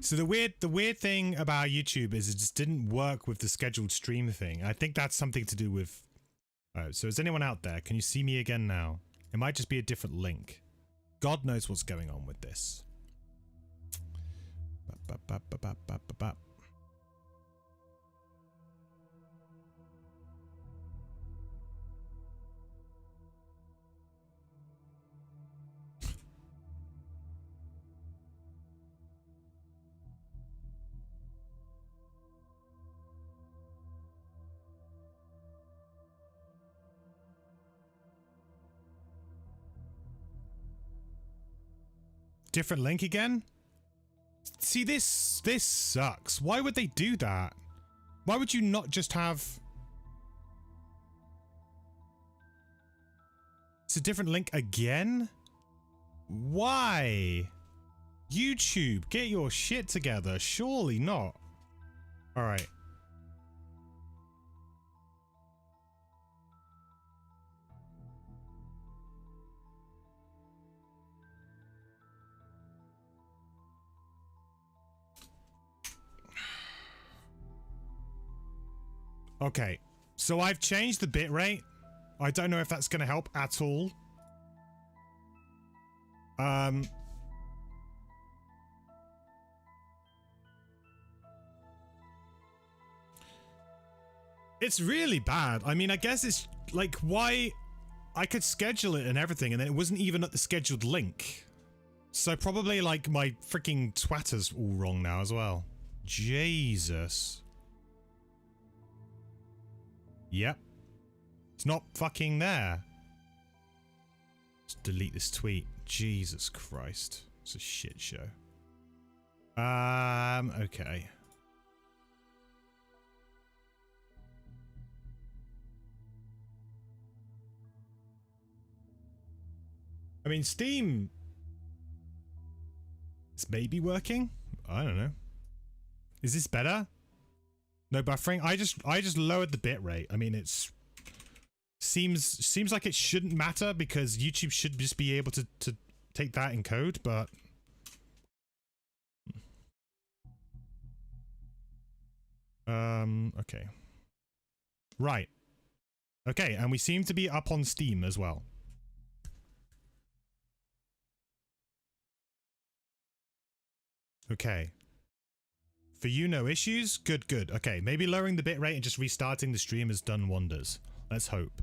So the weird thing about YouTube is it just didn't work with the scheduled stream thing. I think that's something to do with... Oh, so is anyone out there? Can you see me again now? It might just be a different link. God knows what's going on with this. Different link again? See, this sucks. Why would they do that? Why would you not just have... It's a different link again? Why? YouTube, get your shit together. Surely not. Alright. Okay, so I've changed the bitrate. I don't know if that's going to help at all. It's really bad. I mean, I guess it's like, why? I could schedule it and everything, and then it wasn't even at the scheduled link. So probably like my freaking twatter's all wrong now as well. Jesus. Yep. It's not fucking there. Let's delete this tweet. Jesus Christ. It's a shit show. Okay. I mean, Steam is maybe working. I don't know. Is this better? No buffering. I just lowered the bitrate. I mean, it's seems like it shouldn't matter because YouTube should just be able to take that in code, but okay. Right. Okay, and we seem to be up on Steam as well. Okay. For you, no issues? Good, good. Okay, maybe lowering the bitrate and just restarting the stream has done wonders. Let's hope.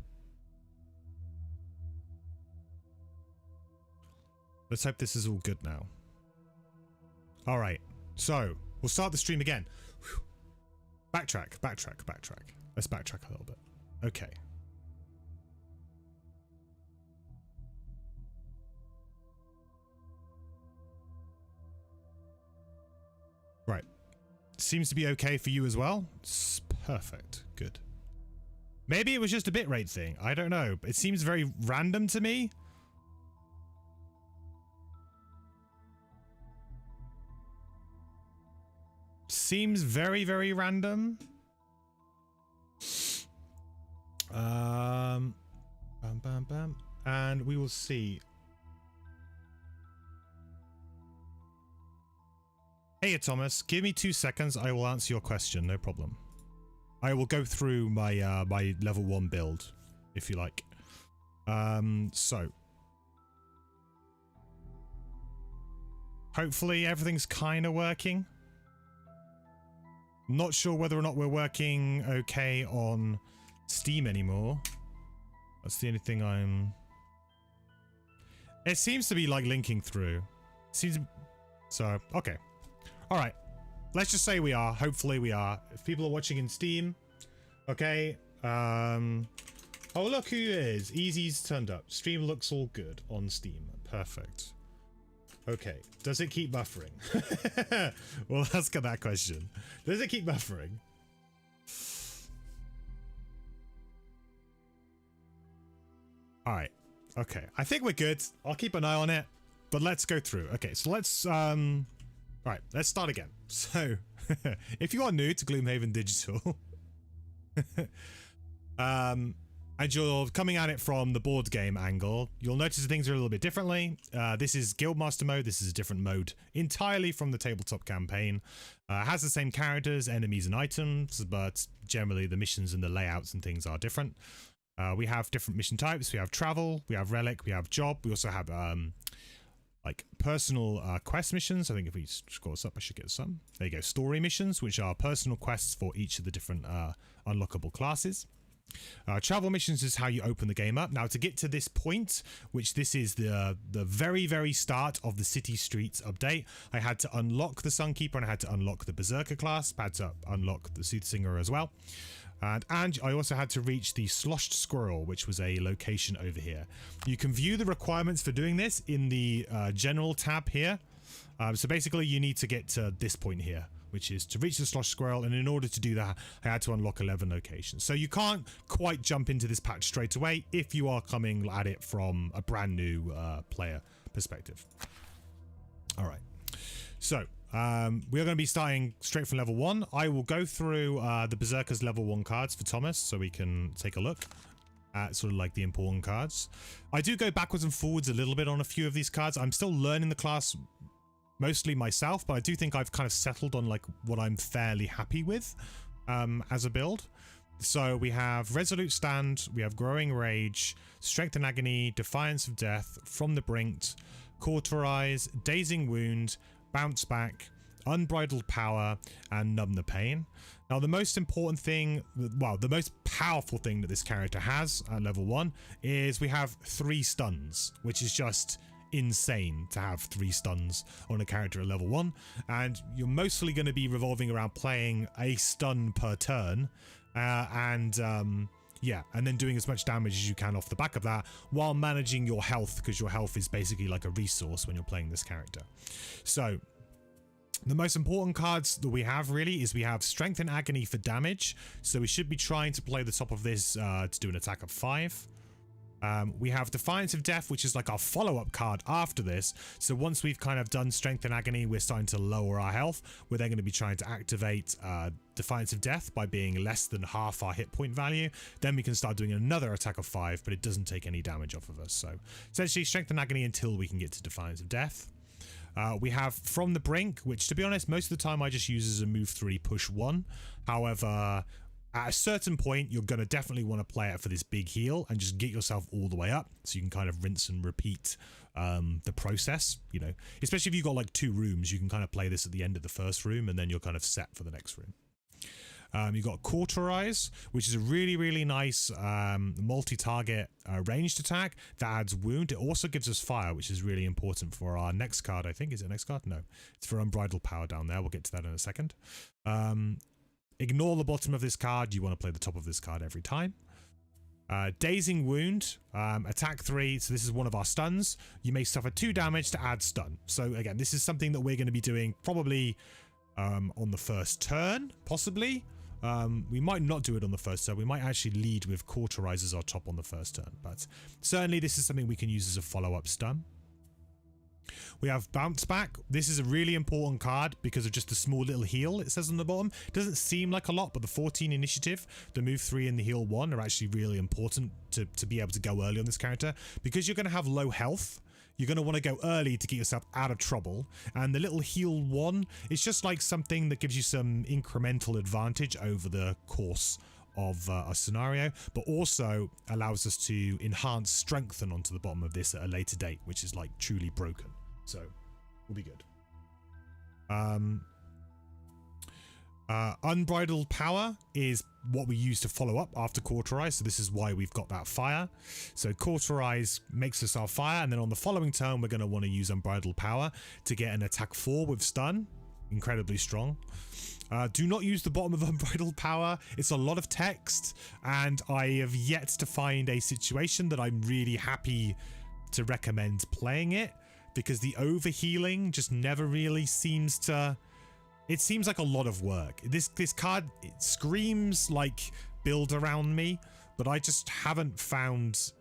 Let's hope this is all good now. Alright, so we'll start the stream again. Whew. Backtrack. Let's backtrack a little bit. Okay. Right. Seems to be okay for you as well. It's perfect. Good. Maybe it was just a bitrate thing. I don't know. It seems very random to me. Seems very, very random. Bam, bam, bam. And we will see. Hey, Thomas. Give me 2 seconds. I will answer your question. No problem. I will go through my my level 1 build, if you like. So. Hopefully everything's kind of working. Not sure whether or not we're working okay on Steam anymore. That's the only thing I'm... It seems to be like linking through. Seems... So, okay. Alright. Let's just say we are. Hopefully we are. If people are watching in Steam. Okay. Oh, look who it is. Easy's turned up. Stream looks all good on Steam. Perfect. Okay. Does it keep buffering? Well, let's get that question. Does it keep buffering? Alright. Okay. I think we're good. I'll keep an eye on it. But let's go through. Okay, so let's alright, let's start again. So if you are new to Gloomhaven Digital, and you're coming at it from the board game angle, you'll notice things are a little bit differently. This is Guildmaster mode. This is a different mode entirely from the tabletop campaign. Has the same characters, enemies, and items, but generally the missions and the layouts and things are different. We have different mission types. We have travel, we have relic, we have job. We also have like personal quest missions. I think if we scroll this up, I should get some. There you go. Story missions, which are personal quests for each of the different unlockable classes. Travel missions is how you open the game up. Now, to get to this point, which this is the very start of the City Streets update, I had to unlock the Sunkeeper and I had to unlock the Berserker class. I had to unlock the Soothsinger as well. And I also had to reach the Sloshed Squirrel, which was a location over here. You can view the requirements for doing this in the General tab here. So basically, you need to get to this point here, which is to reach the Sloshed Squirrel. And in order to do that, I had to unlock 11 locations. So you can't quite jump into this patch straight away if you are coming at it from a brand new player perspective. All right. So we are going to be starting straight from level 1. I will go through the Berserker's level 1 cards for Thomas so we can take a look at sort of like the important cards. I do go backwards and forwards a little bit on a few of these cards. I'm still learning the class mostly myself, but I do think I've kind of settled on like what I'm fairly happy with as a build. So we have Resolute Stand, we have Growing Rage, Strength and Agony, Defiance of Death, From the Brink, Cauterize, Dazing Wound, Bounce Back, Unbridled Power, and Numb the Pain. Now, the most important thing, well, the most powerful thing that this character has at level 1 is we have 3 stuns, which is just insane to have 3 stuns on a character at level 1. And you're mostly going to be revolving around playing a stun per turn, yeah, and then doing as much damage as you can off the back of that while managing your health, because your health is basically like a resource when you're playing this character. So the most important cards that we have really is we have Strength and Agony for damage. So we should be trying to play the top of this to do an attack of 5. We have Defiance of Death, which is like our follow-up card after this. So once we've kind of done Strength and Agony, we're starting to lower our health. We're then going to be trying to activate Defiance of Death by being less than half our hit point value. Then we can start doing another attack of 5, but it doesn't take any damage off of us. So essentially Strength and Agony until we can get to Defiance of Death. We have From the Brink, which to be honest, most of the time I just use as a move 3, push 1. However, at a certain point, you're going to definitely want to play it for this big heal and just get yourself all the way up so you can kind of rinse and repeat the process, you know, especially if you've got like 2 rooms, you can kind of play this at the end of the first room and then you're kind of set for the next room. You've got Cauterize, which is a really nice multi-target ranged attack that adds wound. It also gives us fire, which is really important for our next card, I think. Is it next card? No. It's for Unbridled Power down there. We'll get to that in a second. Ignore the bottom of this card. You want to play the top of this card every time. Dazing Wound, attack 3. So this is one of our stuns. You may suffer 2 damage to add stun. So again, this is something that we're going to be doing probably on the first turn, possibly. We might not do it on the first turn. We might actually lead with Cauterize as our top on the first turn. But certainly this is something we can use as a follow-up stun. We have Bounce Back. This is a really important card because of just the small little heal it says on the bottom. It doesn't seem like a lot, but the 14 initiative, the move 3 and the heal 1 are actually really important to be able to go early on this character. Because you're going to have low health, you're going to want to go early to get yourself out of trouble. And the little heal 1 is just like something that gives you some incremental advantage over the course of a scenario, but also allows us to enhance strengthen onto the bottom of this at a later date, which is like truly broken. So we'll be good. Unbridled Power is what we use to follow up after Cauterize, so this is why we've got that fire. So Cauterize makes us our fire, and then on the following turn we're going to want to use Unbridled Power to get an attack 4 with stun. Incredibly strong. Do not use the bottom of Unbridled Power. It's a lot of text, and I have yet to find a situation that I'm really happy to recommend playing it, because the overhealing just never really seems to... It seems like a lot of work. This card, it screams like build around me, but I just haven't found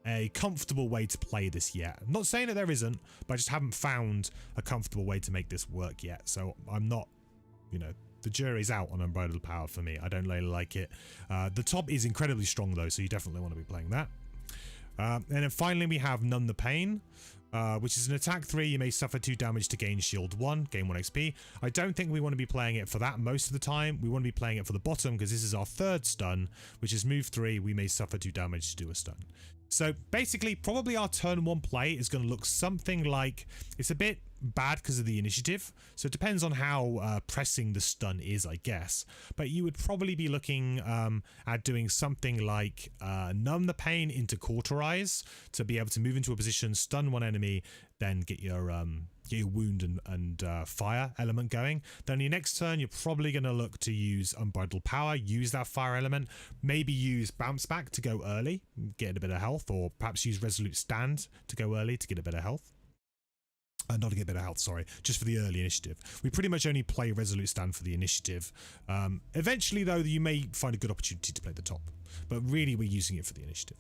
a comfortable way to play this yet. I'm not saying that there isn't, but I just haven't found a comfortable way to make this work yet. So I'm not, you know, the jury's out on Unbridled Power for me. I don't really like it. The top is incredibly strong though, so you definitely want to be playing that. And then finally we have Numb the Pain, which is an attack 3. You may suffer 2 damage to gain shield 1, gain 1 XP. I don't think we want to be playing it for that most of the time. We want to be playing it for the bottom because this is our 3rd stun, which is move 3. We may suffer 2 damage to do a stun. So basically, probably our turn 1 play is going to look something like, it's a bit bad because of the initiative, so it depends on how pressing the stun is, I guess, but you would probably be looking at doing something like Numb the Pain into Cauterize to be able to move into a position, stun one enemy, then get your wound and fire element going. Then your next turn you're probably going to look to use Unbridled Power, use that fire element, maybe use Bounce Back to go early, get a bit of health, or perhaps use Resolute Stand to go early to get a bit of health. Not to get better health, sorry, just for the early initiative. We pretty much only play Resolute Stand for the initiative. Eventually, though, you may find a good opportunity to play the top, but really we're using it for the initiative.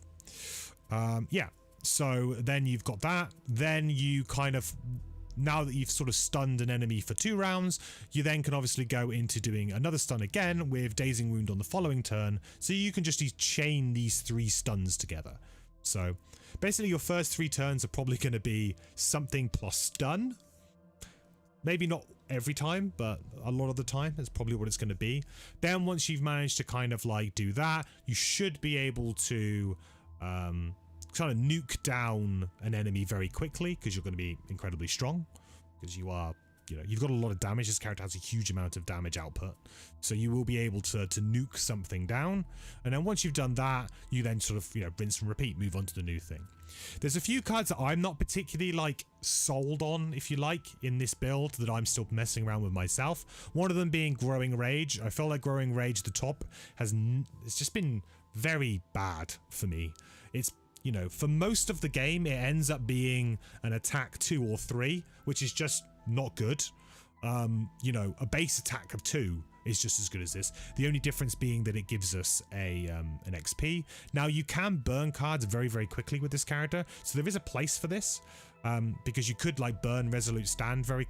Yeah, so then you've got that. Then you kind of, now that you've sort of stunned an enemy for 2 rounds, you then can obviously go into doing another stun again with Dazing Wound on the following turn, so you can just chain these 3 stuns together. So basically your first 3 turns are probably going to be something plus stun. Maybe not every time, but a lot of the time that's probably what it's going to be. Then once you've managed to kind of like do that, you should be able to kind of nuke down an enemy very quickly because you're going to be incredibly strong, because you are, you know, you've got a lot of damage. This character has a huge amount of damage output, so you will be able to nuke something down. And then once you've done that, you then sort of, you know, rinse and repeat, move on to the new thing. There's a few cards that I'm not particularly like sold on, if you like, in this build that I'm still messing around with myself. One of them being Growing Rage. I feel like Growing Rage, the top, it's just been very bad for me. It's, you know, for most of the game, it ends up being an attack 2 or 3, which is just not good. You know, a base attack of 2 is just as good as this. The only difference being that it gives us an XP. Now you can burn cards very, very quickly with this character, so there is a place for this, because you could like burn Resolute Stand very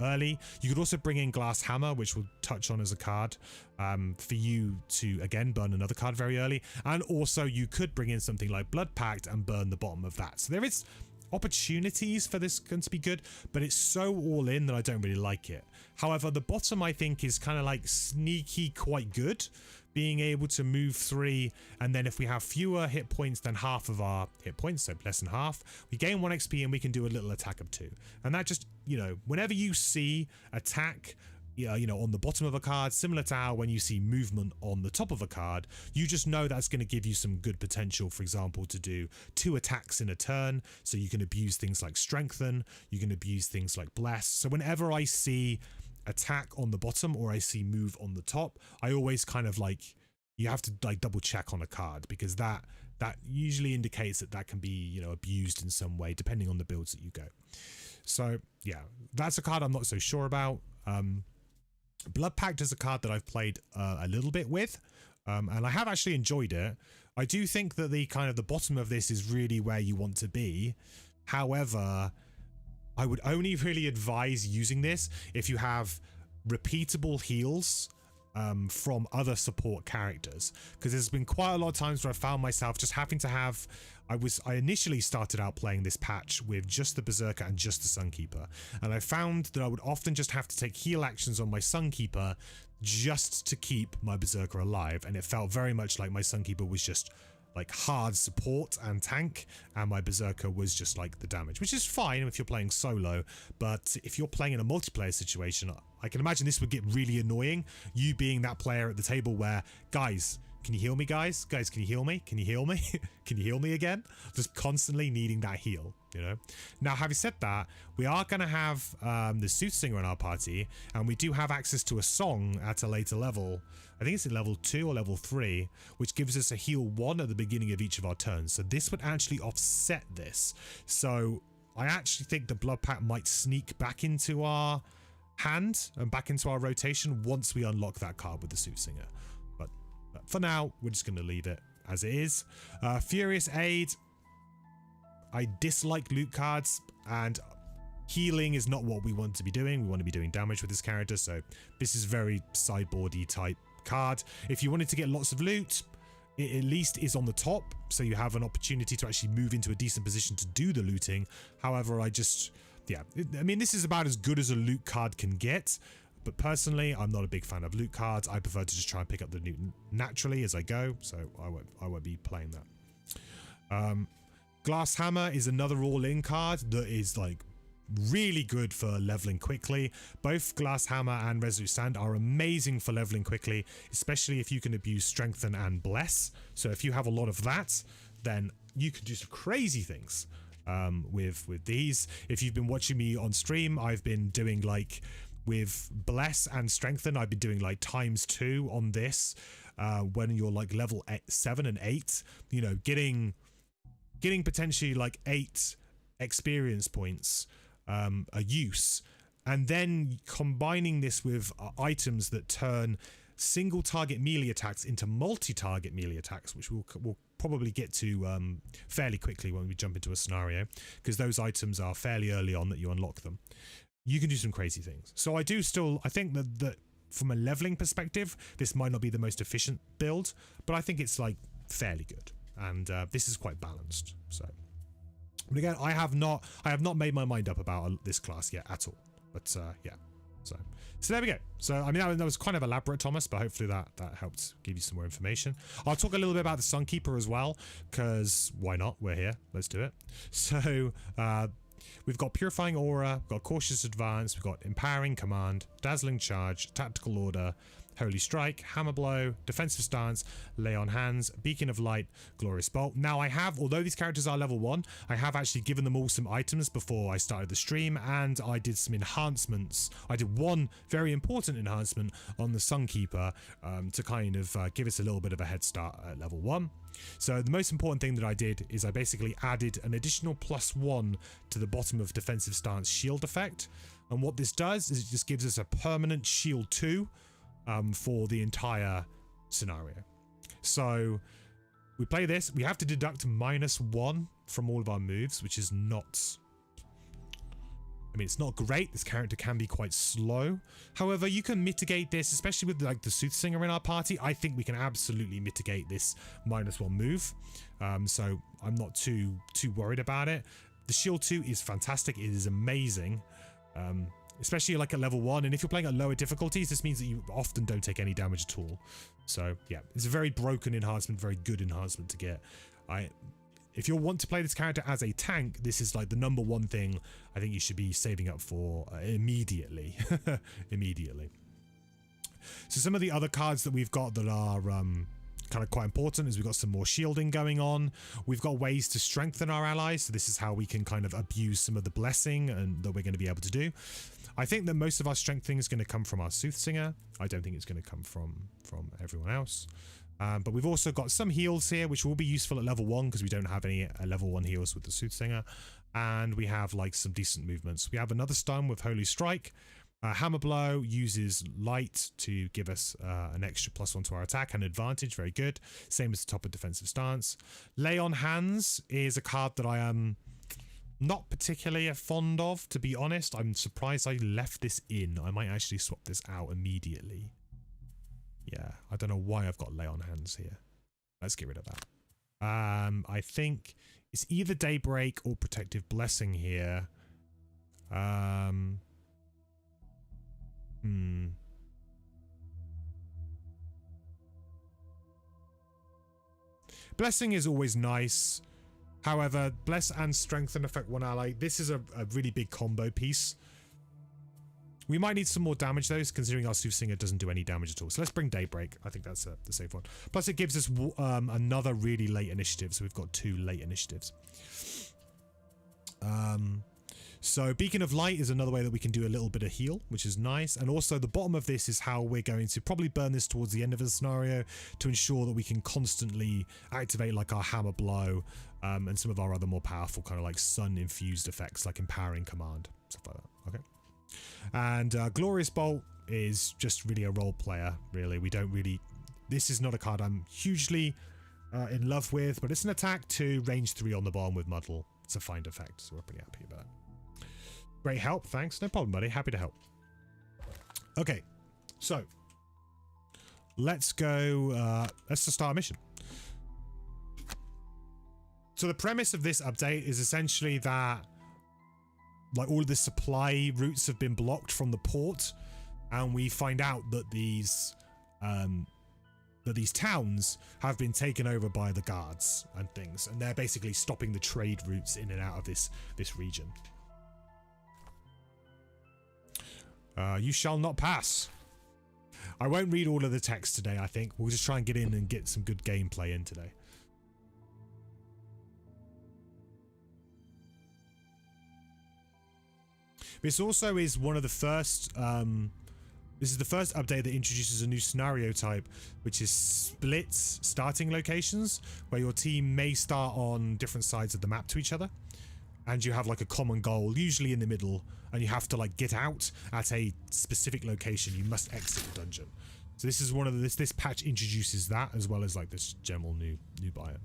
early. You could also bring in Glass Hammer, which we'll touch on as a card, for you to again burn another card very early, and also you could bring in something like Blood Pact and burn the bottom of that. So there is opportunities for this going to be good, but it's so all in that I don't really like it. However, the bottom I think is kind of like sneaky quite good, being able to move 3, and then if we have fewer hit points than half of our hit points, so less than half, we gain 1 XP and we can do a little attack of 2. And that just, you know, whenever you see attack, you know, on the bottom of a card, similar to how when you see movement on the top of a card, you just know that's going to give you some good potential, for example, to do 2 attacks in a turn. So you can abuse things like Strengthen, you can abuse things like Bless. So whenever I see attack on the bottom or I see move on the top, I always kind of like, you have to like double check on a card, because that usually indicates that can be, you know, abused in some way depending on the builds that you go. So yeah, that's a card I'm not so sure about. Blood Pact is a card that I've played a little bit with, and I have actually enjoyed it. I do think that the kind of the bottom of this is really where you want to be. However, I would only really advise using this if you have repeatable heals from other support characters, because there's been quite a lot of times where I found myself just having to have, I initially started out playing this patch with just the Berserker and just the Sunkeeper, and I found that I would often just have to take heal actions on my Sunkeeper just to keep my Berserker alive, and it felt very much like my Sunkeeper was just like hard support and tank, and my Berserker was just like the damage, which is fine if you're playing solo, but if you're playing in a multiplayer situation, I can imagine this would get really annoying, you being that player at the table where, guys, can you heal me, guys? Guys, can you heal me? Can you heal me? Can you heal me again? Just constantly needing that heal, you know? Now, having said that, we are going to have the Soothsinger in our party, and we do have access to a song at a later level. I think it's at level 2 or level 3, which gives us a heal 1 at the beginning of each of our turns. So this would actually offset this. So I actually think the Blood Pact might sneak back into our hand and back into our rotation once we unlock that card with the Soothsinger. But for now, we're just going to leave it as it is. Furious Aid. I dislike loot cards, and healing is not what we want to be doing. We want to be doing damage with this character, so this is very sideboardy type card. If you wanted to get lots of loot, it at least is on the top, so you have an opportunity to actually move into a decent position to do the looting. However, I mean, this is about as good as a loot card can get, but personally, I'm not a big fan of loot cards. I prefer to just try and pick up the loot naturally as I go, so I won't be playing that. Glass Hammer is another all-in card that is like really good for leveling quickly. Both Glass Hammer and Resolute Stand are amazing for leveling quickly, especially if you can abuse Strengthen and Bless. So if you have a lot of that, then you can do some crazy things with these. If you've been watching me on stream, I've been doing like with Bless and Strengthen, I've been doing like ×2 on this when you're like level 7 and 8, you know, getting potentially like 8 experience points a use, and then combining this with items that turn single target melee attacks into multi-target melee attacks, which we'll probably get to fairly quickly when we jump into a scenario, because those items are fairly early on that you unlock them. You can do some crazy things. So I think that from a leveling perspective, this might not be the most efficient build, but I think it's like fairly good, and this is quite balanced. So, but again, I have not made my mind up about this class yet at all. But yeah, so there we go. So I mean, that was kind of elaborate, Thomas, but hopefully that helped give you some more information. I'll talk a little bit about the Sunkeeper as well, because why not? We're here. Let's do it. So we've got Purifying Aura, we've got Cautious Advance, we've got Empowering Command, Dazzling Charge, Tactical Order, Holy Strike, Hammer Blow, Defensive Stance, Lay on Hands, Beacon of Light, Glorious Bolt. Now although these characters are level 1, I have actually given them all some items before I started the stream, and I did some enhancements. I did one very important enhancement on the Sunkeeper to kind of give us a little bit of a head start at level 1. So the most important thing that I did is I basically added an additional +1 to the bottom of Defensive Stance shield effect. And what this does is it just gives us a permanent shield 2 for the entire scenario. So we play this, we have to deduct -1 from all of our moves, which is not, I mean, it's not great. This character can be quite slow. However, you can mitigate this, especially with like the Soothsinger in our party. I think we can absolutely mitigate this -1 move. So I'm not too worried about it. The shield 2 is fantastic. It is amazing. Especially like at level 1, and if you're playing at lower difficulties, this means that you often don't take any damage at all. So yeah, it's a very broken enhancement, very good enhancement to get. If you want to play this character as a tank, this is like the #1 thing I think you should be saving up for immediately. Immediately. So some of the other cards that we've got that are kind of quite important is we've got some more shielding going on. We've got ways to strengthen our allies, so this is how we can kind of abuse some of the blessing and that we're going to be able to do. I think that most of our strengthening is going to come from our Soothsinger. I don't think it's going to come from everyone else. But we've also got some heals here, which will be useful at level 1 because we don't have any level 1 heals with the Soothsinger. And we have like some decent movements. We have another stun with Holy Strike. Hammer Blow uses light to give us an extra +1 to our attack and advantage. Very good. Same as the top of Defensive Stance. Lay on Hands is a card that I am not particularly fond of, to be honest. I'm surprised I left this in. I might actually swap this out immediately. Yeah, I don't know why I've got Lay on Hands here. Let's get rid of that. I think it's either Daybreak or Protective Blessing here. Blessing is always nice. However, Bless and Strengthen affect one ally. This is a really big combo piece. We might need some more damage though, considering our Soothsinger doesn't do any damage at all. So let's bring Daybreak. I think that's the safe one. Plus it gives us another really late initiative. So we've got 2 late initiatives. So Beacon of Light is another way that we can do a little bit of heal, which is nice. And also the bottom of this is how we're going to probably burn this towards the end of the scenario to ensure that we can constantly activate like our Hammer Blow and some of our other more powerful kind of like sun-infused effects like Empowering Command, stuff like that. Okay. And Glorious Bolt is just really a role player, really. We don't really... This is not a card I'm hugely in love with, but it's an attack 2, range 3 on the bottom with Muddle. It's a find effect, so we're pretty happy about it. Great help, thanks. No problem, buddy. Happy to help. Okay, so let's go. Let's just start a mission. So the premise of this update is essentially that like all of the supply routes have been blocked from the port, and we find out that these towns have been taken over by the guards and things, and they're basically stopping the trade routes in and out of this region. You shall not pass. I won't read all of the text today, I think. We'll just try and get in and get some good gameplay in today. This also is one of the first, this is the first update that introduces a new scenario type, which is split starting locations, where your team may start on different sides of the map to each other, and you have like a common goal, usually in the middle, and you have to like get out at a specific location. You must exit the dungeon. So this is one of the, this patch introduces that, as well as like this general new biome.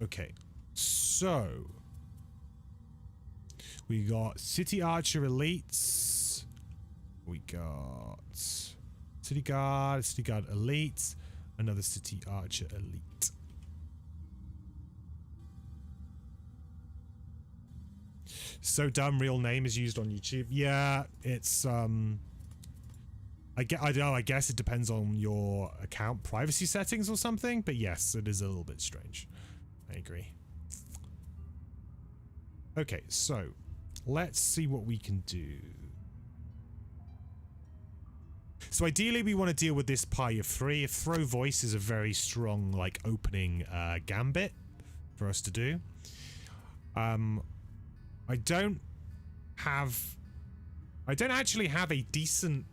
Okay, so we got City Archer Elites, we got City Guard Elite, another City Archer Elite. So dumb, real name is used on YouTube. Yeah, it's I guess it depends on your account privacy settings or something, but yes, it is a little bit strange. I agree. Okay, so let's see what we can do. So ideally we want to deal with this pie of 3. Throw Voice is a very strong like opening gambit for us to do. I don't actually have a decent...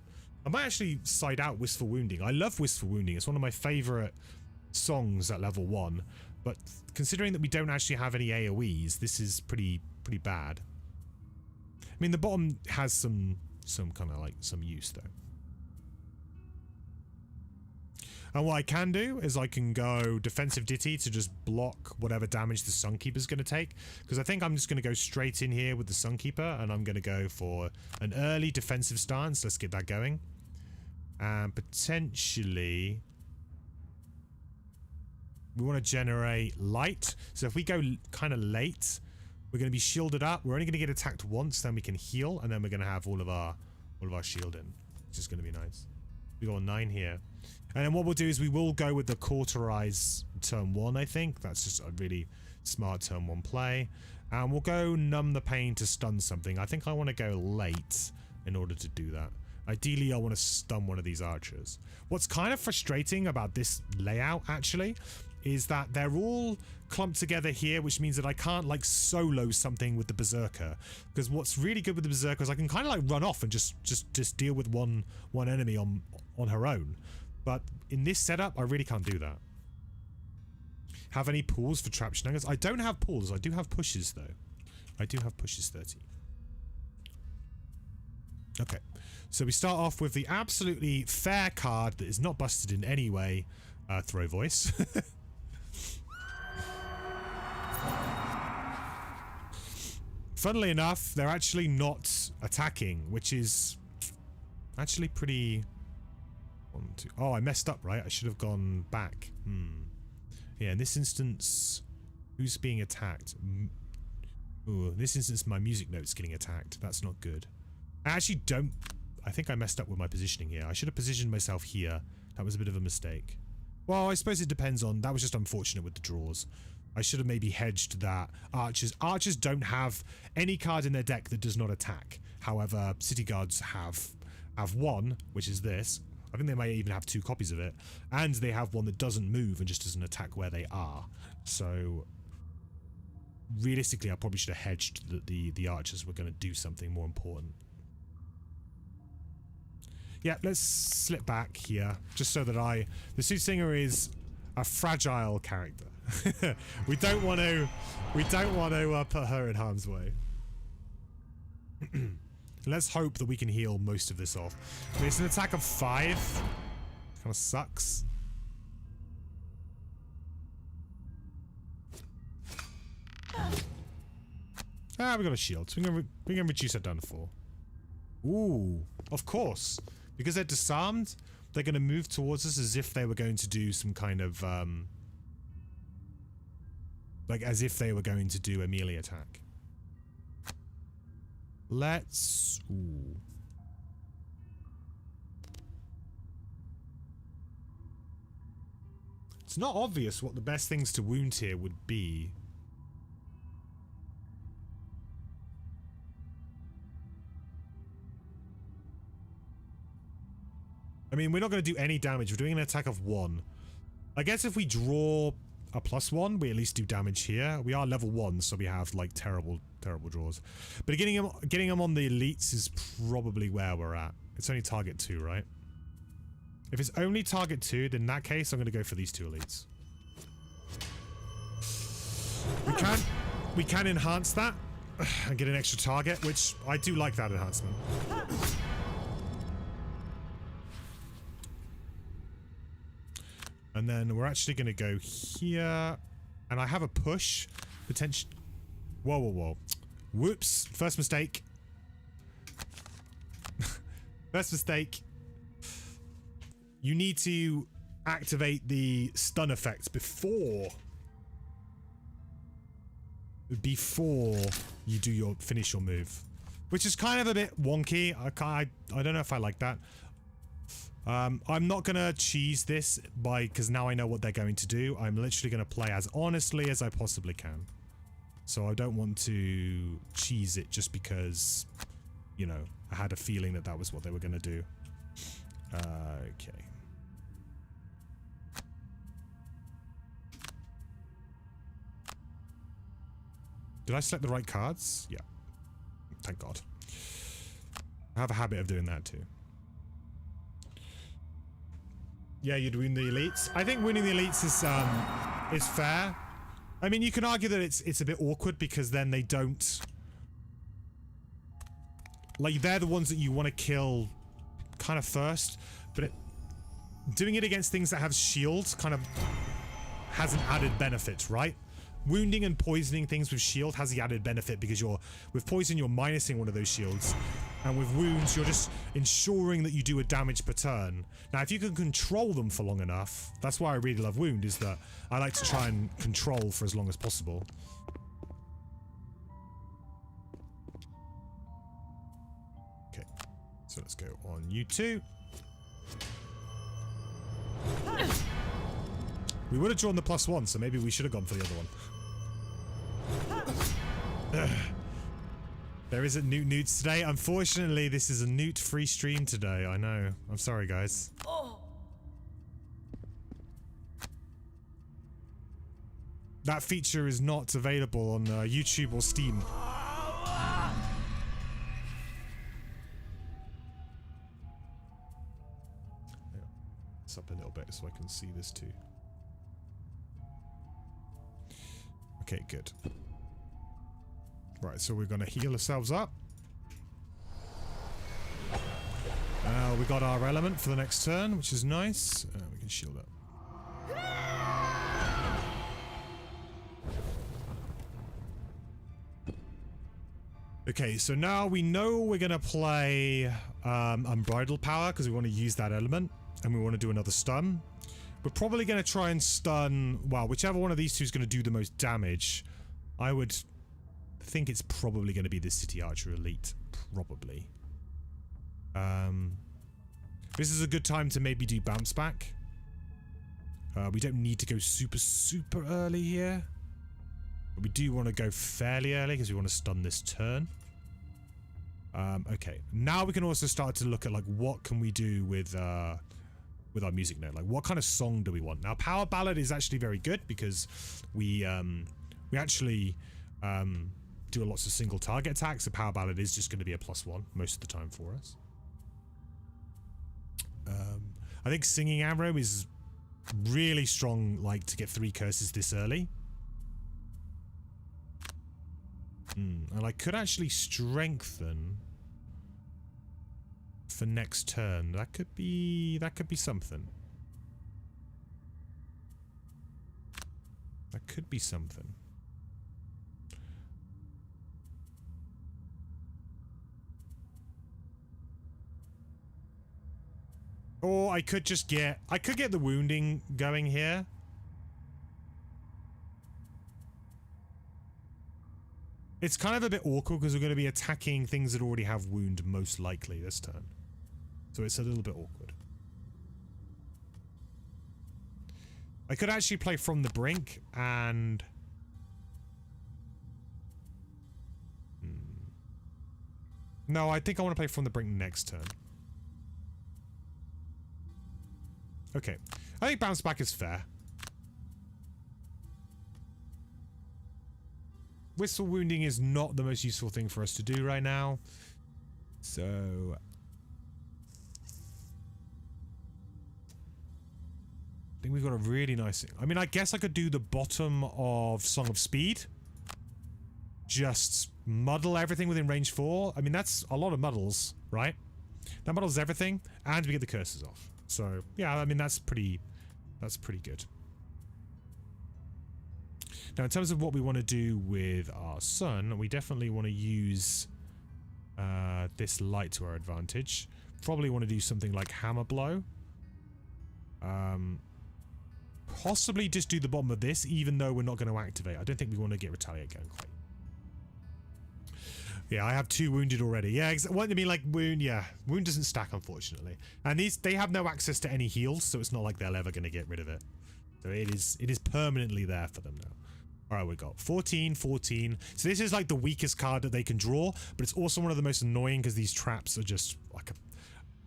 I might actually side out Wistful Wounding. I love Wistful Wounding. It's one of my favorite songs at level 1. But considering that we don't actually have any AoEs, this is pretty bad. I mean, the bottom has some kind of like some use though. And what I can do is I can go Defensive Ditty to just block whatever damage the Sunkeeper is going to take. Because I think I'm just going to go straight in here with the Sunkeeper, and I'm going to go for an early defensive stance. Let's get that going. And potentially... we want to generate light. So if we go kind of late, we're going to be shielded up. We're only going to get attacked once, then we can heal, and then we're going to have all of our shield in, which is going to be nice. We got a 9 here. And then what we'll do is we will go with the Cauterize turn 1, I think. That's just a really smart turn 1 play. And we'll go Numb the Pain to stun something. I think I want to go late in order to do that. Ideally, I want to stun one of these archers. What's kind of frustrating about this layout, actually, is that they're all clumped together here, which means that I can't like solo something with the Berserker. Because what's really good with the Berserker is I can kind of like run off and just deal with one enemy on her own. But in this setup, I really can't do that. Have any pulls for trap shenanigans? I don't have pulls. I do have pushes though. I do have pushes 30. Okay, so we start off with the absolutely fair card that is not busted in any way. Throw Voice. Funnily enough, they're actually not attacking, which is actually pretty... 1, 2... Oh, I messed up, right? I should have gone back. Yeah, in this instance, who's being attacked? Ooh, in this instance, my music note's getting attacked. That's not good. I actually don't... I think I messed up with my positioning here. I should have positioned myself here. That was a bit of a mistake. Well, I suppose it depends on... That was just unfortunate with the draws. I should have maybe hedged that. Archers don't have any card in their deck that does not attack. However, City Guards have one, which is this. I think they may even have 2 copies of it. And they have one that doesn't move and just doesn't attack where they are. So, realistically, I probably should have hedged that the archers were going to do something more important. Yeah, let's slip back here, just so that the Soothsinger is a fragile character. we don't want to put her in harm's way. Let's hope that we can heal most of this off. I mean, it's an attack of 5. Kind of sucks. Ah, we got a shield. So we can reduce that down to 4. Ooh, of course. Because they're disarmed, they're going to move towards us as if they were going to do some kind of, like, as if they were going to do a melee attack. Let's... Ooh. It's not obvious what the best things to wound here would be. I mean, we're not going to do any damage. We're doing an attack of 1. I guess if we draw a +1, we at least do damage here. We are level 1, so we have, like, terrible draws. But getting them on the elites is probably where we're at. It's only target 2, right? If it's only target 2, then in that case, I'm going to go for these 2 elites. We can enhance that and get an extra target, which I do like that enhancement. And then we're actually going to go here. And I have a push. Potential. Whoa, whoa, whoa. Whoops. First mistake. First mistake. You need to activate the stun effects before you do finish your move. Which is kind of a bit wonky. I don't know if I like that. I'm not gonna cheese this because now I know what they're going to do. I'm literally gonna play as honestly as I possibly can. So I don't want to cheese it just because, you know, I had a feeling that was what they were gonna do. Okay. Did I select the right cards? Yeah. Thank God. I have a habit of doing that too. Yeah, you'd win the elites. I think winning the elites is fair. I mean, you can argue that it's a bit awkward because then they don't... Like, they're the ones that you want to kill kind of first, but doing it against things that have shields kind of has an added benefit, right? Wounding and poisoning things with shield has the added benefit because with poison you're minusing one of those shields, and with wounds you're just ensuring that you do a damage per turn. Now if you can control them for long enough, that's why I really love wound, is that I like to try and control for as long as possible. Okay, so let's go on you two. We would have drawn the +1, so maybe we should have gone for the other one. There isn't newts today. Unfortunately, this is a newt-free stream today. I know. I'm sorry, guys. That feature is not available on YouTube or Steam. It's up a little bit so I can see this too. Okay, good. Right, so we're going to heal ourselves up. We got our element for the next turn, which is nice. We can shield up. Okay, so now we know we're going to play Unbridled Power because we want to use that element and we want to do another stun. We're probably going to try and stun, well, whichever one of these two is going to do the most damage. I would think it's probably going to be the City Archer Elite. Probably. This is a good time to maybe do bounce back. We don't need to go super early here. But we do want to go fairly early because we want to stun this turn. Okay. Now we can also start to look at like what can we do with our music note. Like what kind of song do we want? Now Power Ballad is actually very good because we actually do lots of single target attacks. The Power Ballad is just going to be a +1 most of the time for us. I think Singing Arrow is really strong, like to get 3 curses this early. And I could actually strengthen for next turn. That could be something. That could be something. Or I could just get... I could get the wounding going here. It's kind of a bit awkward because we're going to be attacking things that already have wound most likely this turn. So it's a little bit awkward. I could actually play From the Brink and... No, I think I want to play From the Brink next turn. Okay. I think Bounce Back is fair. Whistle Wounding is not the most useful thing for us to do right now. So... I think we've got a really nice thing. I mean, I guess I could do the bottom of Song of Speed. Just muddle everything within range 4. I mean, that's a lot of muddles, right? That muddles everything, and we get the curses off. So, yeah, I mean, that's pretty good. Now, in terms of what we want to do with our sun, we definitely want to use this light to our advantage. Probably want to do something like Hammer Blow. Possibly just do the bottom of this, even though we're not going to activate. I don't think we want to get Retaliate going quite. Yeah, I have 2 wounded already. Yeah, what I mean, like, wound, yeah. Wound doesn't stack, unfortunately. And they have no access to any heals, so it's not like they're ever going to get rid of it. So it is permanently there for them now. Alright, we got 14, 14. So this is like the weakest card that they can draw, but it's also one of the most annoying because these traps are just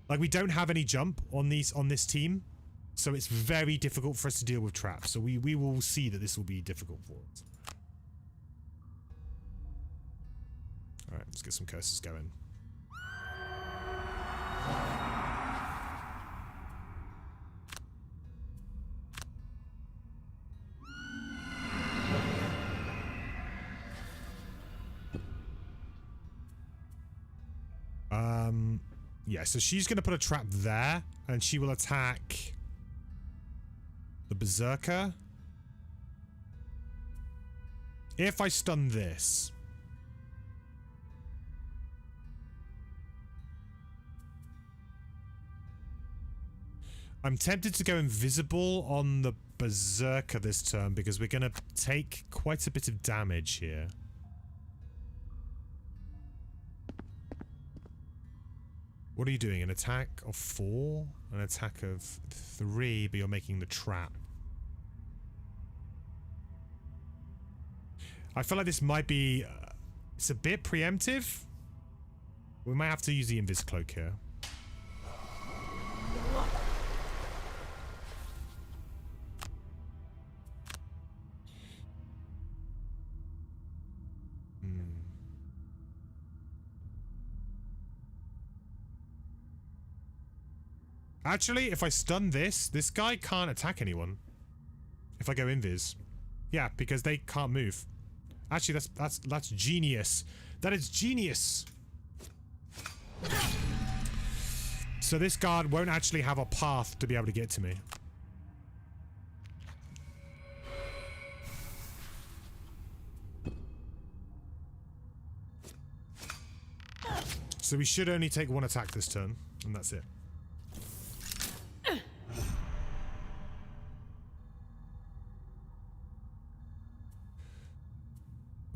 like we don't have any jump on this team. So it's very difficult for us to deal with traps. So we will see that this will be difficult for us. Alright, let's get some curses going. Yeah, so she's going to put a trap there, and she will attack the Berserker. If I stun this... I'm tempted to go invisible on the Berserker this turn, because we're going to take quite a bit of damage here. What are you doing? An attack of 4? An attack of 3, but you're making the trap. I feel like this might be... it's a bit preemptive. We might have to use the Invis Cloak here. Actually, if I stun this guy can't attack anyone. If I go invis. Yeah, because they can't move. Actually, that's genius. That is genius. So this guard won't actually have a path to be able to get to me. So we should only take 1 attack this turn, and that's it.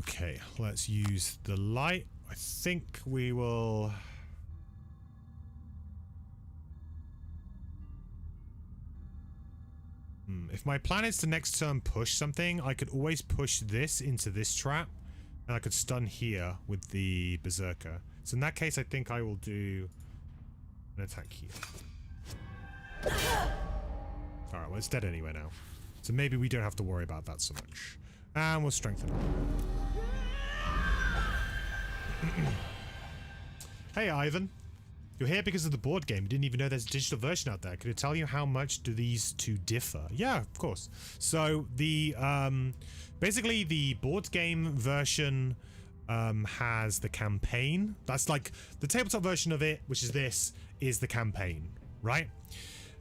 Okay, let's use the light. I think we will... If my plan is to next turn push something, I could always push this into this trap, and I could stun here with the Berserker. So in that case, I think I will do an attack here. Alright, well, it's dead anyway now. So maybe we don't have to worry about that so much. And we'll strengthen it. Hey, Ivan. You're here because of the board game. You didn't even know there's a digital version out there. Could it tell you how much do these two differ? Yeah, of course. So the basically the board game version has the campaign. That's like the tabletop version of it, which is this, is the campaign, right?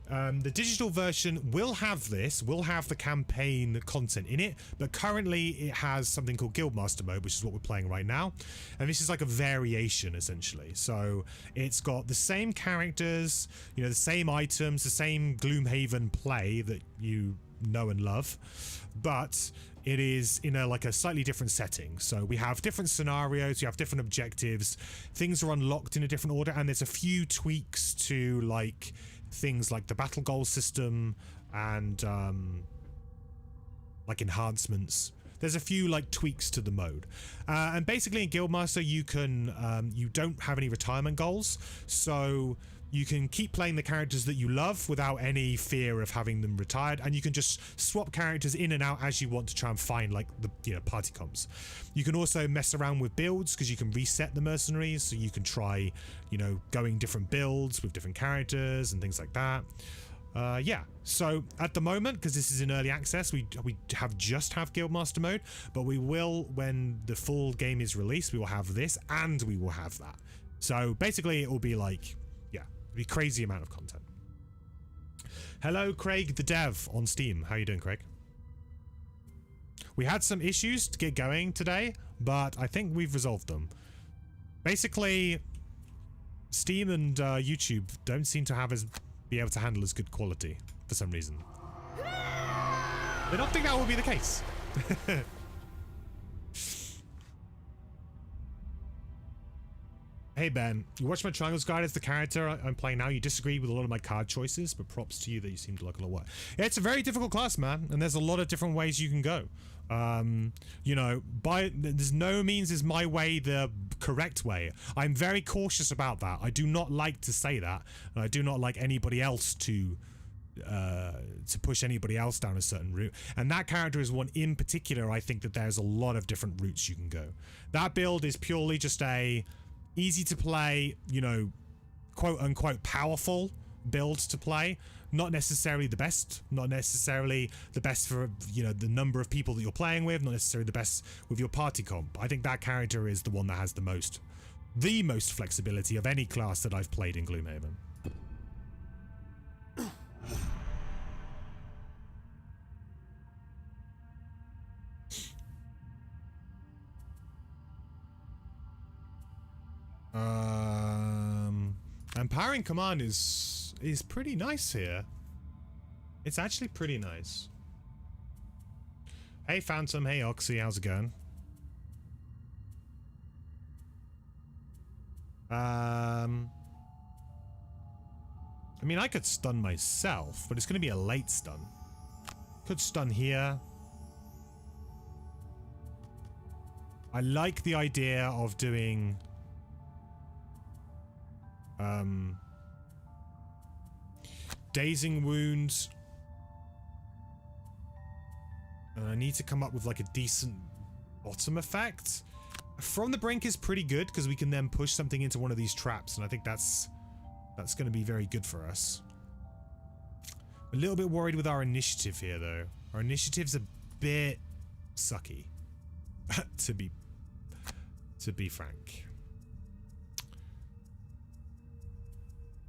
The digital version will have this, will have the campaign content in it, but currently it has something called Guildmaster mode, which is what we're playing right now. And this is like a variation, essentially. So it's got the same characters, you know, the same items, the same Gloomhaven play that you know and love, but it is in a like a slightly different setting. So we have different scenarios, you have different objectives, things are unlocked in a different order, and there's a few tweaks to like things like the battle goal system and like enhancements. There's a few like tweaks to the mode, and basically in Guildmaster you can you don't have any retirement goals, so you can keep playing the characters that you love without any fear of having them retired, and you can just swap characters in and out as you want to try and find like the, you know, party comps. You can also mess around with builds because you can reset the mercenaries, so you can try, you know, going different builds with different characters and things like that. Yeah, so at the moment, because this is in early access, we just have Guildmaster mode, but we will, when the full game is released, we will have this and we will have that. So basically it will be like, yeah, it'll be a crazy amount of content. Hello, Craig the Dev on Steam. How are you doing, Craig? We had some issues to get going today, but I think we've resolved them. Basically, Steam and YouTube don't seem to be able to handle as good quality for some reason. I don't think that will be the case. Hey Ben, you watched my Triangles Guide as the character I'm playing now. You disagree with a lot of my card choices, but props to you that you seem to like a lot of work. Yeah, it's a very difficult class, man, and there's a lot of different ways you can go. You know, there's no means is my way the correct way. I'm very cautious about that. I do not like to say that, and I do not like anybody else to push anybody else down a certain route. And that character is one in particular. I think that there's a lot of different routes you can go. That build is purely just a easy to play, you know, quote unquote powerful builds to play. Not necessarily the best, not necessarily the best for, you know, the number of people that you're playing with, not necessarily the best with your party comp. I think that character is the one that has the most flexibility of any class that I've played in Gloomhaven. Empowering command is pretty nice here. It's actually pretty nice. Hey Phantom, hey Oxy, how's it going? I mean, I could stun myself, but it's going to be a late stun. Could stun here. I like the idea of doing dazing wounds, and I need to come up with like a decent bottom effect. From the Brink is pretty good because we can then push something into one of these traps, and I think that's going to be very good for us. A little bit worried with our initiative here though. Our initiative's a bit sucky to be frank.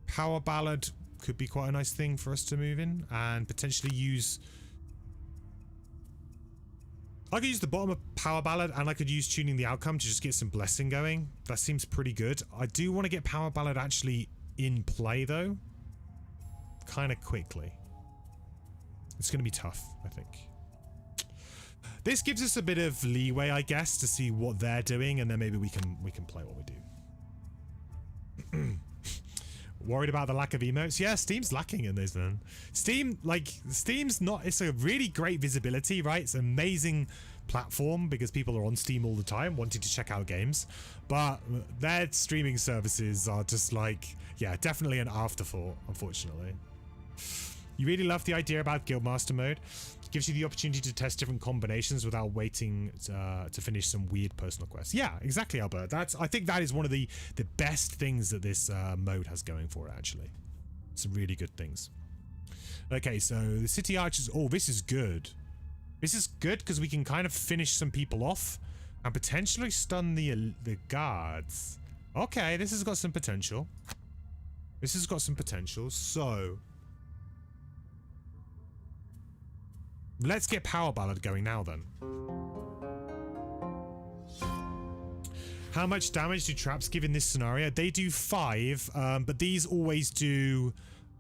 Power Ballad could be quite a nice thing for us to move in and potentially use. I could use the bottom of Power Ballad, and I could use Tuning the Outcome to just get some blessing going. That seems pretty good. I do want to get Power Ballad actually in play though, kind of quickly. It's going to be tough, I think. This gives us a bit of leeway, I guess, to see what they're doing, and then maybe we can play what we do. Worried about the lack of emotes? Yeah, Steam's lacking in those, man. Steam's not, it's a really great visibility, right? It's an amazing platform because people are on Steam all the time wanting to check out games, but their streaming services are just like, yeah, definitely an afterthought, unfortunately. You really love the idea about Guildmaster mode. It gives you the opportunity to test different combinations without waiting to finish some weird personal quests. Yeah, exactly, Albert. I think that is one of the best things that this mode has going for it, actually. Some really good things. Okay, so the City Archers. Oh, this is good. This is good because we can kind of finish some people off and potentially stun the guards. Okay, this has got some potential. This has got some potential. So Let's get Power Ballad going now then. How much damage do traps give in this scenario? They do 5, but these always do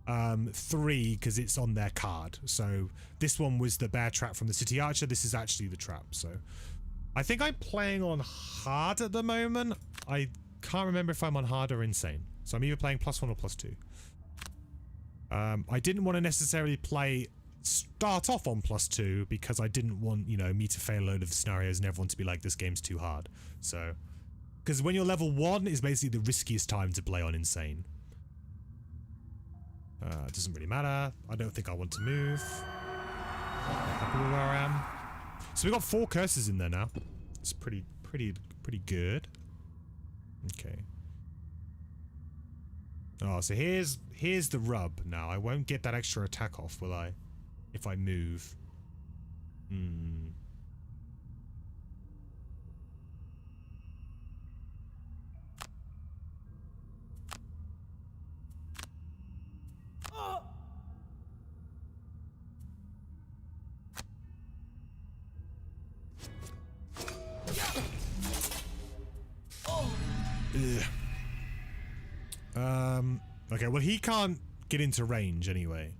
3 because it's on their card. So this one was the bear trap from the City Archer. This is actually the trap. So I think I'm playing on hard at the moment. I can't remember if I'm on hard or insane. So I'm either playing +1 or +2. I didn't want to necessarily start off on +2 because I didn't want, you know, me to fail a load of scenarios and everyone to be like, this game's too hard. So, because when you're level 1 is basically the riskiest time to play on insane. It doesn't really matter. I don't think I want to move. I'm happy with where I am. So we got 4 curses in there now. It's pretty good. Okay. Oh, so here's the rub now. I won't get that extra attack off, will I? If I move. Okay, well he can't get into range anyway.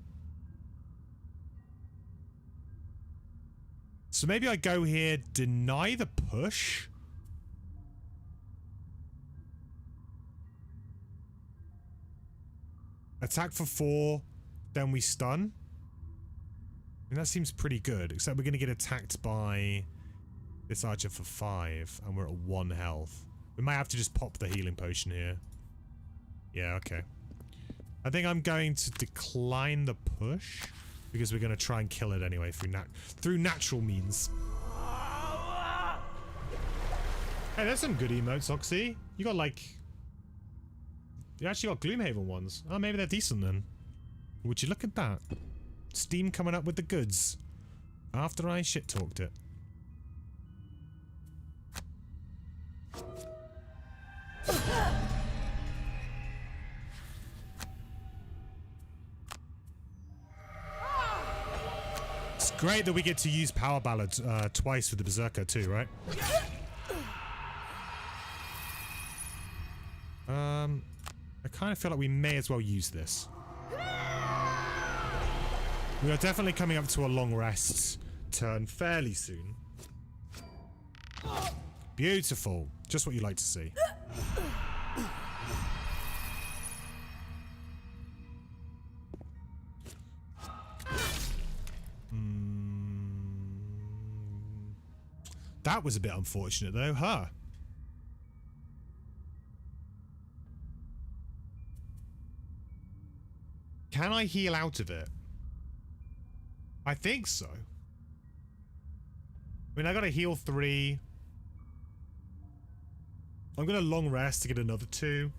So maybe I go here, deny the push. Attack for 4, then we stun. And that seems pretty good, except we're going to get attacked by this archer for 5, and we're at 1 health. We might have to just pop the healing potion here. Yeah, okay. I think I'm going to decline the push, because we're going to try and kill it anyway through natural means. Hey, there's some good emotes, Oxy. You got like... You actually got Gloomhaven ones. Oh, maybe they're decent then. Would you look at that? Steam coming up with the goods. After I shit-talked it. It's great that we get to use Power Ballad twice with the Berserker too, right? I kind of feel like we may as well use this. We are definitely coming up to a long rest turn fairly soon. Beautiful. Just what you like to see. That was a bit unfortunate though, huh? Can I heal out of it? I think so. I mean, I gotta heal 3. I'm gonna long rest to get another 2.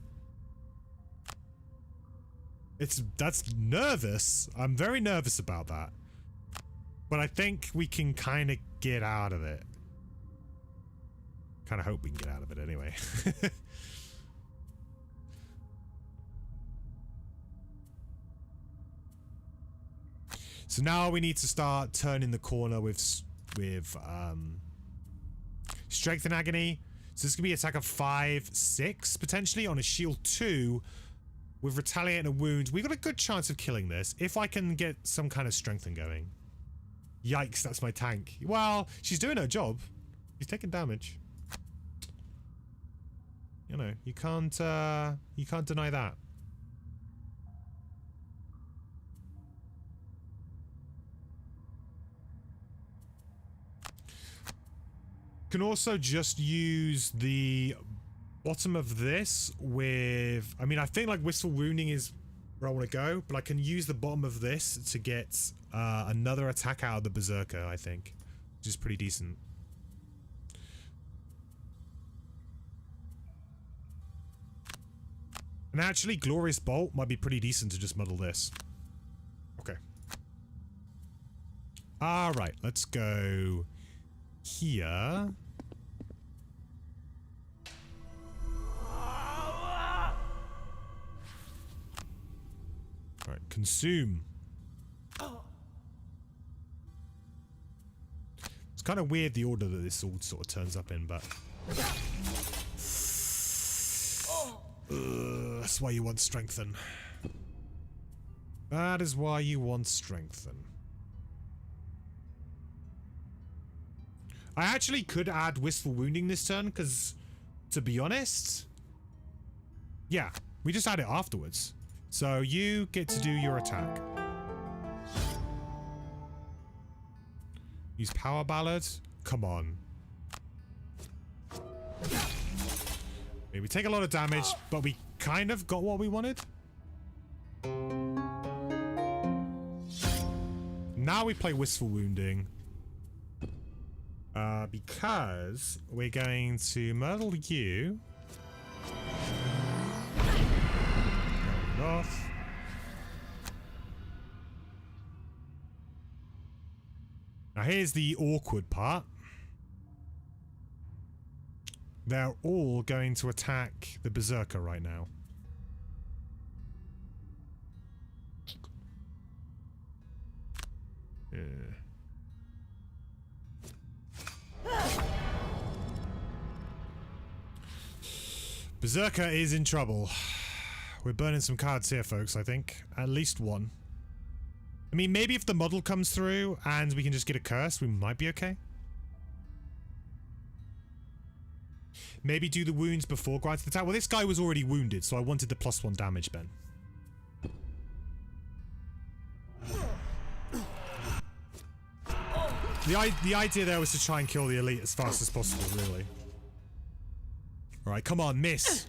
That's nervous. I'm very nervous about that. But I think we can kind of get out of it. Kind of hope we can get out of it anyway. So now we need to start turning the corner with Strength and Agony. So this could be attack of 5, 6 potentially on a shield 2 with Retaliate and a wound. We've got a good chance of killing this if I can get some kind of strengthen going. Yikes, that's my tank. Well, she's doing her job. She's taking damage. You know, you can't deny that. Can also just use the bottom of this with... I mean, I think like Wistful Wounding is where I want to go, but I can use the bottom of this to get another attack out of the Berserker, I think. Which is pretty decent. And actually, Glorious Bolt might be pretty decent to just muddle this. Okay. Alright, let's go... here. Alright, consume. kind of weird the order that this all sort of turns up in, but... that's why you want strengthen. That is why you want strengthen. I actually could add wistful wounding this turn, because, to be honest... yeah, we just add it afterwards. So you get to do your attack. Use power ballad? Come on. Okay, we take a lot of damage, but we kind of got what we wanted. Now we play wistful wounding. Because we're going to myrtle you. Off. Now here's the awkward part. They're all going to attack the Berserker right now. Yeah. Berserker is in trouble. We're burning some cards here, folks, I think. At least one. I mean, maybe if the model comes through and we can just get a curse, we might be okay. Maybe do the wounds before granted attack. Well, this guy was already wounded, so I wanted the +1 damage, Ben. The idea there was to try and kill the elite as fast as possible, really. Alright, come on, miss!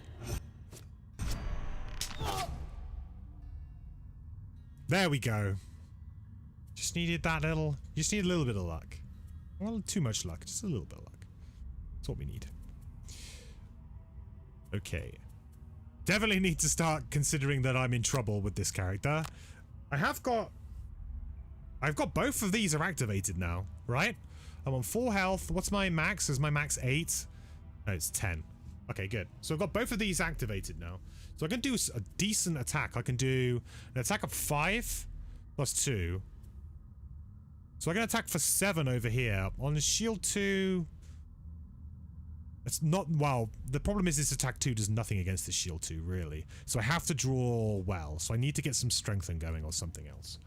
There we go. Just needed that little... just need a little bit of luck. Well, too much luck. Just a little bit of luck. That's what we need. Okay. Definitely need to start considering that I'm in trouble with this character. I've got both of these are activated now, right? I'm on 4 health. What's my max? Is my max 8? No, it's 10. Okay, good. So I've got both of these activated now. So I can do a decent attack. I can do an attack of 5 plus 2. So I can attack for 7 over here. On the shield 2... it's not... well, the problem is this attack 2 does nothing against this shield 2, really. So I have to draw well. So I need to get some strengthen going or something else.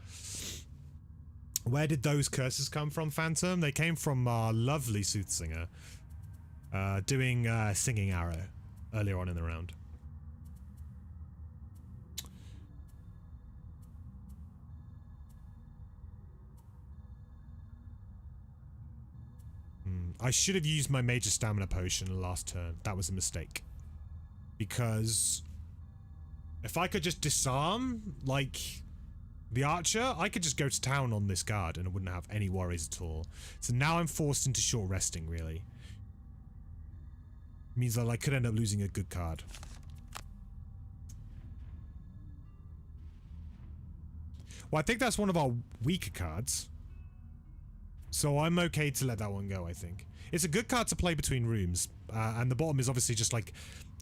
Where did those curses come from, Phantom? They came from our lovely Soothsinger. Doing Singing Arrow earlier on in the round. I should have used my major stamina potion last turn. That was a mistake. Because if I could just disarm, like, the archer, I could just go to town on this guard and I wouldn't have any worries at all. So now I'm forced into short resting, really. Means that I could end up losing a good card. Well, I think that's one of our weaker cards. So I'm okay to let that one go, I think. It's a good card to play between rooms. And the bottom is obviously just like,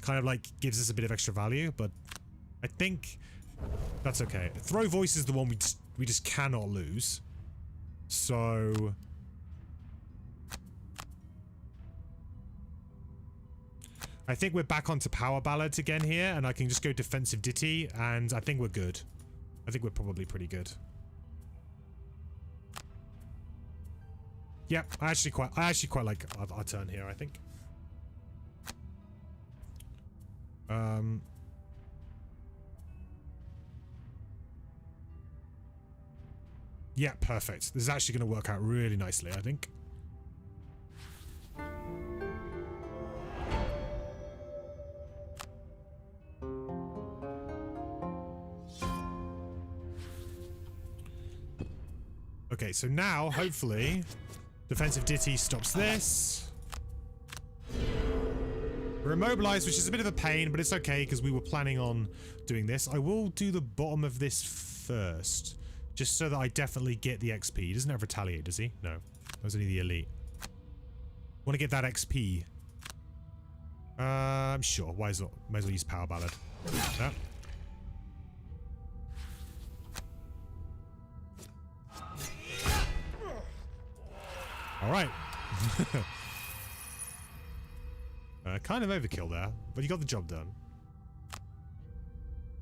kind of like gives us a bit of extra value, but I think that's okay. Throw Voice is the one we just cannot lose. So... I think we're back onto Power Ballads again here, and I can just go Defensive Ditty, and I think we're good. I think we're probably pretty good. Yep, I actually quite like our turn here, I think. Yeah, perfect. This is actually going to work out really nicely, I think. Okay, so now, hopefully, Defensive Ditty stops this. We're immobilized, which is a bit of a pain, but it's okay, because we were planning on doing this. I will do the bottom of this first, just so that I definitely get the XP. He doesn't have Retaliate, does he? No. That was only the elite. Want to get that XP. Sure. Might as well use Power Ballad. No. Alright. Kind of overkill there, but you got the job done.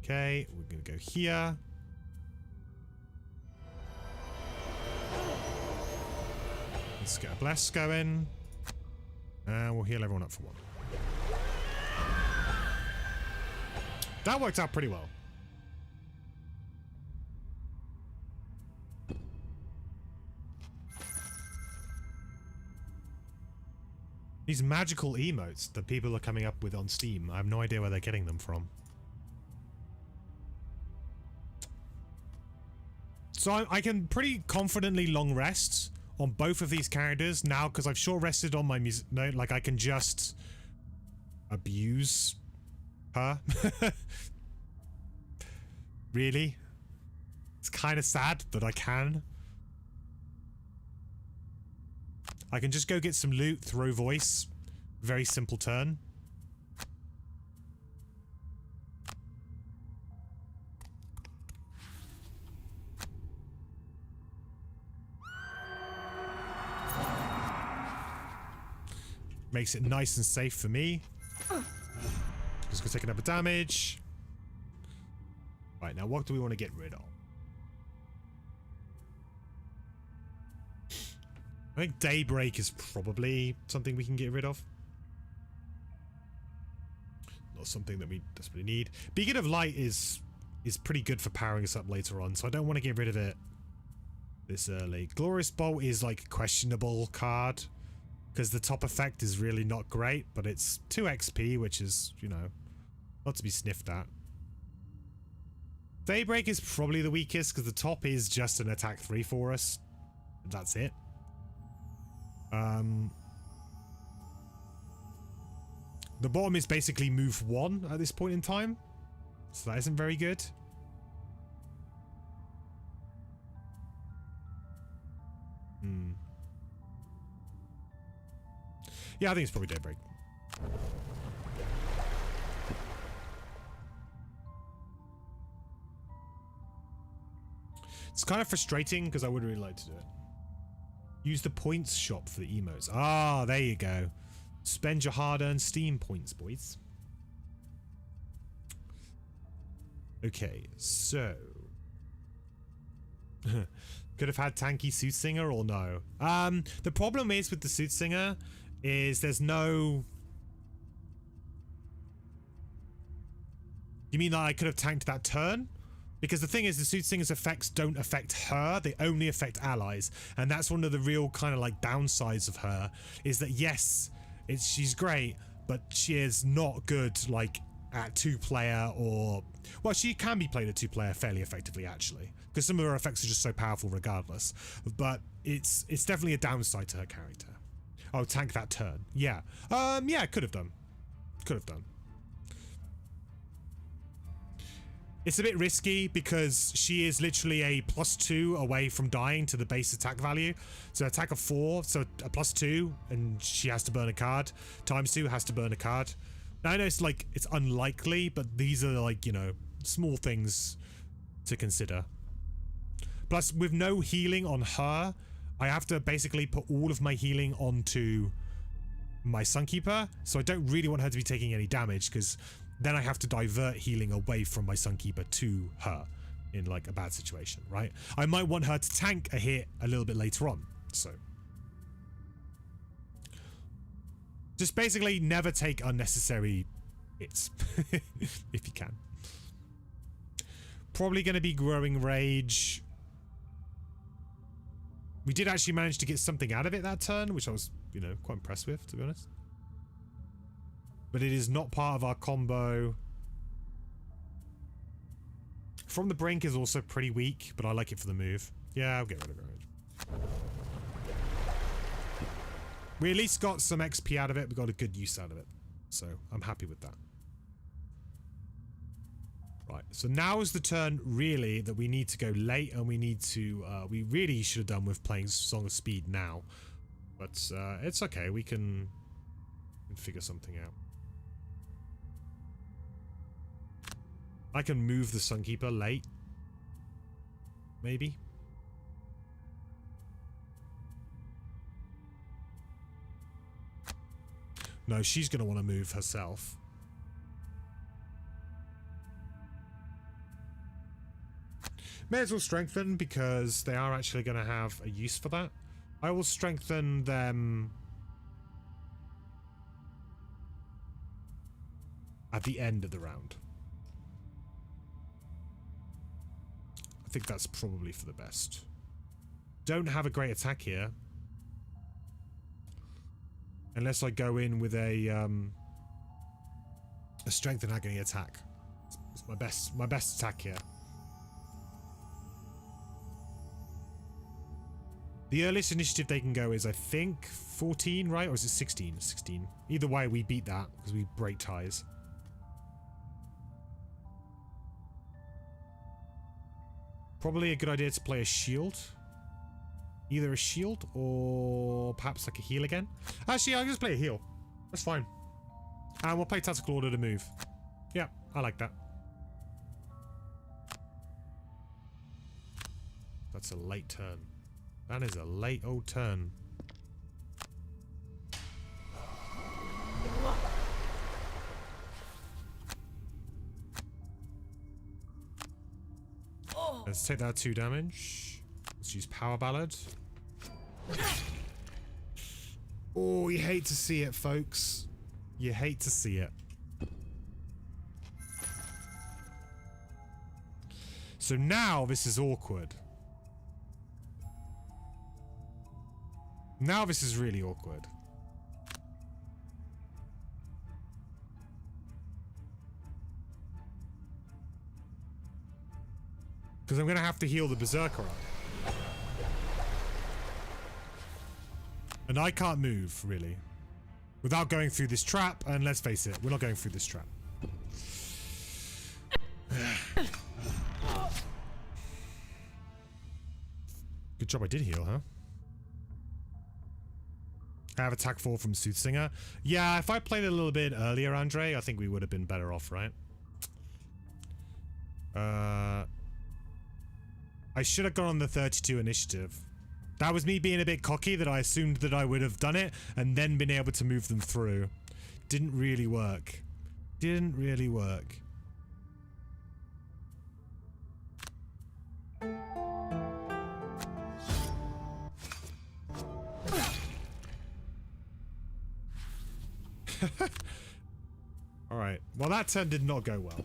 Okay, we're gonna go here. Let's get a bless going. And we'll heal everyone up for one. That worked out pretty well. These magical emotes that people are coming up with on Steam, I have no idea where they're getting them from. So I can pretty confidently long rest on both of these characters now because I've short rested on my music. No, like I can just abuse her. Really? It's kind of sad, but I can. I can just go get some loot, throw voice. Very simple turn. Makes it nice and safe for me. Just gonna take another damage. Right, now what do we want to get rid of? I think Daybreak is probably something we can get rid of. Not something that we desperately need. Beacon of Light is pretty good for powering us up later on, so I don't want to get rid of it this early. Glorious Bolt is like a questionable card. Because the top effect is really not great, but it's 2 XP, which is, you know, not to be sniffed at. Daybreak is probably the weakest, because the top is just an attack 3 for us. That's it. The bottom is basically move 1 at this point in time. So that isn't very good. Yeah, I think it's probably Daybreak. It's kind of frustrating because I would really like to do it. Use the points shop for the emotes. Ah, there you go. Spend your hard-earned Steam points, boys. Okay, so... Could have had tanky Soothsinger or no? The problem is with the Soothsinger is there's no... You mean that I could have tanked that turn? Because the thing is, the Soothsinger's effects don't affect her, they only affect allies. And that's one of the real kind of like downsides of her, is that yes, she's great, but she is not good like at 2-player or... Well, she can be played at 2-player fairly effectively actually, because some of her effects are just so powerful regardless. But it's definitely a downside to her character. Oh, tank that turn. Yeah. Yeah, could have done. Could have done. It's a bit risky because she is literally a +2 away from dying to the base attack value. So attack of 4, so a +2, and she has to burn a card. ×2 has to burn a card. Now I know it's like, it's unlikely, but these are like, you know, small things to consider. Plus, with no healing on her, I have to basically put all of my healing onto my Sunkeeper, so I don't really want her to be taking any damage, because then I have to divert healing away from my Sunkeeper to her in like a bad situation, right? I might want her to tank a hit a little bit later on, so. Just basically never take unnecessary hits, if you can. Probably going to be Growing Rage. We did actually manage to get something out of it that turn, which I was, you know, quite impressed with, to be honest. But it is not part of our combo. From the Brink is also pretty weak, but I like it for the move. Yeah, I'll get rid of it. We at least got some XP out of it. We got a good use out of it. So I'm happy with that. Right, so now is the turn, really, that we need to go late, and we need to... we really should have done with playing Song of Speed now. But it's okay, we can figure something out. I can move the Sunkeeper late. Maybe. No, she's going to want to move herself. May as well strengthen because they are actually going to have a use for that. I will strengthen them at the end of the round. I think that's probably for the best. Don't have a great attack here. Unless I go in with a strength and agony attack. It's my best attack here. The earliest initiative they can go is, I think, 14, right? Or is it 16? 16. Either way, we beat that because we break ties. Probably a good idea to play a shield. Either a shield or perhaps like a heal again. Actually, I'll just play a heal. That's fine. And we'll play tactical order to move. Yeah, I like that. That's a late turn. That is a late old turn. Let's take that 2 damage. Let's use Power Ballad. Oh, you hate to see it, folks. You hate to see it. So now this is awkward. Now this is really awkward. Because I'm going to have to heal the Berserker up. And I can't move, really. Without going through this trap, and let's face it, we're not going through this trap. Good job I did heal, huh? I have attack 4 from Soothsinger. Yeah, if I played it a little bit earlier, Andre, I think we would have been better off, right? I should have gone on the 32 initiative. That was me being a bit cocky that I assumed that I would have done it and then been able to move them through. Didn't really work. Didn't really work. Alright. Well, that turn did not go well.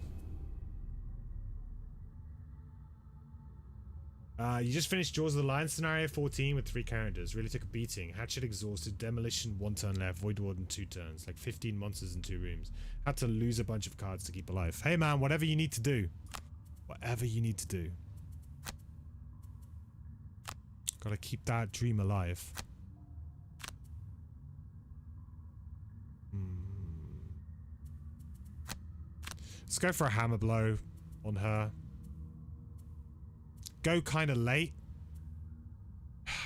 You just finished Jaws of the Lion scenario 14 with 3 characters. Really took a beating. Hatchet exhausted, demolition 1 turn left, Void Warden 2 turns. Like 15 monsters in 2 rooms. Had to lose a bunch of cards to keep alive. Hey man, whatever you need to do. Whatever you need to do. Gotta keep that dream alive. Let's go for a hammer blow on her. Go kind of late.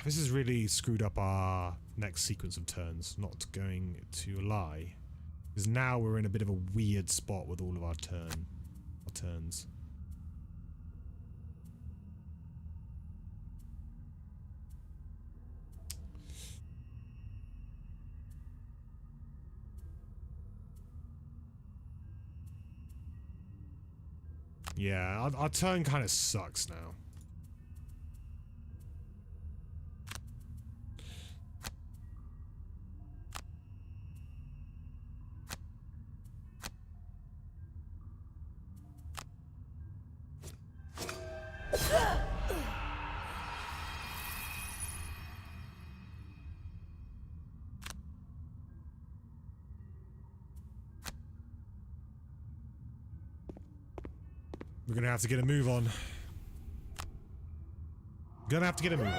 This has really screwed up our next sequence of turns, not going to lie. Because now we're in a bit of a weird spot with all of our turns. Yeah, our turn kind of sucks now. We're gonna have to get a move on. Gonna have to get a move on.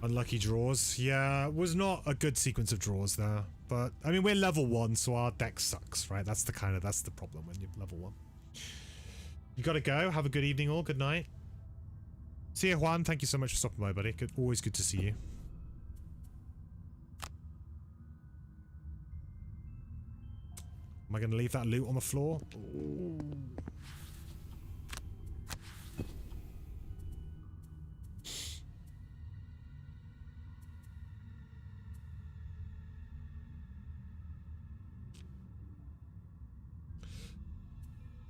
Unlucky draws. Yeah, was not a good sequence of draws there. But, I mean, we're level 1, so our deck sucks, right? That's the problem when you're level 1. You gotta go. Have a good evening all. Good night. See you, Juan. Thank you so much for stopping by, buddy. Always good to see you. Am I going to leave that loot on the floor? Ooh.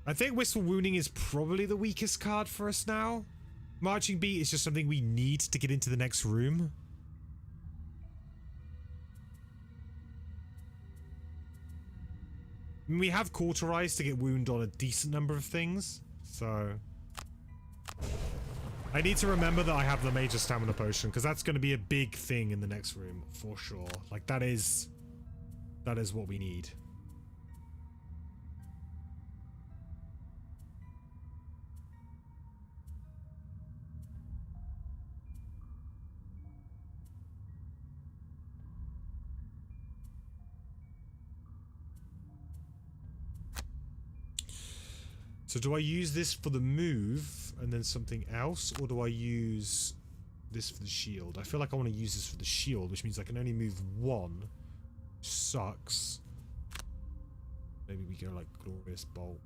I think Wistful Wounding is probably the weakest card for us now. Marching Beat is just something we need to get into the next room. I mean, we have Cauterize to get wound on a decent number of things, so... I need to remember that I have the Major Stamina Potion, because that's going to be a big thing in the next room, for sure. Like, that is what we need. So do I use this for the move and then something else, or do I use this for the shield? I feel like I want to use this for the shield, which means I can only move one. Sucks. Maybe we go like Glorious Bolt.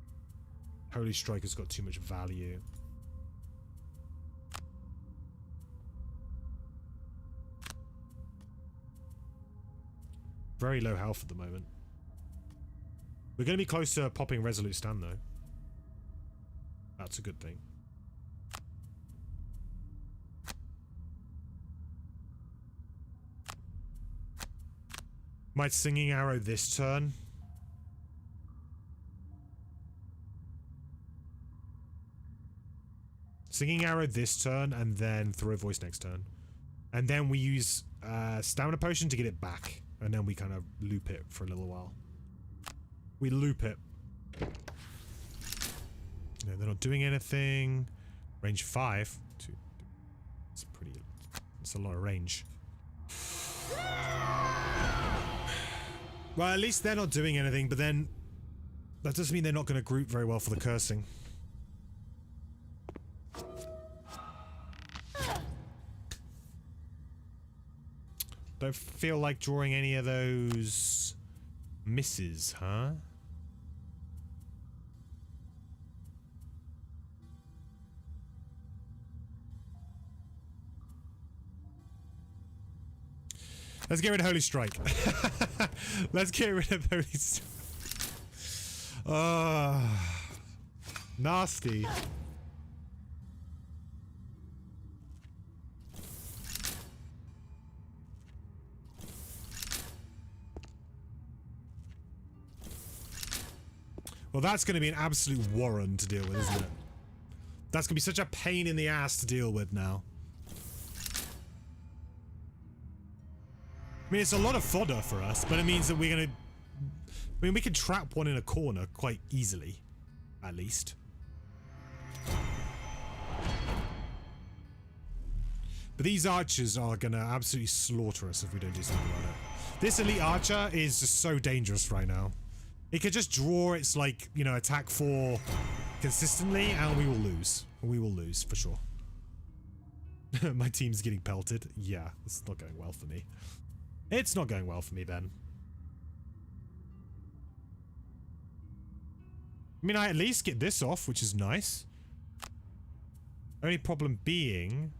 Holy Strike has got too much value. Very low health at the moment. We're going to be close to popping Resolute Stand though. That's a good thing. Might Singing Arrow this turn. Singing Arrow this turn and then Throw Voice next turn. And then we use Stamina Potion to get it back. And then we kind of loop it for a little while. We loop it. No, they're not doing anything. Range 5. It's pretty... It's a lot of range. Well, at least they're not doing anything, but then... That doesn't mean they're not going to group very well for the cursing. Don't feel like drawing any of those... misses, huh? Let's get rid of Holy Strike. Let's get rid of Holy Strike. Nasty. Well, that's going to be an absolute warren to deal with, isn't it? That's going to be such a pain in the ass to deal with now. I mean, it's a lot of fodder for us, but it means that we're going to... I mean, we can trap one in a corner quite easily, at least. But these archers are going to absolutely slaughter us if we don't do something about it. This elite archer is just so dangerous right now. It could just draw its, like, you know, attack 4 consistently, and we will lose. We will lose, for sure. My team's getting pelted. Yeah, it's not going well for me. It's not going well for me, then. I mean, I at least get this off, which is nice. Only problem being...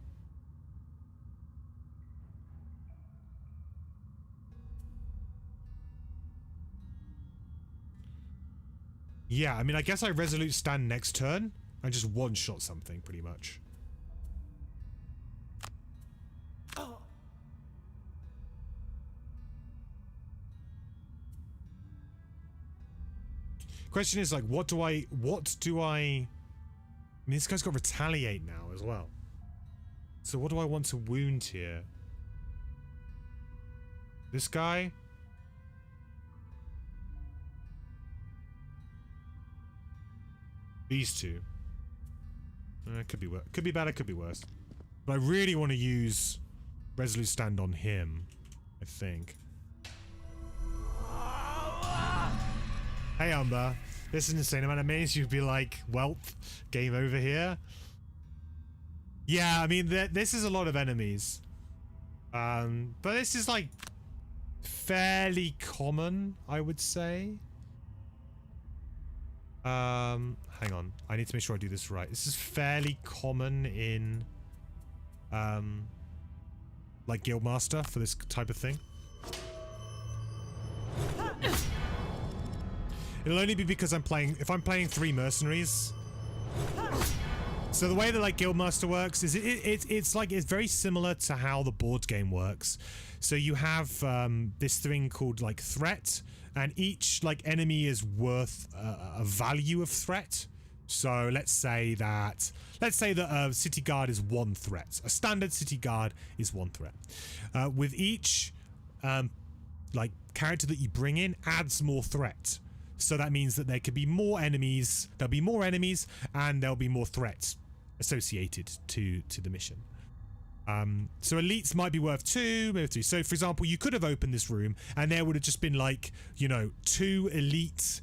Yeah, I mean, I guess I Resolute Stand next turn. I just one-shot something, pretty much. Question is, like, what do I... I mean, this guy's got Retaliate now as well. So what do I want to wound here? This guy? These two. Could be worse. Could be better, could be worse. But I really want to use Resolute Stand on him, I think. Hey, Umber. This is an insane amount of maze. You'd be like, welp, game over here. Yeah, I mean, this is a lot of enemies. But this is, like, fairly common, I would say. Hang on. I need to make sure I do this right. This is fairly common in, like, Guildmaster for this type of thing. It'll only be because if I'm playing 3 mercenaries. So the way that like Guildmaster works is it's very similar to how the board game works. So you have this thing called like threat, and each like enemy is worth a value of threat. So let's say that a city guard is 1 threat. A standard city guard is 1 threat. With each like character that you bring in adds more threat. So that means that there could be more enemies. There'll be more enemies, and there'll be more threats associated to the mission. So elites might be worth 2, maybe 3. So for example, you could have opened this room and there would have just been like, you know, 2 elite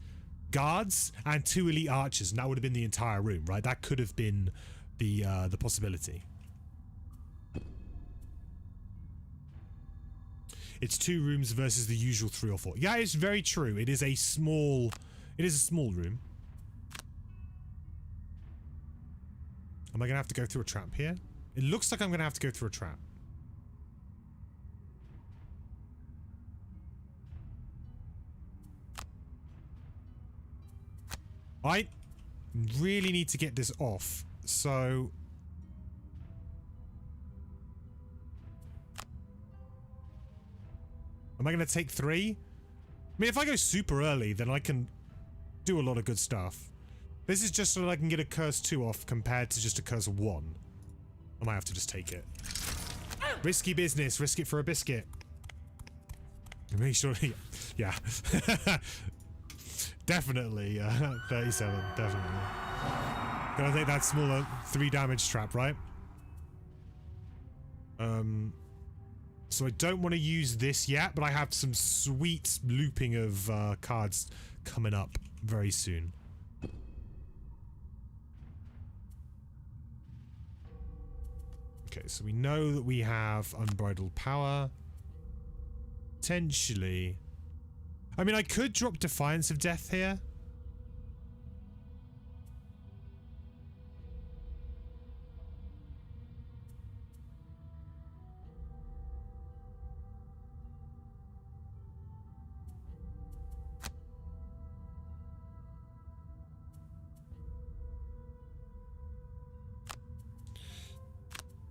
guards and 2 elite archers, and that would have been the entire room, right? That could have been the possibility. It's 2 rooms versus the usual 3 or 4. Yeah, it's very true. It is a small room. Am I gonna have to go through a trap here? It looks like I'm gonna have to go through a trap. I really need to get this off, so... Am I gonna take 3? I mean, if I go super early, then I can do a lot of good stuff. This is just so that I can get a curse 2 off compared to just a curse 1. I might have to just take it. Risky business, risk it for a biscuit. Make sure, yeah. Definitely, 37, definitely. Gonna take that smaller 3 damage trap, right? So I don't want to use this yet, but I have some sweet looping of cards coming up very soon. Okay, so we know that we have unbridled power. Potentially. I mean, I could drop Defiance of Death here.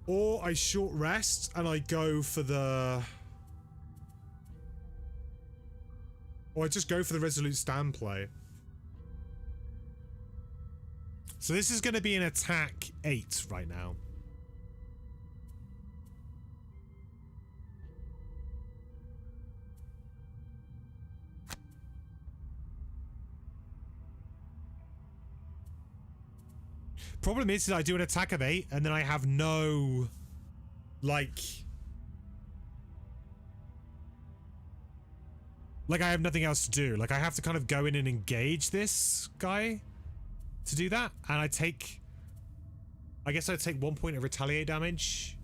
Or I short rest and I go for the... Or I just go for the Resolute Stand play. So this is going to be an attack 8 right now. Problem is that I do an attack of 8 and then I have no, like I have nothing else to do. Like, I have to kind of go in and engage this guy to do that. And I guess I take 1 point of retaliate damage.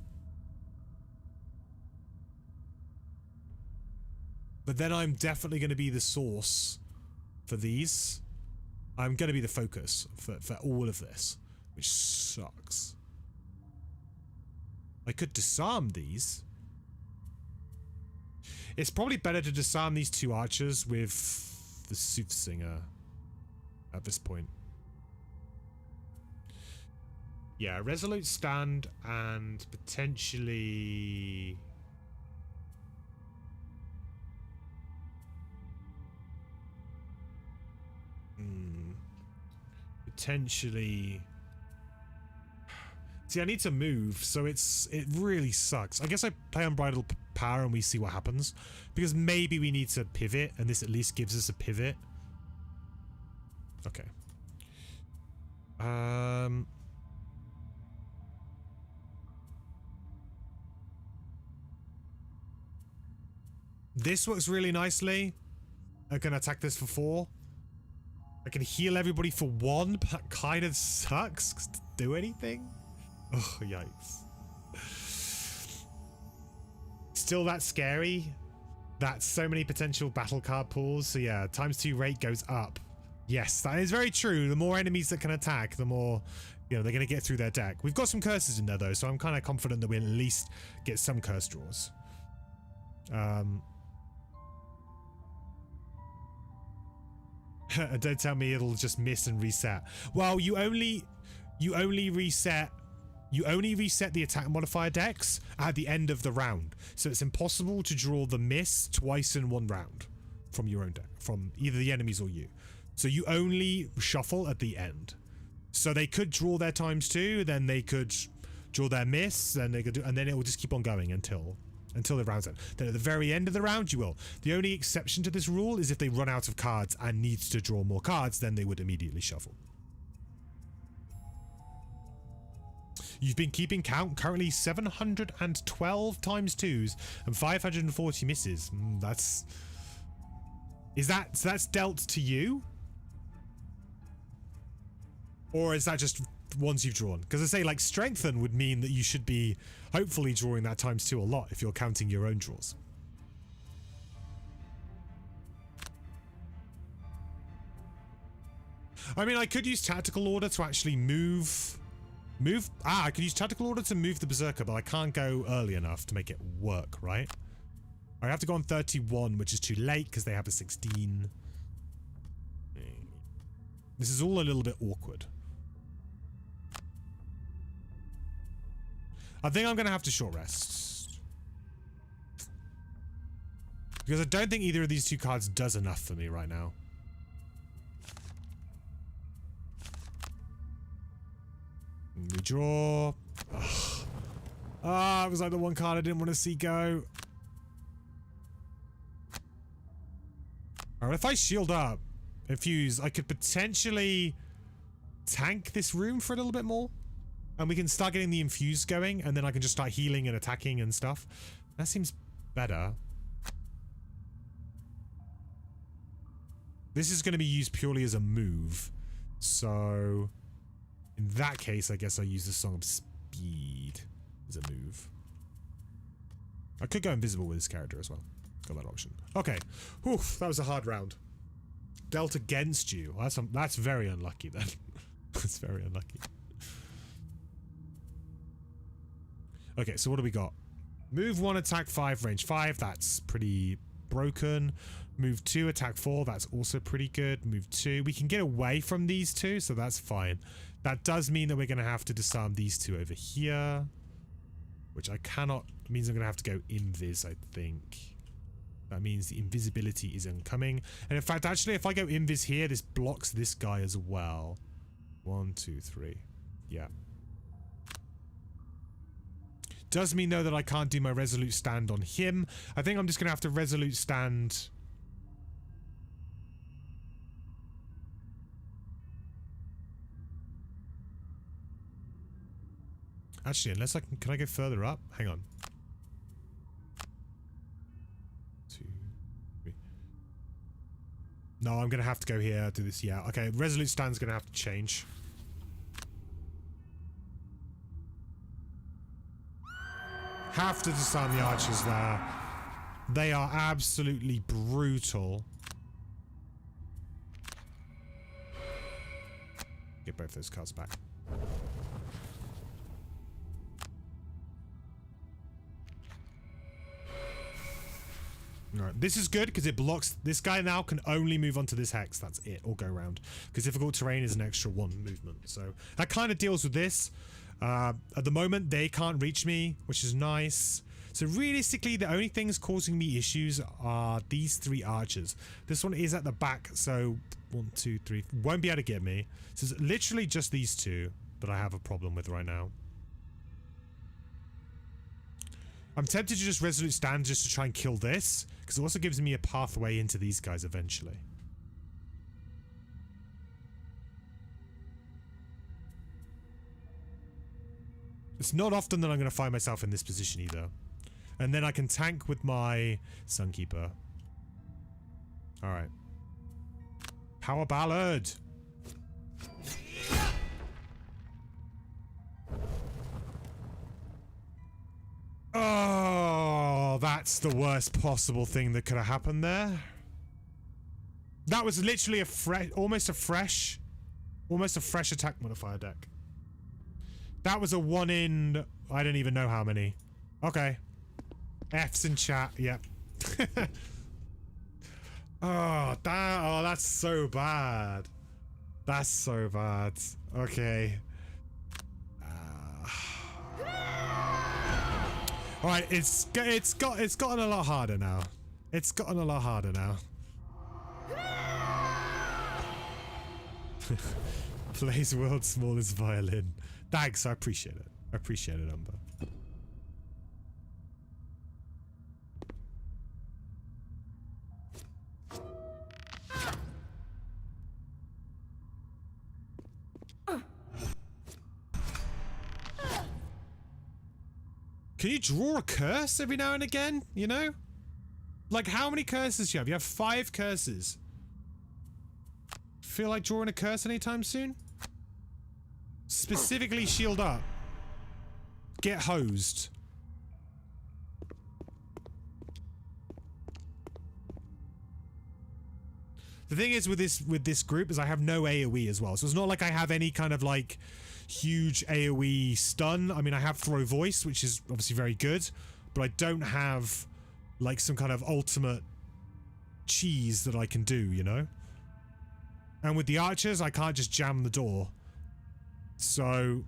But then I'm definitely going to be the source for these. I'm going to be the focus for all of this, which sucks. I could disarm these. It's probably better to disarm these 2 archers with the Soothsinger at this point. Yeah, Resolute Stand and potentially... Potentially... See, I need to move, so it really sucks. I guess I play Unbridled Power and we see what happens. Because maybe we need to pivot, and this at least gives us a pivot. Okay. This works really nicely. I can attack this for 4. I can heal everybody for 1, but that kind of sucks. 'Cause to do anything? Oh, yikes. Still that scary. That's so many potential battle card pools. So yeah, ×2 rate goes up. Yes, that is very true. The more enemies that can attack, the more, you know, they're going to get through their deck. We've got some curses in there though, so I'm kind of confident that we'll at least get some curse draws. Don't tell me it'll just miss and reset. Well, you only reset the attack modifier dex at the end of the round. So it's impossible to draw the miss twice in one round from your own deck, from either the enemies or you. So you only shuffle at the end. So they could draw their ×2, then they could draw their miss, then they could do, and then it will just keep on going until the round's end. Then at the very end of the round, you will. The only exception to this rule is if they run out of cards and need to draw more cards, then they would immediately shuffle. You've been keeping count, currently 712 ×2s and 540 misses. That's dealt to you? Or is that just ones you've drawn? Because I say, like, strengthen would mean that you should be hopefully drawing that ×2 a lot if you're counting your own draws. I mean, I could use tactical order to actually move. I could use tactical order to move the Berserker, but I can't go early enough to make it work, right? I have to go on 31, which is too late because they have a 16. This is all a little bit awkward. I think I'm going to have to short rest. Because I don't think either of these two cards does enough for me right now. We draw. It was like the one card I didn't want to see go. Alright, if I shield up and fuse, I could potentially tank this room for a little bit more. And we can start getting the infuse going, and then I can just start healing and attacking and stuff. That seems better. This is going to be used purely as a move. So, in that case, I guess I use the Song of Speed as a move. I could go invisible with this character as well. Got that option. Okay. Whew, that was a hard round. Dealt against you. That's very unlucky then. That's very unlucky. Okay, so what do we got? Move 1, attack 5, range 5. That's pretty broken. Move 2, attack 4. That's also pretty good. Move 2. We can get away from these two, so that's fine. That does mean that we're going to have to disarm these two over here. Which I cannot... means I'm going to have to go invis, I think. That means the invisibility is incoming. And in fact, actually, if I go invis here, this blocks this guy as well. 1, 2, 3. Yeah. Does mean, though, that I can't do my resolute stand on him. I think I'm just going to have to resolute stand... Actually, unless I can I go further up? Hang on. 2, 3. No, I'm going to have to go here, do this. Yeah, okay. Resolute stand's going to have to change. Have to disarm the archers there. They are absolutely brutal. Get both those cards back. Alright, this is good because it blocks... This guy now can only move onto this hex. That's it, or go around. Because difficult terrain is an extra 1 movement. So that kind of deals with this. At the moment, they can't reach me, which is nice. So realistically, the only things causing me issues are these 3 archers. This one is at the back, so 1, 2, 3... Won't be able to get me. So it's literally just these 2 that I have a problem with right now. I'm tempted to just resolute stand just to try and kill this, because it also gives me a pathway into these guys eventually. It's not often that I'm going to find myself in this position either. And then I can tank with my Sunkeeper. Alright. Power Ballad! Oh, that's the worst possible thing that could have happened there. That was literally a almost a fresh attack modifier deck. That was a 1 in... I don't even know how many. Okay. F's in chat, yep. Oh, that's so bad. That's so bad. Okay. All right, it's gotten a lot harder now. It's gotten a lot harder now. Plays world's smallest violin. Thanks, I appreciate it. I appreciate it, Umber. Can you draw a curse every now and again, you know? Like, how many curses do you have? You have 5 curses. Feel like drawing a curse anytime soon? Specifically shield up. Get hosed. The thing is with this group is I have no AoE as well. So it's not like I have any kind of like huge AoE stun. I mean, I have throw voice, which is obviously very good, but I don't have like some kind of ultimate cheese that I can do, you know? And with the archers, I can't just jam the door. So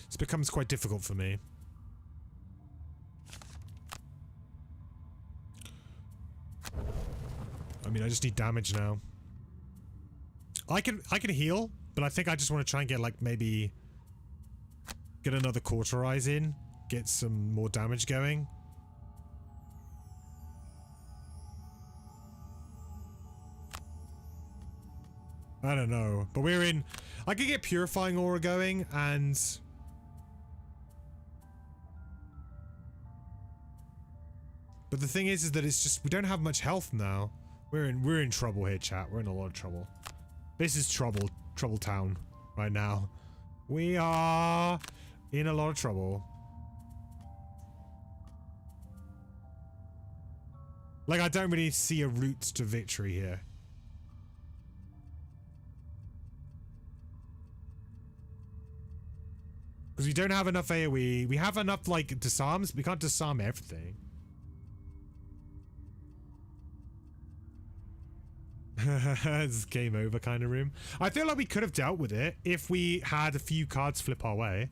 this becomes quite difficult for me. I mean, I just need damage now. I can heal, but I think I just want to try and get like maybe get another cauterize in, get some more damage going. I don't know, but we're in. I could get purifying aura going, and but the thing is that it's just we don't have much health now. We're in trouble here, chat. We're in a lot of trouble. This is trouble town right now. We are in a lot of trouble. Like, I don't really see a route to victory here. Because we don't have enough AoE. We have enough, like, disarms. We can't disarm everything. It's game over kind of room. I feel like we could have dealt with it if we had a few cards flip our way.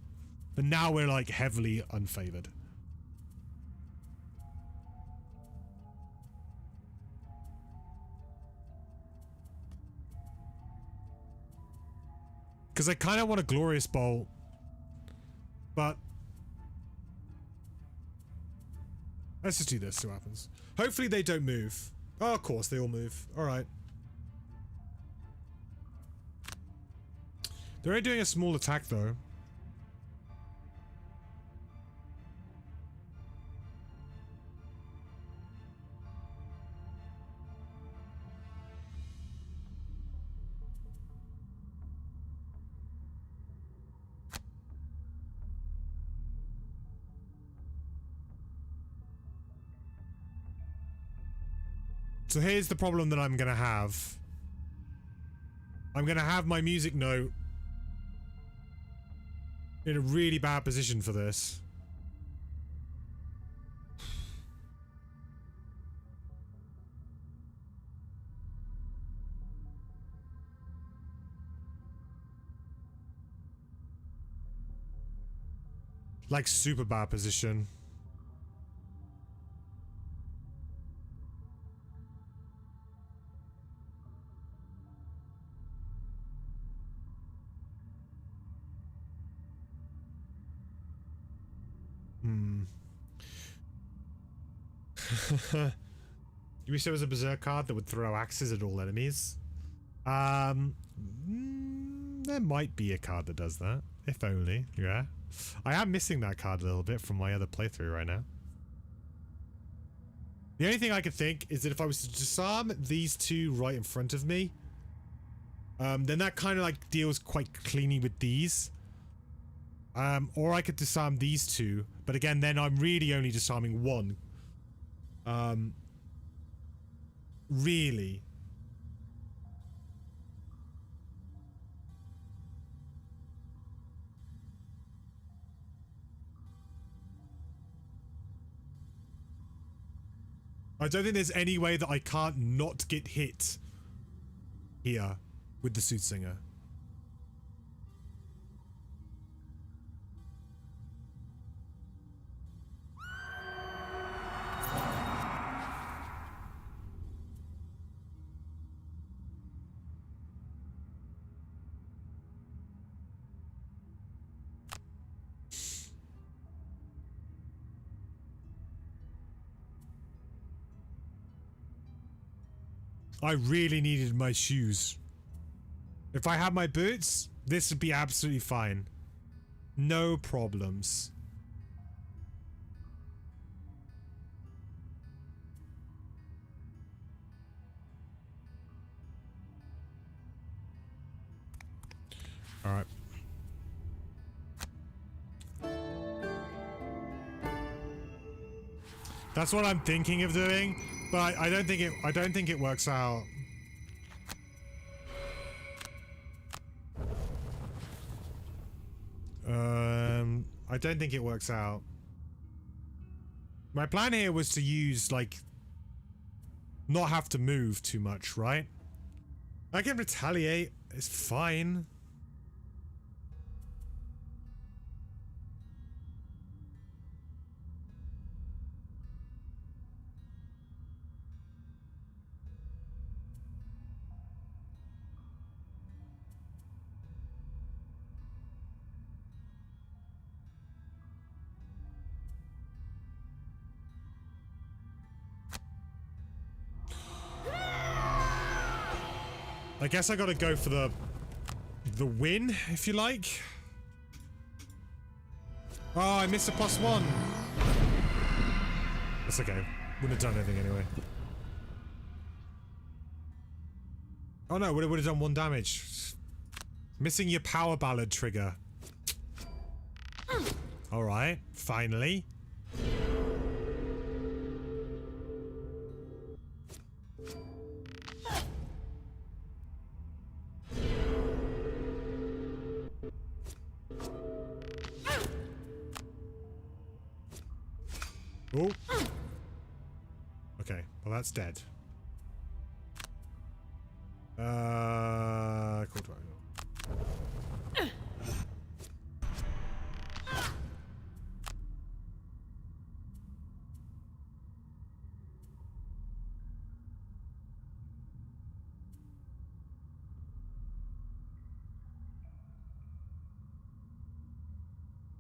But now we're, like, heavily unfavored. Because I kind of want a Glorious Bolt. But let's just do this, see what happens. Hopefully they don't move. Oh, of course, they all move. Alright. They're only doing a small attack, though. So here's the problem that I'm gonna have. I'm gonna have my music note in a really bad position for this. Like, super bad position. You wish there was a Berserker card that would throw axes at all enemies? There might be a card that does that. If only, yeah. I am missing that card a little bit from my other playthrough right now. The only thing I could think is that if I was to disarm these two right in front of me, then that kind of like deals quite cleanly with these. Or I could disarm these two, but again, then I'm really only disarming one. Really. I don't think there's any way that I can't not get hit here with the Soothsinger. I really needed my shoes. If I had my boots, this would be absolutely fine. No problems. All right. That's what I'm thinking of doing, but I don't think it works out. I don't think it works out. My plan here was to use, like, not have to move too much, right? I can retaliate. It's fine. I guess I gotta go for the win, if you like. Oh, I missed a +1. That's okay. Wouldn't have done anything anyway. Oh no, would have done 1 damage. Missing your power ballad trigger. Alright, finally. Oh. Okay, well that's dead. Cool.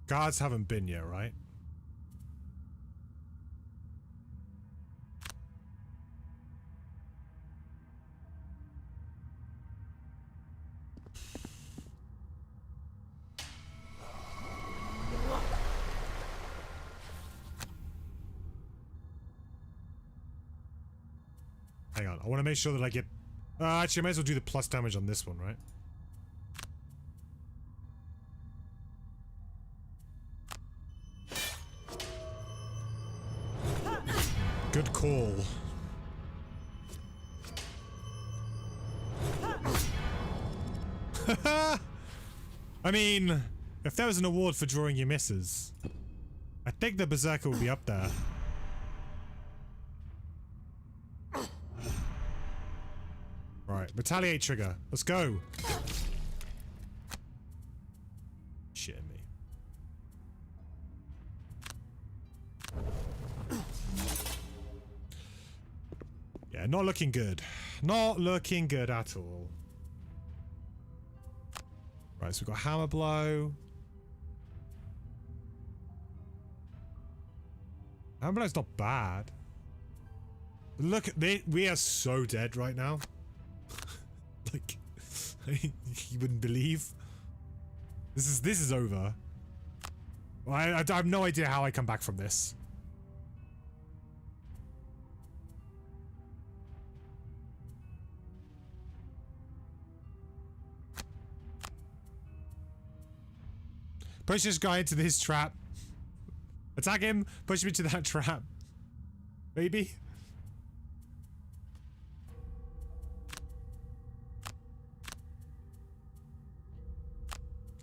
Guards haven't been yet, right? Hang on, I want to make sure that I get... actually, I might as well do the plus damage on this one, right? Good call. I mean, if there was an award for drawing your misses, I think the Berserker would be up there. Right, retaliate trigger. Let's go. Shitting me. Yeah, not looking good. Not looking good at all. Right, so we've got hammer blow. Hammer blow's not bad. Look at me. We are so dead right now. Like, you wouldn't believe. This is over. I have no idea how I come back from this. Push this guy into this trap. Attack him. Push him into that trap. Maybe.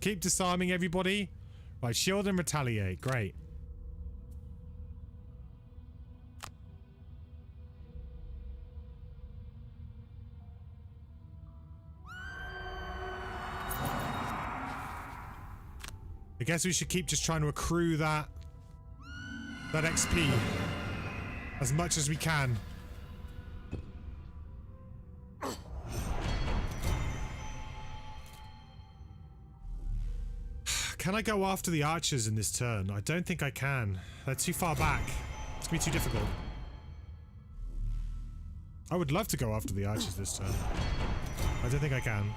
Keep disarming everybody. Right, shield and retaliate. Great. I guess we should keep just trying to accrue that XP as much as we can. Can I go after the archers in this turn? I don't think I can. They're too far back. It's gonna be too difficult. I would love to go after the archers this turn. I don't think I can.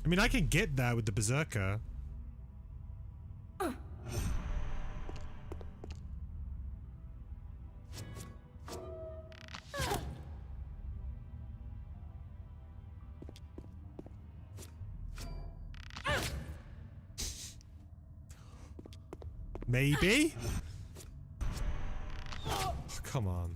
I mean, I can get there with the Berserker. Maybe? Oh, come on.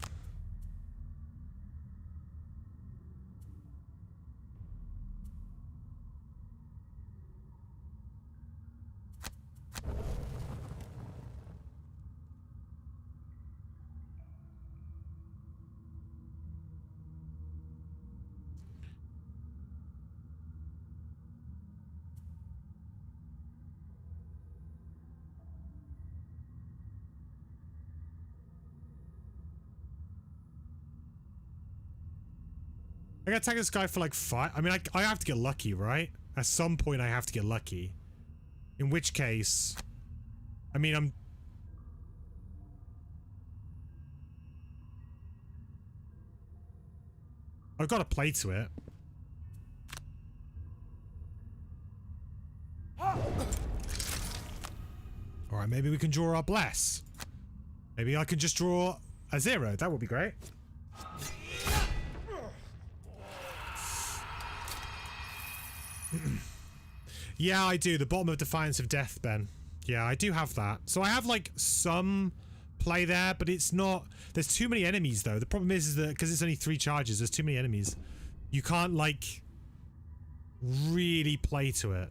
I gotta attack this guy for like 5. I mean, I have to get lucky, right? At some point, I have to get lucky. In which case, I mean, I've got to play to it. Alright, maybe we can draw our bless. Maybe I can just draw a 0. That would be great. Yeah, I do. The bottom of Defiance of Death, Ben. Yeah, I do have that. So I have like some play there, but it's not... There's too many enemies though. The problem is that because it's only 3 charges, there's too many enemies. You can't like really play to it.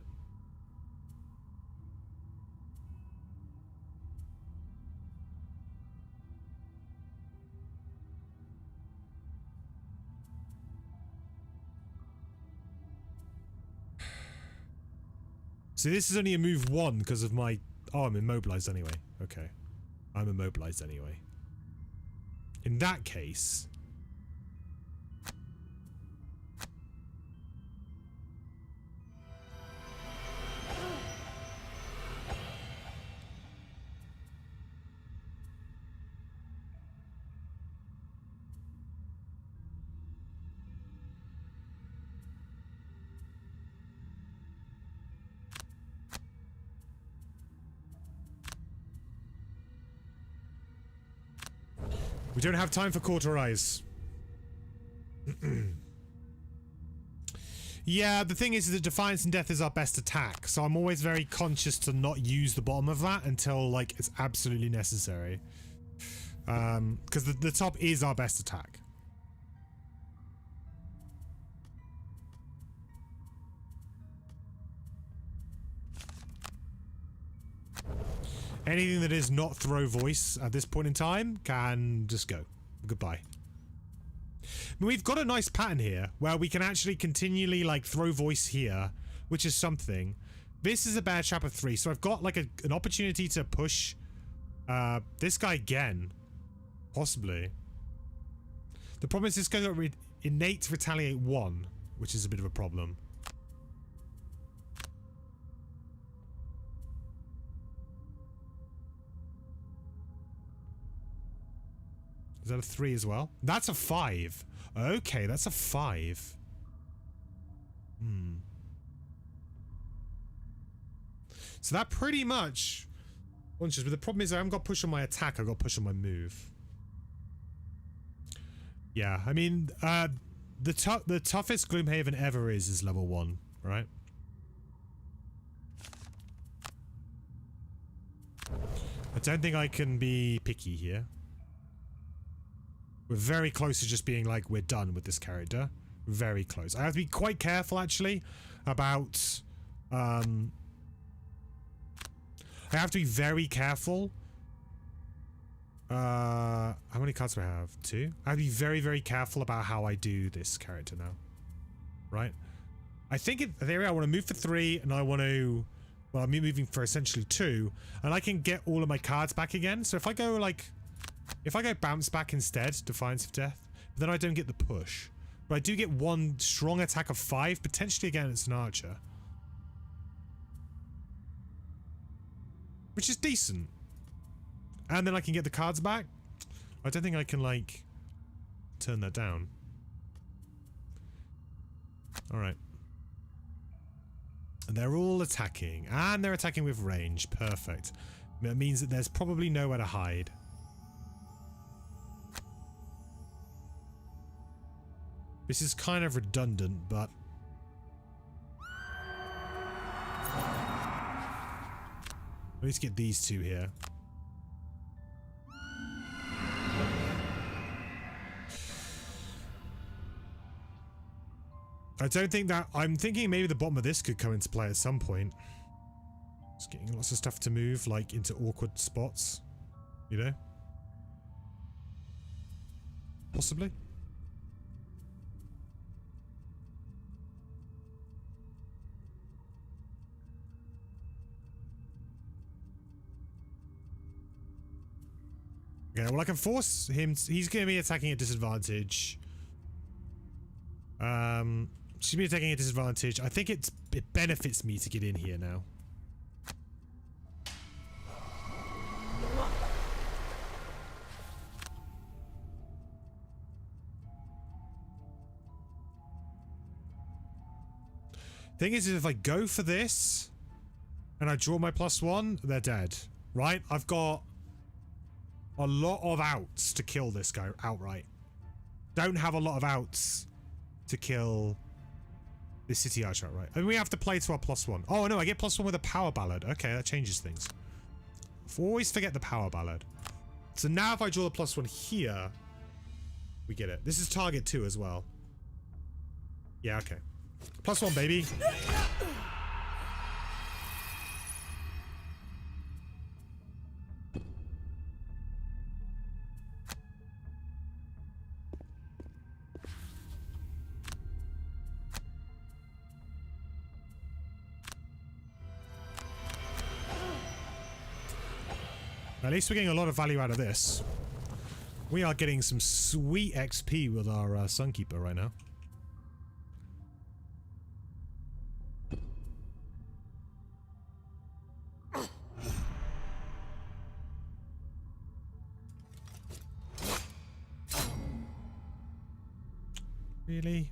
So this is only a move 1 because of my... Oh, I'm immobilized anyway. Okay. I'm immobilized anyway. In that case... We don't have time for cauterize. Yeah, the thing is that Defiance and Death is our best attack, so I'm always very conscious to not use the bottom of that until, like, it's absolutely necessary. Because the top is our best attack. Anything that is not throw voice at this point in time can just go. Goodbye. We've got a nice pattern here where we can actually continually like throw voice here, which is something. This is a bear trap of 3, so I've got like an opportunity to push this guy again. Possibly. The problem is this guy's got innate retaliate 1, which is a bit of a problem. Is that a 3 as well? That's a 5. Okay, that's a 5. So that pretty much launches, but the problem is I haven't got push on my attack, I've got push on my move. Yeah, I mean, the toughest Gloomhaven ever is level 1, right? I don't think I can be picky here. We're very close to just being like, we're done with this character. Very close. I have to be quite careful, actually, about... I have to be very careful How many cards do I have? 2? I have to be very, very careful about how I do this character now. Right? I think in theory I want to move for 3 and I want to... Well, I'm moving for essentially 2 and I can get all of my cards back again. So if I go like... If I go bounce back instead, Defiance of Death, then I don't get the push. But I do get 1 strong attack of 5, potentially against an archer. Which is decent. And then I can get the cards back. I don't think I can, like, turn that down. Alright. And they're all attacking. And they're attacking with range. Perfect. That means that there's probably nowhere to hide. This is kind of redundant, but... I need to get these 2 here. I don't think that... I'm thinking maybe the bottom of this could come into play at some point. Just getting lots of stuff to move, like, into awkward spots. You know? Possibly. Okay, well I can force him... He's going to be attacking at disadvantage. She's been taking a disadvantage. I think it benefits me to get in here now. Thing is if I go for this and I draw my +1, they're dead. Right? I've got a lot of outs to kill this guy outright. Don't have a lot of outs to kill this city archer outright. I mean, we have to play to our +1. Oh no, I get +1 with a power ballad. Okay, that changes things. Always forget the power ballad. So now if I draw the +1 here, we get it. This is target 2 as well. Yeah, okay. +1, baby. At least we're getting a lot of value out of this. We are getting some sweet XP with our Sunkeeper right now. Really?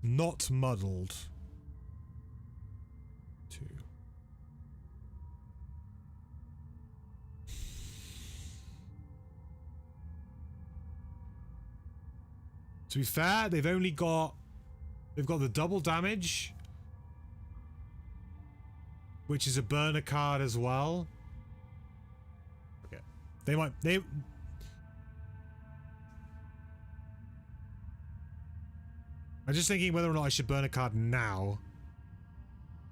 Not muddled. 2. To be fair, they've got the double damage, which is a burner card as well. Okay. I'm just thinking whether or not I should burn a card now.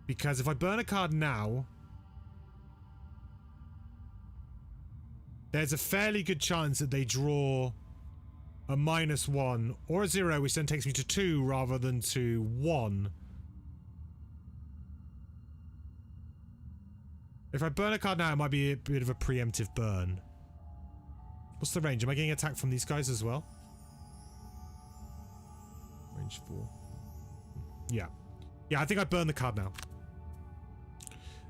Because if I burn a card now, there's a fairly good chance that they draw a -1 or a 0, which then takes me to 2 rather than to 1. If I burn a card now, it might be a bit of a preemptive burn. What's the range? Am I getting attacked from these guys as well? Range 4. Yeah. Yeah, I think I burn the card now.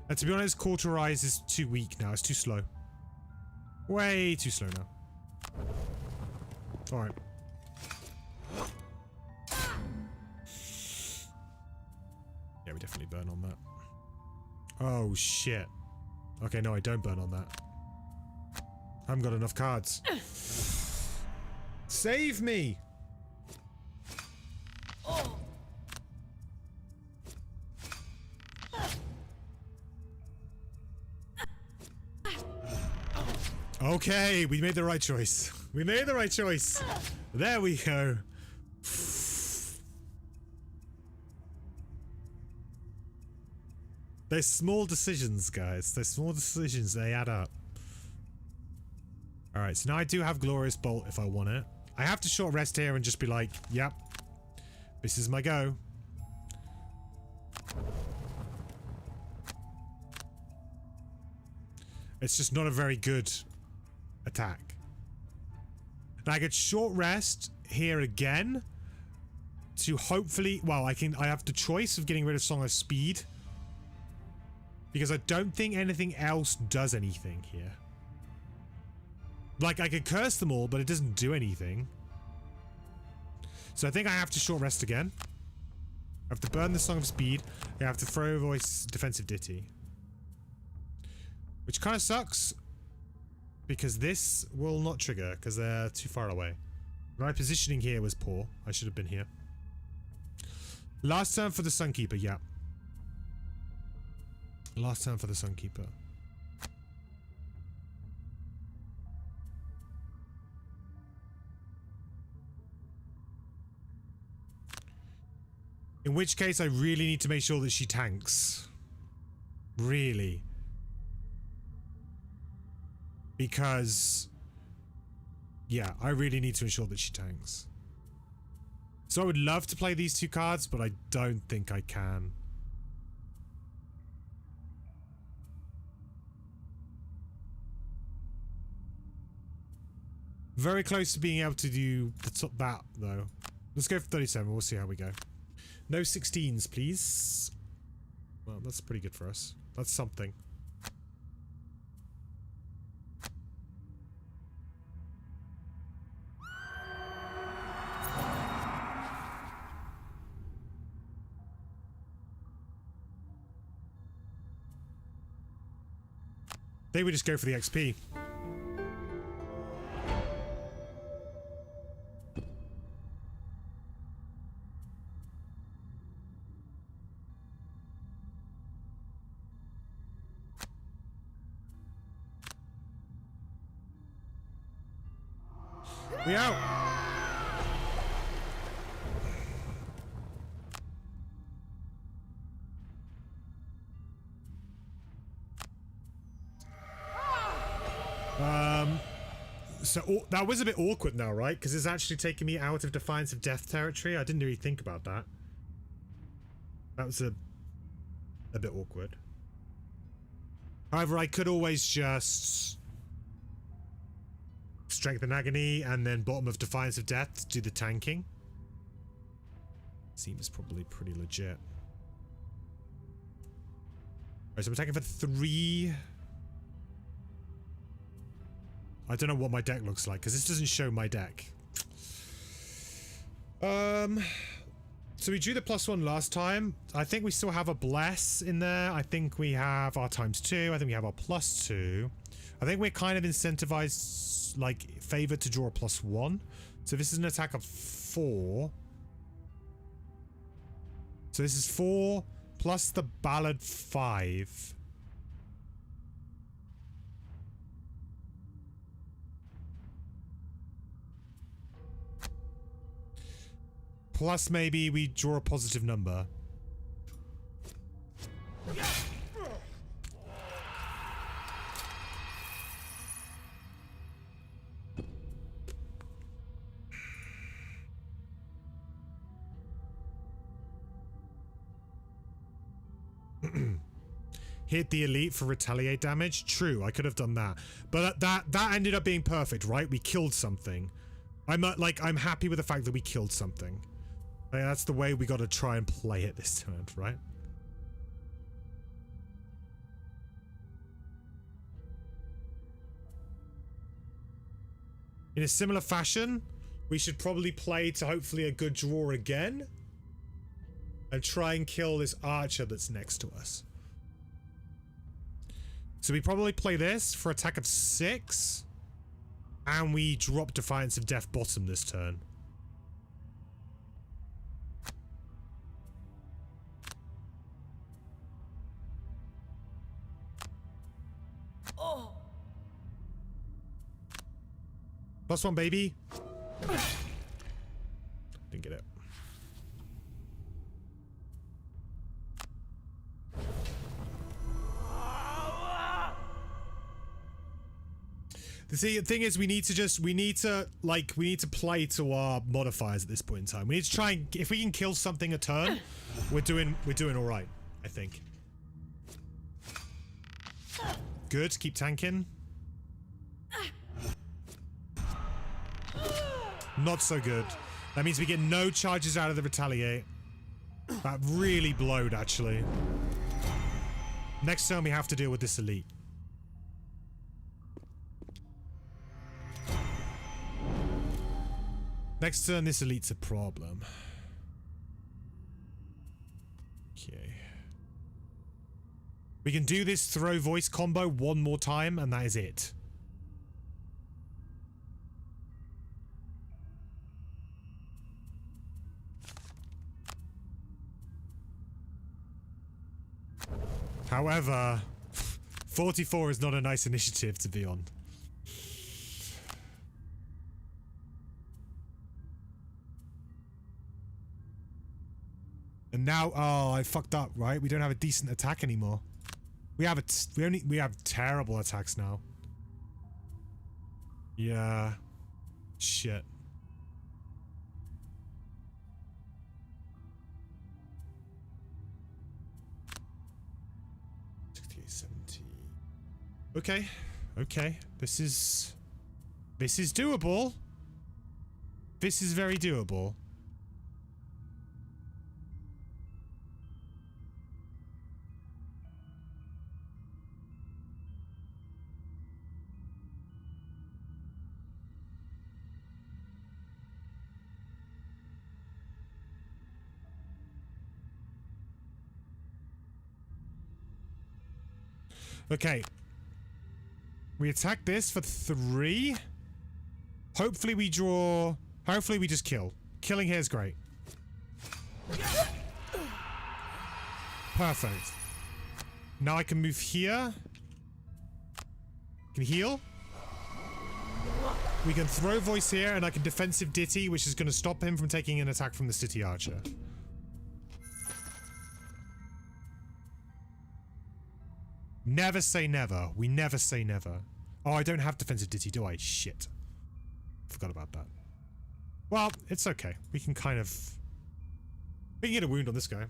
And to be honest, Cauterize is too weak now. It's too slow. Way too slow now. Alright. Yeah, we definitely burn on that. Oh, shit. Okay, no, I don't burn on that. I haven't got enough cards. Save me! Okay, we made the right choice. We made the right choice. There we go. They're small decisions, guys. They're small decisions. They add up. Alright, so now I do have Glorious Bolt if I want it. I have to short rest here and just be like, yep, this is my go. It's just not a very good attack. And I could short rest here again to hopefully, well, I have the choice of getting rid of Song of Speed because I don't think anything else does anything here. Like, I could curse them all, but it doesn't do anything. So I think I have to short rest again. I have to burn the Song of Speed. I have to throw voice defensive ditty. Which kind of sucks. Because this will not trigger, because they're too far away. My positioning here was poor. I should have been here. Last turn for the Sunkeeper, yeah. Last turn for the Sunkeeper. In which case, I really need to make sure that she tanks. Really. Because... yeah, I really need to ensure that she tanks. So I would love to play these two cards, but I don't think I can. Very close to being able to do the top that, though. Let's go for 37. We'll see how we go. No 16s, please. Well, that's pretty good for us. That's something. They would just go for the XP. We out. So that was a bit awkward now, right? Because it's actually taking me out of Defiance of Death territory. I didn't really think about that. That was a bit awkward. However, I could always just Strength and Agony and then bottom of Defiance of Death to do the tanking. Seems probably pretty legit. Alright, so I'm attacking for 3. I don't know what my deck looks like because this doesn't show my deck. So we drew the +1 last time. I think we still have a Bless in there. I think we have our ×2. I think we have our +2. I think we're kind of incentivized, like, favored to draw a +1. So this is an attack of 4. So this is 4 plus the Ballad 5. Plus maybe we draw a positive number. Hit the elite for retaliate damage. True, I could have done that, but that ended up being perfect, right? We killed something. I'm happy with the fact that we killed something. Like, that's the way we got to try and play it this turn, right? In a similar fashion, we should probably play to hopefully a good draw again and try and kill this archer that's next to us. So we probably play this for attack of 6 and we drop Defiance of Death bottom this turn. +1, baby. Didn't get it. The thing is, we need to play to our modifiers at this point in time. We need to try and, if we can kill something a turn, we're doing all right, I think. Good, keep tanking. Not so good. That means we get no charges out of the retaliate. That really blowed, actually. Next turn we have to deal with this elite. Next turn, this elite's a problem. Okay. We can do this throw voice combo one more time, and that is it. However, 44 is not a nice initiative to be on. And now, oh, I fucked up, right? We don't have a decent attack anymore. We have terrible attacks now. Yeah. Shit. Okay. Okay. This is doable. This is very doable. Okay. We attack this for 3. Hopefully we draw... Hopefully we just kill. Killing here is great. Perfect. Now I can move here. Can heal. We can throw voice here, and I can defensive ditty, which is going to stop him from taking an attack from the city archer. Never say never. We never say never. Oh, I don't have defensive ditty, do I? Shit. Forgot about that. Well, it's okay. We can kind of... We can get a wound on this guy.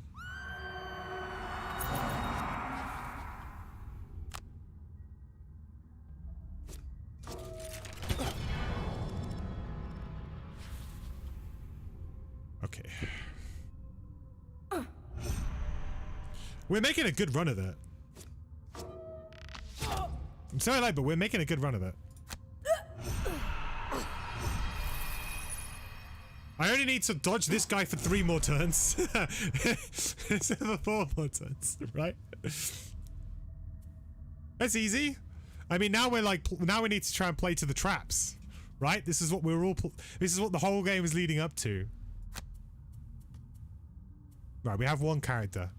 Okay. We're making a good run of it. I'm sorry, but we're making a good run of it. I only need to dodge this guy for 3 more turns. Instead of 4 more turns, right? That's easy. I mean, now we're like, now we need to try and play to the traps, right? This is what we're all, this is what the whole game is leading up to. Right, we have 1 character.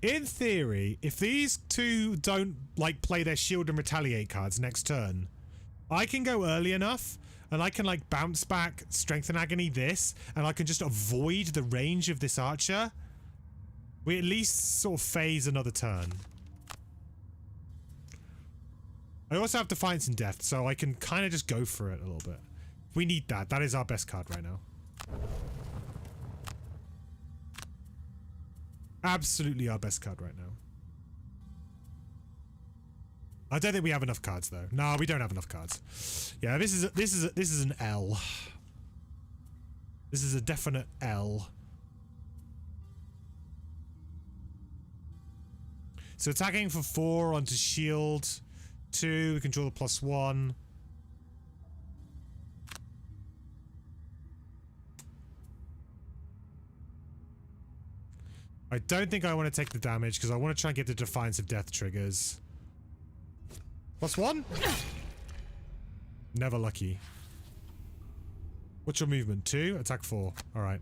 In theory, if these 2 don't, like, play their shield and retaliate cards next turn, I can go early enough, and I can, like, bounce back, strengthen agony this, and I can just avoid the range of this archer. We at least sort of phase another turn. I also have Defiance and Death, so I can kind of just go for it a little bit. We need that. That is our best card right now. Absolutely our best card right now. I don't think we have enough cards though. No, we don't have enough cards. Yeah, this is an L. This is a definite L. So attacking for 4 onto shield. 2, we control the +1. I don't think I want to take the damage because I want to try and get the Defiance of Death triggers. +1? Never lucky. What's your movement? 2? Attack 4. Alright.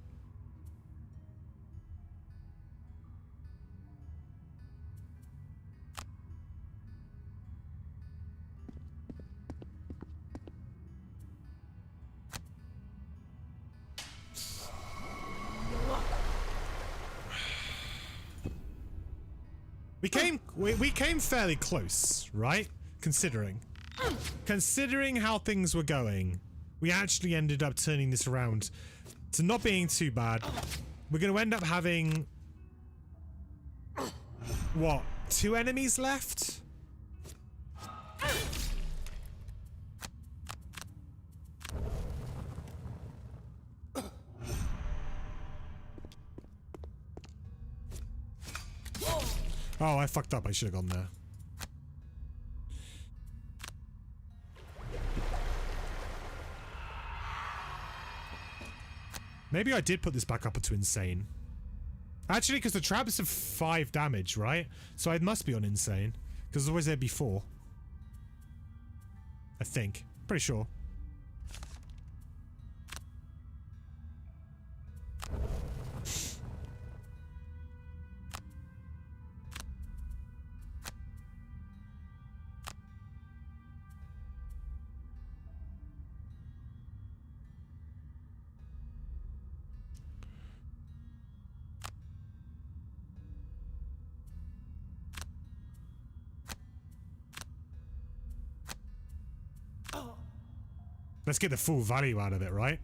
We came fairly close, right? Considering how things were going, we actually ended up turning this around to not being too bad. We're going to end up having what? 2 enemies left? Oh, I fucked up. I should have gone there. Maybe I did put this back up to insane. Actually, because the traps have 5 damage, right? So I must be on insane. Because it was always there before. I think. Pretty sure. Let's get the full value out of it, right?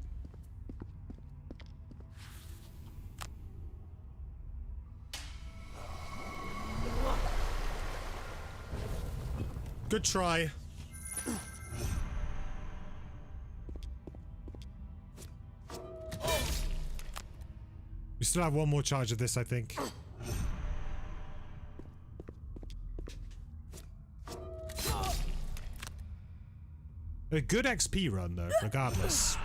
Good try. We still have one more charge of this, I think. A good XP run, though, regardless.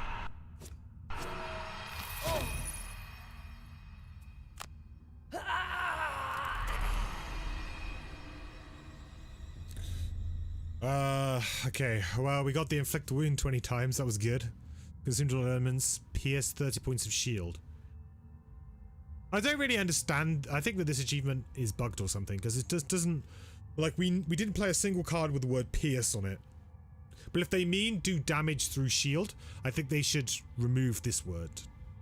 Okay. Well, we got the inflict wound 20 times. That was good. Consumed all elements. Pierce 30 points of shield. I don't really understand. I think that this achievement is bugged or something, because it just doesn't... Like, we didn't play a single card with the word pierce on it. But if they mean do damage through shield, I think they should remove this word.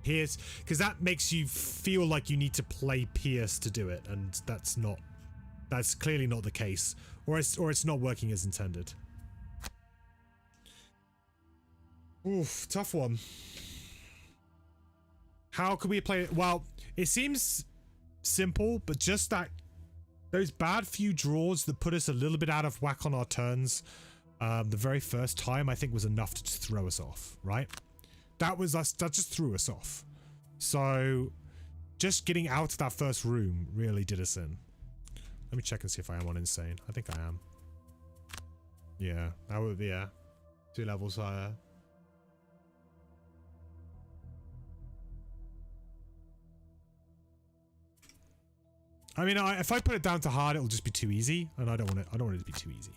Pierce, because that makes you feel like you need to play pierce to do it, and that's clearly not the case. Or it's not working as intended. Oof, tough one. How could we play it? Well, it seems simple, but just that those bad few draws that put us a little bit out of whack on our turns the very first time, I think, was enough to just throw us off, right? That just threw us off. So just getting out of that first room really did us in. Let me check and see if I am on insane. I think I am. Yeah, that would be, yeah. 2 levels higher. I mean, if I put it down to hard, it'll just be too easy, and I don't want it to be too easy.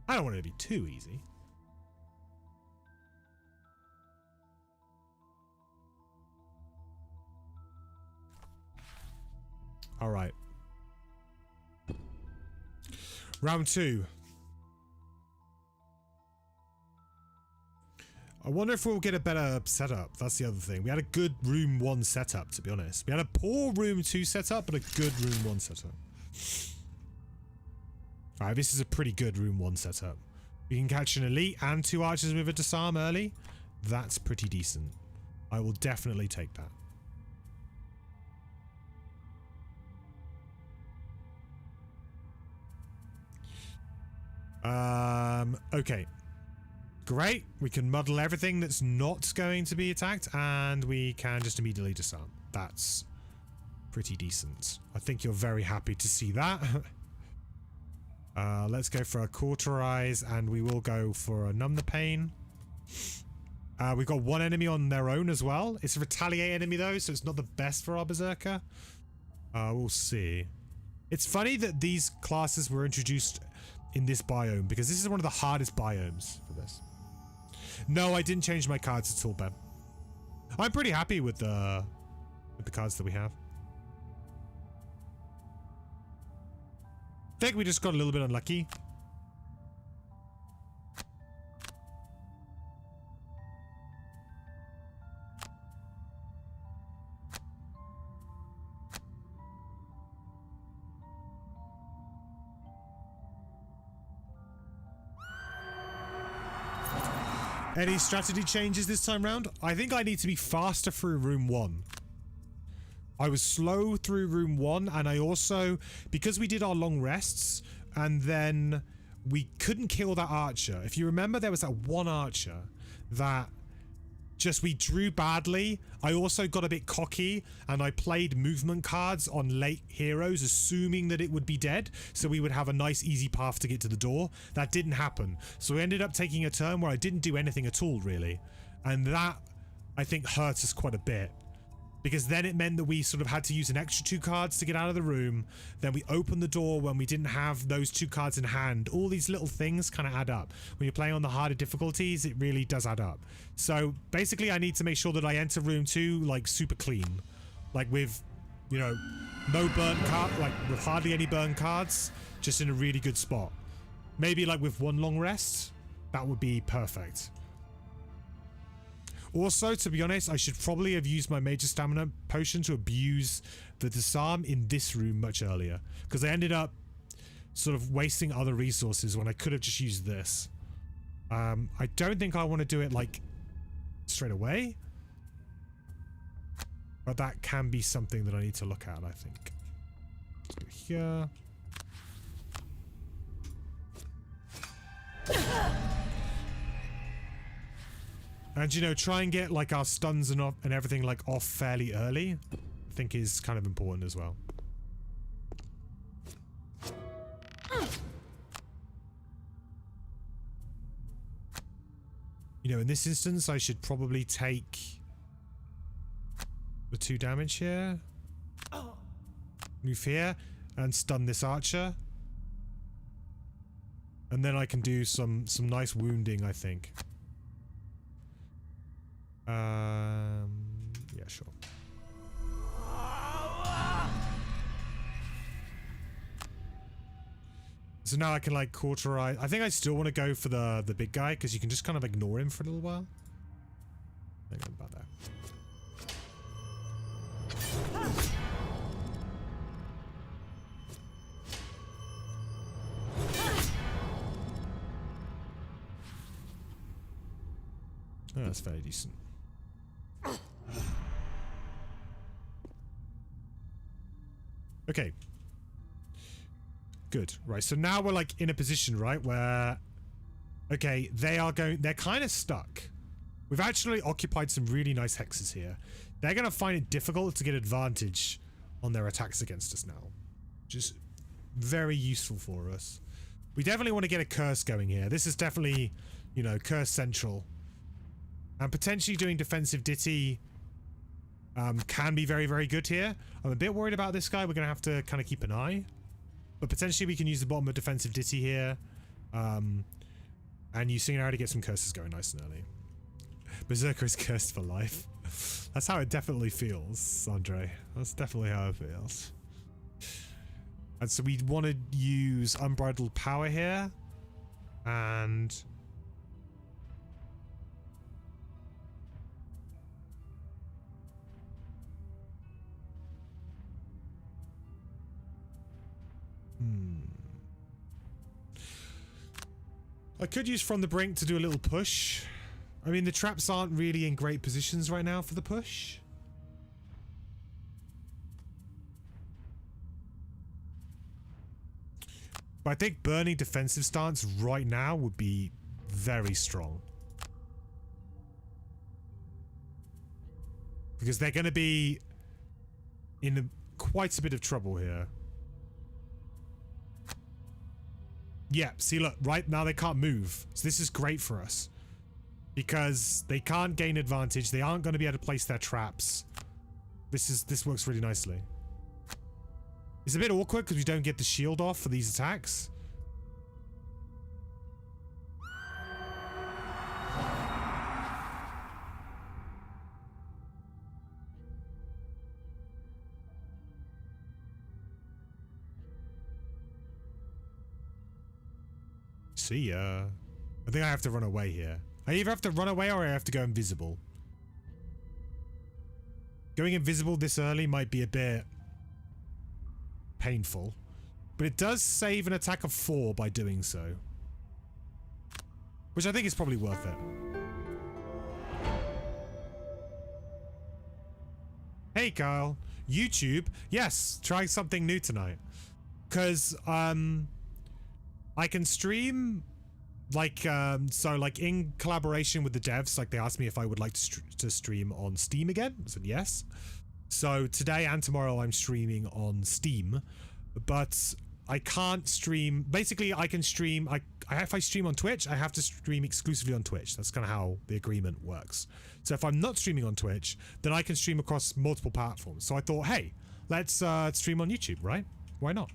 I don't want it to be too easy. All right. Round 2. I wonder if we'll get a better setup. That's the other thing. We had a good room 1 setup, to be honest. We had a poor room 2 setup, but a good room 1 setup. Alright, this is a pretty good room 1 setup. We can catch an elite and 2 archers with a disarm early. That's pretty decent. I will definitely take that. Okay. Great. We can muddle everything that's not going to be attacked, and we can just immediately disarm. That's pretty decent. I think you're very happy to see that. Let's go for a cauterize, and we will go for a numb the pain. We've got 1 enemy on their own as well. It's a retaliate enemy though, so it's not the best for our Berserker. We'll see. It's funny that these classes were introduced in this biome, because this is one of the hardest biomes for this. No, I didn't change my cards at all, Ben. I'm pretty happy with the cards that we have. I think we just got a little bit unlucky. Any strategy changes this time round? I think I need to be faster through room 1. I was slow through room 1, and I also, because we did our long rests, and then we couldn't kill that archer. If you remember, there was that one archer that just we drew badly. I also got a bit cocky, and I played movement cards on late heroes, assuming that it would be dead, so we would have a nice easy path to get to the door. That didn't happen. So we ended up taking a turn where I didn't do anything at all, really. And that, I think, hurt us quite a bit. Because then it meant that we sort of had to use an extra 2 cards to get out of the room. Then we opened the door when we didn't have those 2 cards in hand. All these little things kind of add up. When you're playing on the harder difficulties, it really does add up. So basically, I need to make sure that I enter room 2 like super clean. Like with, you know, no burn card, like with hardly any burn cards, just in a really good spot. Maybe like with 1 long rest, that would be perfect. Also, to be honest, I should probably have used my major stamina potion to abuse the disarm in this room much earlier. Because I ended up sort of wasting other resources when I could have just used this. I don't think I want to do it, like, straight away. But that can be something that I need to look at, I think. Let's go here. And, you know, try and get, like, our stuns and everything, like, off fairly early, I think is kind of important as well. You know, in this instance, I should probably take the 2 damage here. Move here and stun this archer. And then I can do some nice wounding, I think. Yeah, sure. So now I can like cauterize. I think I still want to go for the big guy because you can just kind of ignore him for a little while. Hang on about that. Oh, that's fairly decent. Okay. Good. Right, so now we're like in a position, right, where okay, they're kind of stuck. We've actually occupied some really nice hexes here. They're going to find it difficult to get advantage on their attacks against us now. Which is very useful for us. We definitely want to get a curse going here. This is definitely, you know, curse central. And potentially doing defensive ditty can be very, very good here. I'm a bit worried about this guy. We're going to have to kind of keep an eye. But potentially we can use the bottom of defensive ditty here. And use Singularity to get some curses going nice and early. Berserker is cursed for life. That's how it definitely feels, Andre. That's definitely how it feels. And so we want to use Unbridled Power here. And... I could use From the Brink to do a little push. I mean, the traps aren't really in great positions right now for the push. But I think burning defensive stance right now would be very strong. Because they're going to be in quite a bit of trouble here. Yeah, see, look, right now they can't move. So this is great for us. Because they can't gain advantage. They aren't going to be able to place their traps. This works really nicely. It's a bit awkward because we don't get the shield off for these attacks. See ya. I think I have to run away here. I either have to run away or I have to go invisible. Going invisible this early might be a bit painful, but it does save an attack of 4 by doing so, which I think is probably worth it. Hey Kyle, YouTube, yes, try something new tonight, because I can stream like so like in collaboration with the devs. Like they asked me if I would like to stream on Steam again. I said yes. So today and tomorrow I'm streaming on Steam, but I can't stream. Basically, I can stream. If I stream on Twitch, I have to stream exclusively on Twitch. That's kind of how the agreement works. So if I'm not streaming on Twitch, then I can stream across multiple platforms. So I thought, hey, let's stream on YouTube, right? Why not?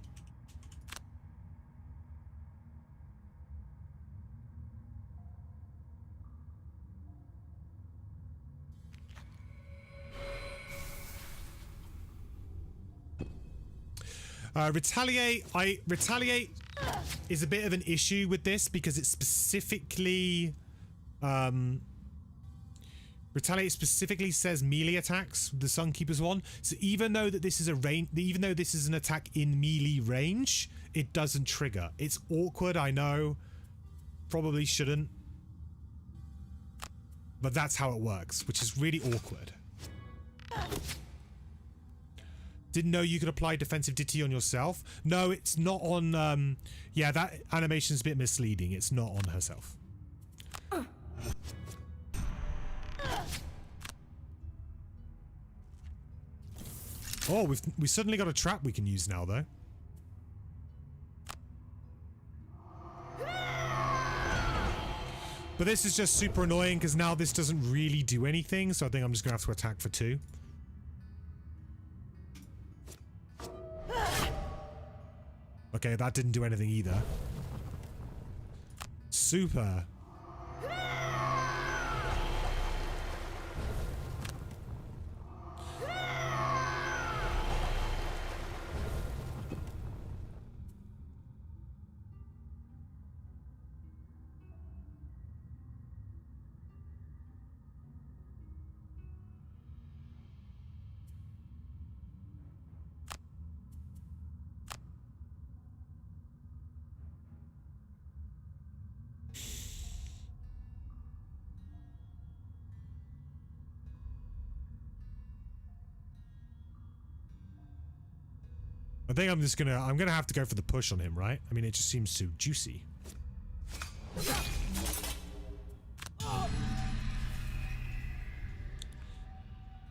Retaliate is a bit of an issue with this because it specifically Retaliate specifically says melee attacks, the Sunkeeper's one. So even though that this is even though this is an attack in melee range, it doesn't trigger. It's awkward, I know. Probably shouldn't. But that's how it works, which is really awkward. Didn't know you could apply defensive DT on yourself. No, it's not on, yeah, that animation's a bit misleading. It's not on herself. Oh, we suddenly got a trap we can use now, though. But this is just super annoying because now this doesn't really do anything, so I think I'm just gonna have to attack for 2. Okay, that didn't do anything either. Super. I think I'm gonna have to go for the push on him, right? I mean, it just seems too juicy.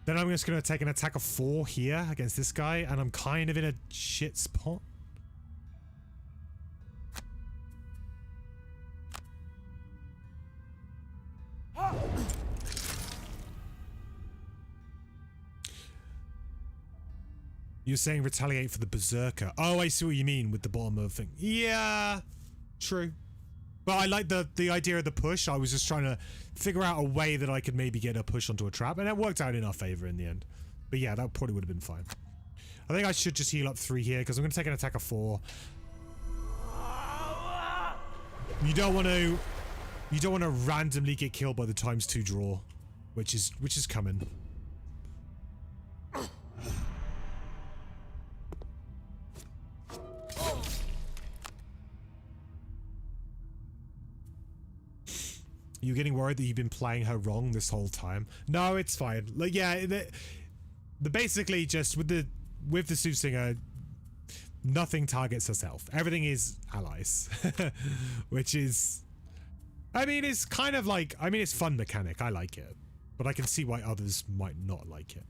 Then I'm just gonna take an attack of 4 here against this guy, and I'm kind of in a shit spot. You're saying retaliate for the Berserker. Oh, I see what you mean with the bottom of thing. Yeah, true. But I like the idea of the push. I was just trying to figure out a way that I could maybe get a push onto a trap, and it worked out in our favor in the end. But yeah, that probably would have been fine. I think I should just heal up 3 here because I'm going to take an attack of 4. You don't want to randomly get killed by the ×2 draw, which is coming. You're getting worried that you've been playing her wrong this whole time. No, it's fine. Like, yeah, the basically just with the Soothsinger, nothing targets herself. Everything is allies, which is, I mean, it's kind of like, I mean, it's fun mechanic. I like it, but I can see why others might not like it.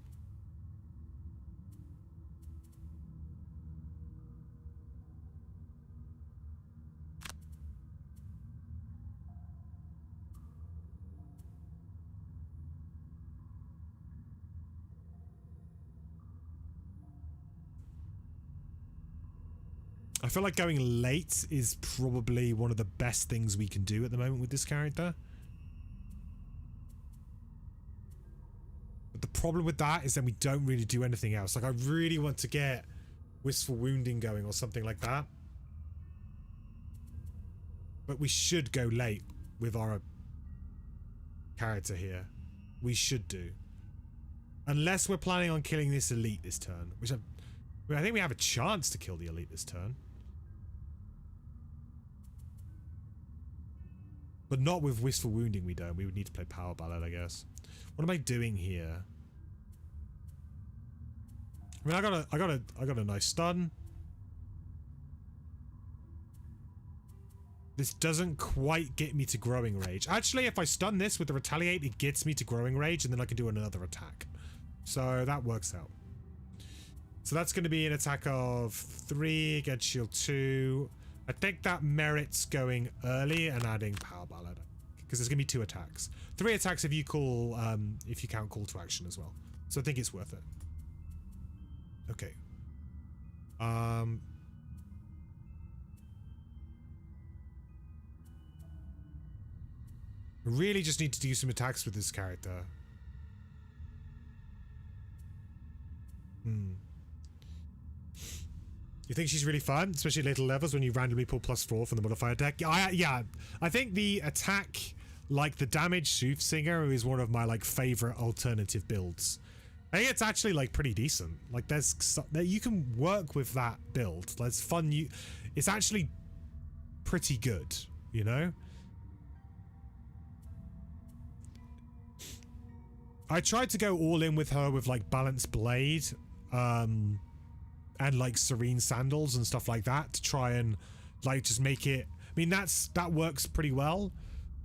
I feel like going late is probably one of the best things we can do at the moment with this character. But the problem with that is then we don't really do anything else. Like, I really want to get Wistful Wounding going or something like that. But we should go late with our character here. We should do. Unless we're planning on killing this elite this turn. Which I think we have a chance to kill the elite this turn. But not with Wistful Wounding we don't. We would need to play Power Ballad, I guess. What am I doing here? I mean, I got a nice stun. This doesn't quite get me to Growing Rage. Actually, if I stun this with the Retaliate, it gets me to Growing Rage, and then I can do another attack. So that works out. So that's going to be an attack of 3 against shield 2. I think that merits going early and adding Power Ballad, because there's going to be 2 attacks. 3 attacks if you call, if you count call to action as well. So I think it's worth it. Okay. Really just need to do some attacks with this character. You think she's really fun, especially at later levels when you randomly pull +4 from the modifier deck? Yeah, I think the attack, like the damage Soothsinger, is one of my like favorite alternative builds. I think it's actually like pretty decent. Like you can work with that build. There's fun. It's actually pretty good, you know? I tried to go all in with her with like Balanced Blade, and like Serene Sandals and stuff like that to try and like just make it. I mean, that works pretty well,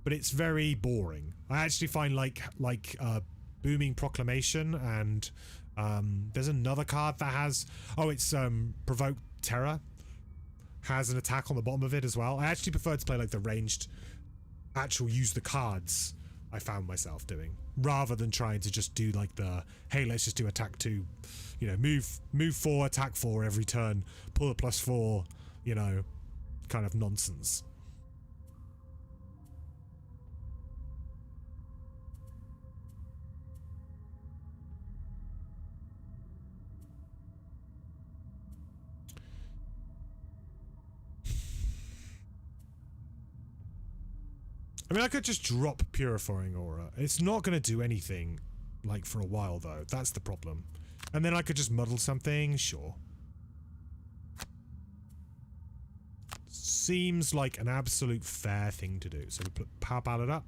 but it's very boring. I actually find like Booming Proclamation, and there's another card that has, it's Provoke Terror, has an attack on the bottom of it as well. I actually prefer to play like the ranged actual use the cards. I found myself doing, rather than trying to just do like the, hey, let's just do attack 2, you know, move 4, attack 4 every turn, pull a +4, you know, kind of nonsense. I mean, I could just drop Purifying Aura. It's not going to do anything, like, for a while, though. That's the problem. And then I could just muddle something, sure. Seems like an absolute fair thing to do. So we put Power Ballad up.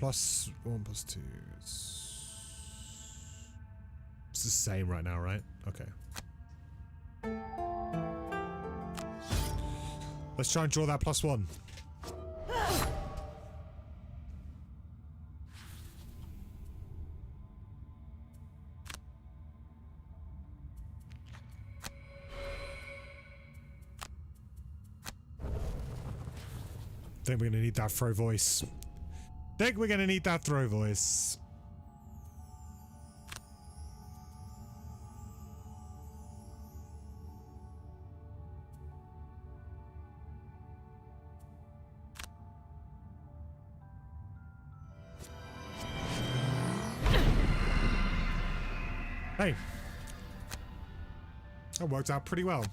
+1 +2. It's the same right now, right? Okay. Let's try and draw that +1. Think we're gonna need that throw voice. Think we're gonna need that throw voice. Hey, that worked out pretty well.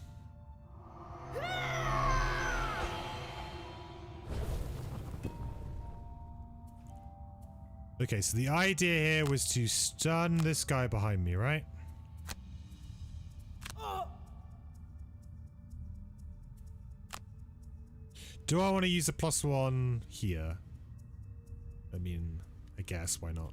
Okay, so the idea here was to stun this guy behind me, right? Do I want to use a +1 here? I mean, I guess, why not?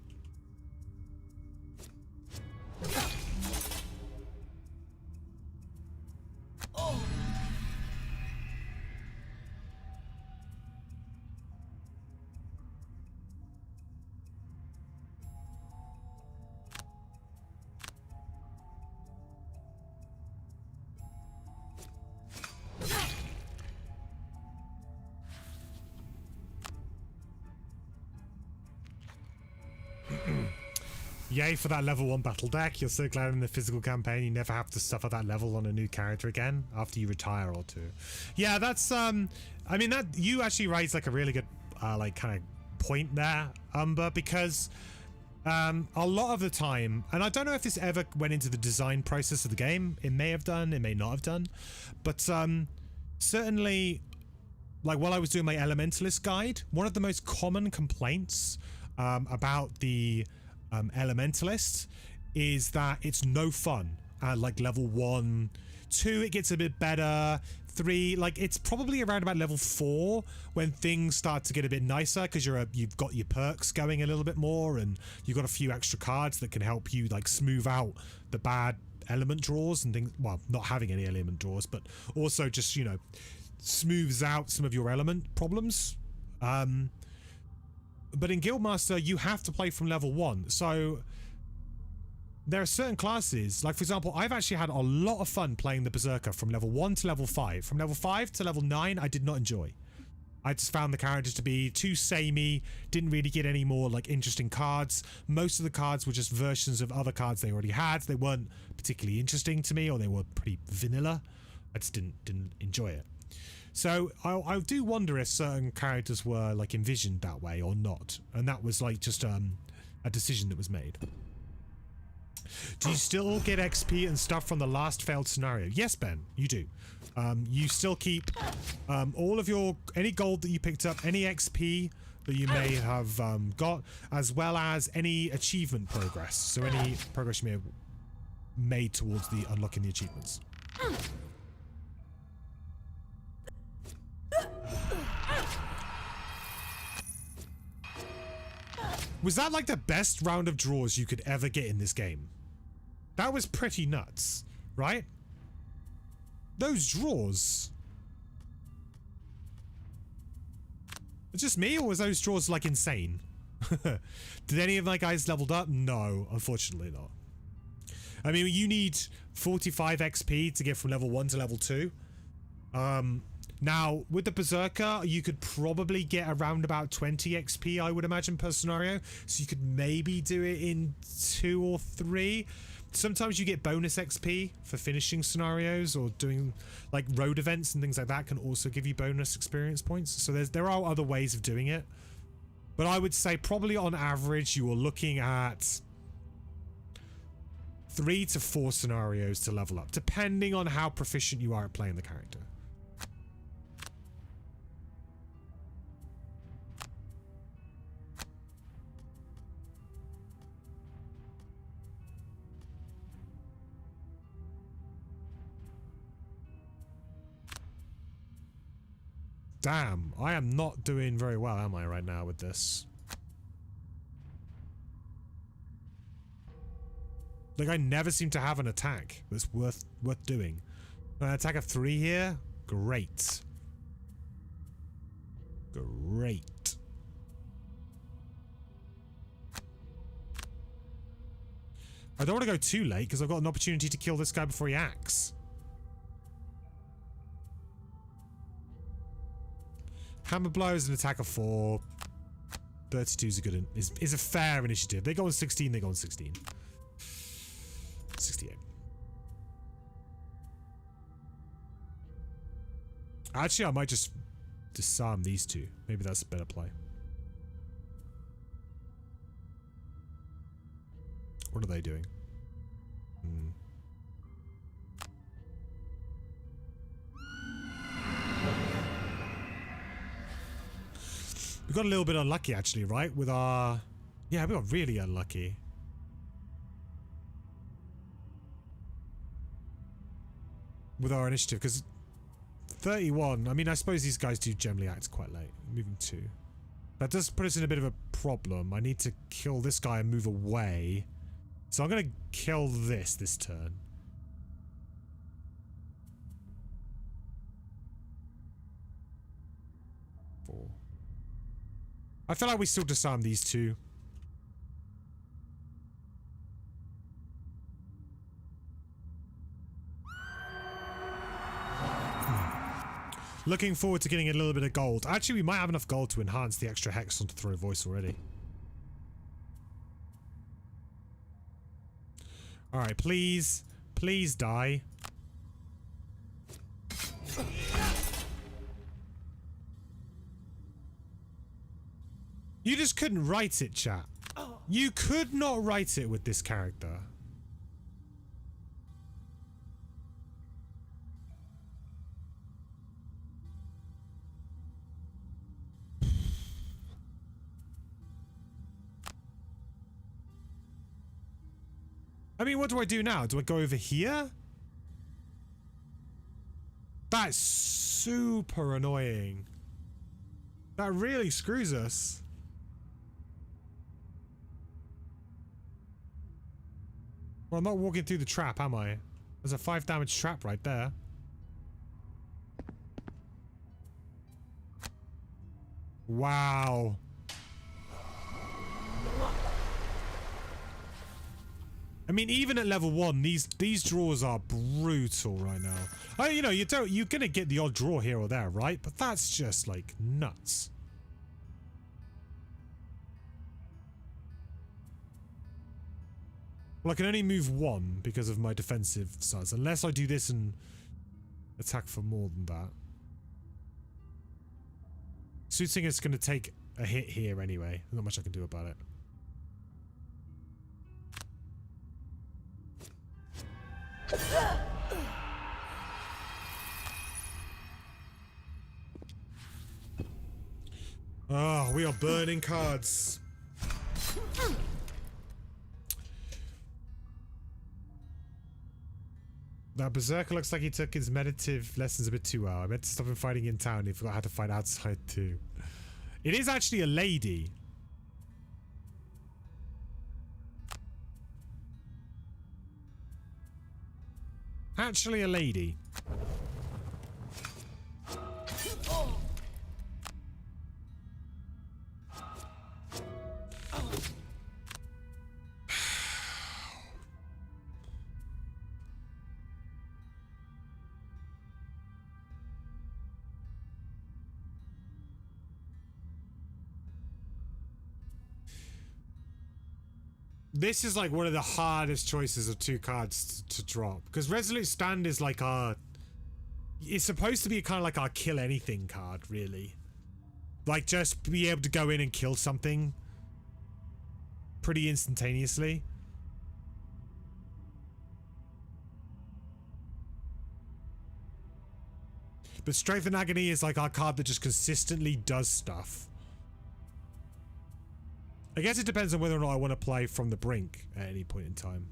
Yay for that level 1 battle deck. You're so glad in the physical campaign you never have to suffer that level on a new character again after you retire or two. Yeah, that's I mean, that you actually raised like a really good like kind of point there, Umber, because a lot of the time, and I don't know if this ever went into the design process of the game, it may have done, it may not have done, but certainly, like while I was doing my Elementalist guide, one of the most common complaints about the Elementalist is that it's no fun at like level 1. 2 it gets a bit better. 3, like it's probably around about level 4 when things start to get a bit nicer because you've got your perks going a little bit more and you've got a few extra cards that can help you like smooth out the bad element draws and things. Well, not having any element draws, but also just, you know, smooths out some of your element problems. But in Guildmaster, you have to play from level 1. So there are certain classes, like for example, I've actually had a lot of fun playing the Berserker from level 1 to level 5. From level 5 to level 9, I did not enjoy. I just found the characters to be too samey, didn't really get any more like interesting cards. Most of the cards were just versions of other cards they already had. They weren't particularly interesting to me, or they were pretty vanilla. I just didn't enjoy it. So I do wonder if certain characters were like envisioned that way or not, and that was like just a decision that was made. Do you still get XP and stuff from the last failed scenario? Yes, Ben, you do. You still keep all of your any gold that you picked up, any XP that you may have got, as well as any achievement progress. So any progress you may have made towards the unlocking the achievements. Was that like the best round of draws you could ever get in this game? That was pretty nuts, right? Those draws. It's just me, or was those draws like insane? Did any of my guys leveled up? No, unfortunately not. I mean, you need 45 XP to get from level 1 to level 2. Now, with the Berserker, you could probably get around about 20 XP, I would imagine, per scenario. So you could maybe do it in 2 or 3. Sometimes you get bonus XP for finishing scenarios, or doing like road events and things like that can also give you bonus experience points. So there are other ways of doing it. But I would say probably on average, you are looking at 3 to 4 scenarios to level up, depending on how proficient you are at playing the character. Damn, I am not doing very well, am I, right now with this? Like, I never seem to have an attack that's worth doing. An attack of 3 here? Great. Great. I don't want to go too late, because I've got an opportunity to kill this guy before he acts. Hammer blow is an attack of 4. 32 is a good is a fair initiative. They go on 16. They go on 16. 68. Actually, I might just disarm these two. Maybe that's a better play. What are they doing? We got a little bit unlucky, actually, right? With our... Yeah, we got really unlucky. With our initiative, because 31... I mean, I suppose these guys do generally act quite late. Moving 2. That does put us in a bit of a problem. I need to kill this guy and move away. So I'm going to kill this turn. I feel like we still disarm these two. Looking forward to getting a little bit of gold. Actually, we might have enough gold to enhance the extra hex onto Throw Voice already. Alright, please. Please die. You just couldn't write it, chat. You could not write it with this character. I mean, what do I do now? Do I go over here? That's super annoying. That really screws us. Well, I'm not walking through the trap, am I? There's a 5 damage trap right there. Wow. I mean, even at level 1, these draws are brutal right now. Oh, you know, you're gonna get the odd draw here or there, right? But that's just like nuts. Well, I can only move 1 because of my defensive size, unless I do this and attack for more than that. Suiting is gonna take a hit here anyway. Not much I can do about it. Oh, we are burning cards. That Berserker looks like he took his meditative lessons a bit too well. I meant to stop him fighting in town. He forgot how to fight outside too. It is actually a lady. Actually a lady. This is like one of the hardest choices of 2 cards to drop. Because Resolute Stand is like our... It's supposed to be kind of like our kill anything card, really. Like, just be able to go in and kill something pretty instantaneously. But Strength and Agony is like our card that just consistently does stuff. I guess it depends on whether or not I want to play from the brink at any point in time.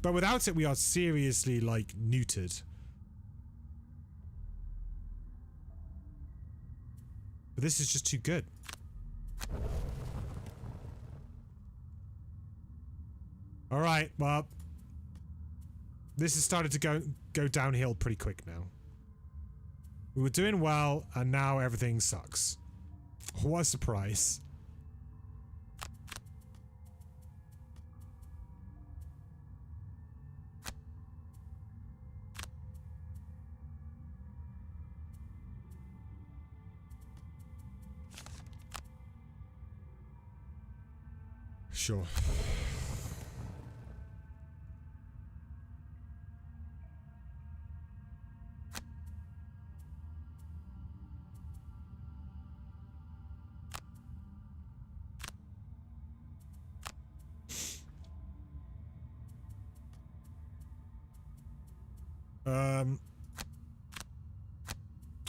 But without it, we are seriously, like, neutered. But this is just too good. Alright, well... This has started to go downhill pretty quick now. We were doing well, and now everything sucks. What a surprise. Sure.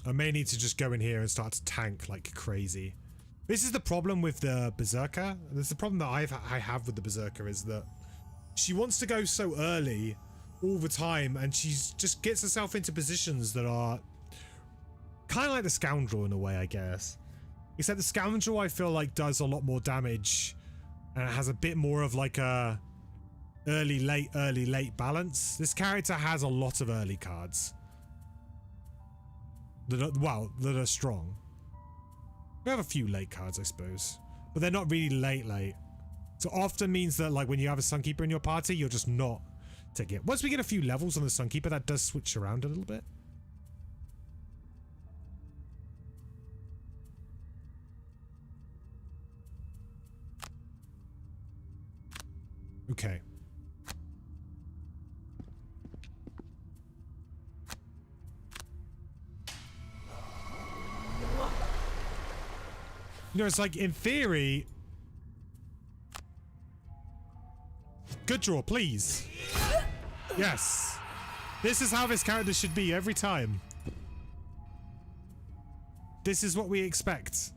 I may need to just go in here and start to tank like crazy. This is the problem with the Berserker. This is the problem that I have with the Berserker, is that she wants to go so early all the time, and she just gets herself into positions that are kind of like the Scoundrel in a way, I guess. Except the Scoundrel, I feel like, does a lot more damage, and it has a bit more of like a early late balance. This character has a lot of early cards that are, well, that are strong. We have a few late cards, I suppose, but they're not really late. So often means that, like, when you have a Sunkeeper in your party, you're just not taking it. Once we get a few levels on the Sunkeeper, that does switch around a little bit. Okay. You know, it's like, in theory... Good draw, please. Yes. This is how this character should be every time. This is what we expect.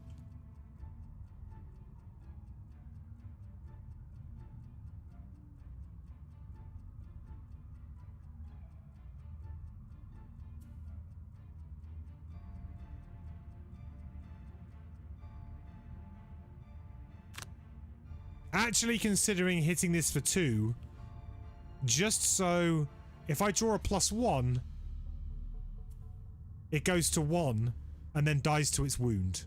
Actually considering hitting this for 2, just so if I draw a +1, it goes to 1 and then dies to its wound,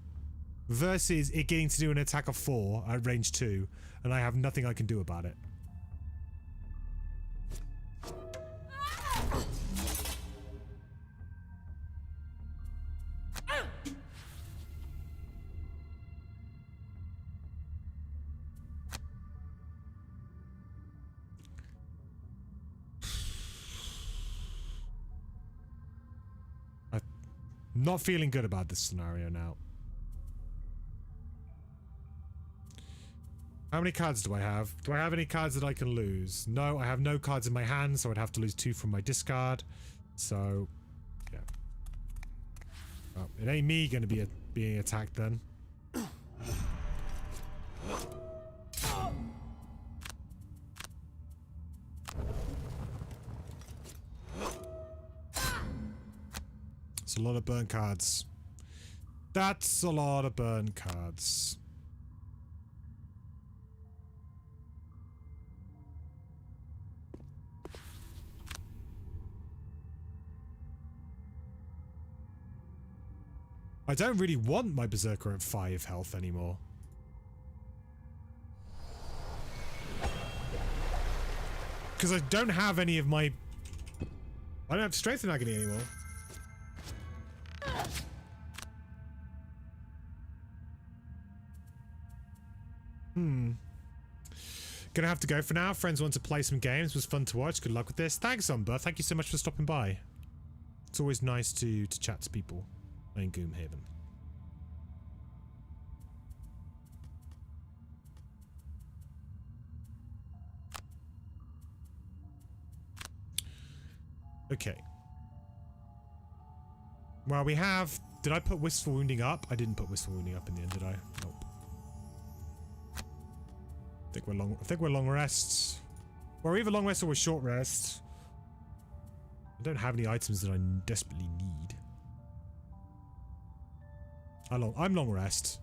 versus it getting to do an attack of 4 at range 2 and I have nothing I can do about it. Not feeling good about this scenario now. How many cards do I have? Do I have any cards that I can lose? No, I have no cards in my hand, so I'd have to lose 2 from my discard. So, yeah. Well, it ain't me gonna be being attacked then. It's a lot of burn cards. That's a lot of burn cards. I don't really want my Berserker at 5 health anymore. Because I don't have any of my... I don't have strength in agony anymore. Gonna have to go for now. Friends want to play some games. It was fun to watch. Good luck with this. Thanks, Umber. Thank you so much for stopping by. It's always nice to chat to people in Gloomhaven. Okay. Well, we have... Did I put Wistful Wounding up? I didn't put Wistful Wounding up in the end, did I? Nope. I think we're long rests. We're either long rest or we're short rest. I don't have any items that I desperately need. I'm long rest.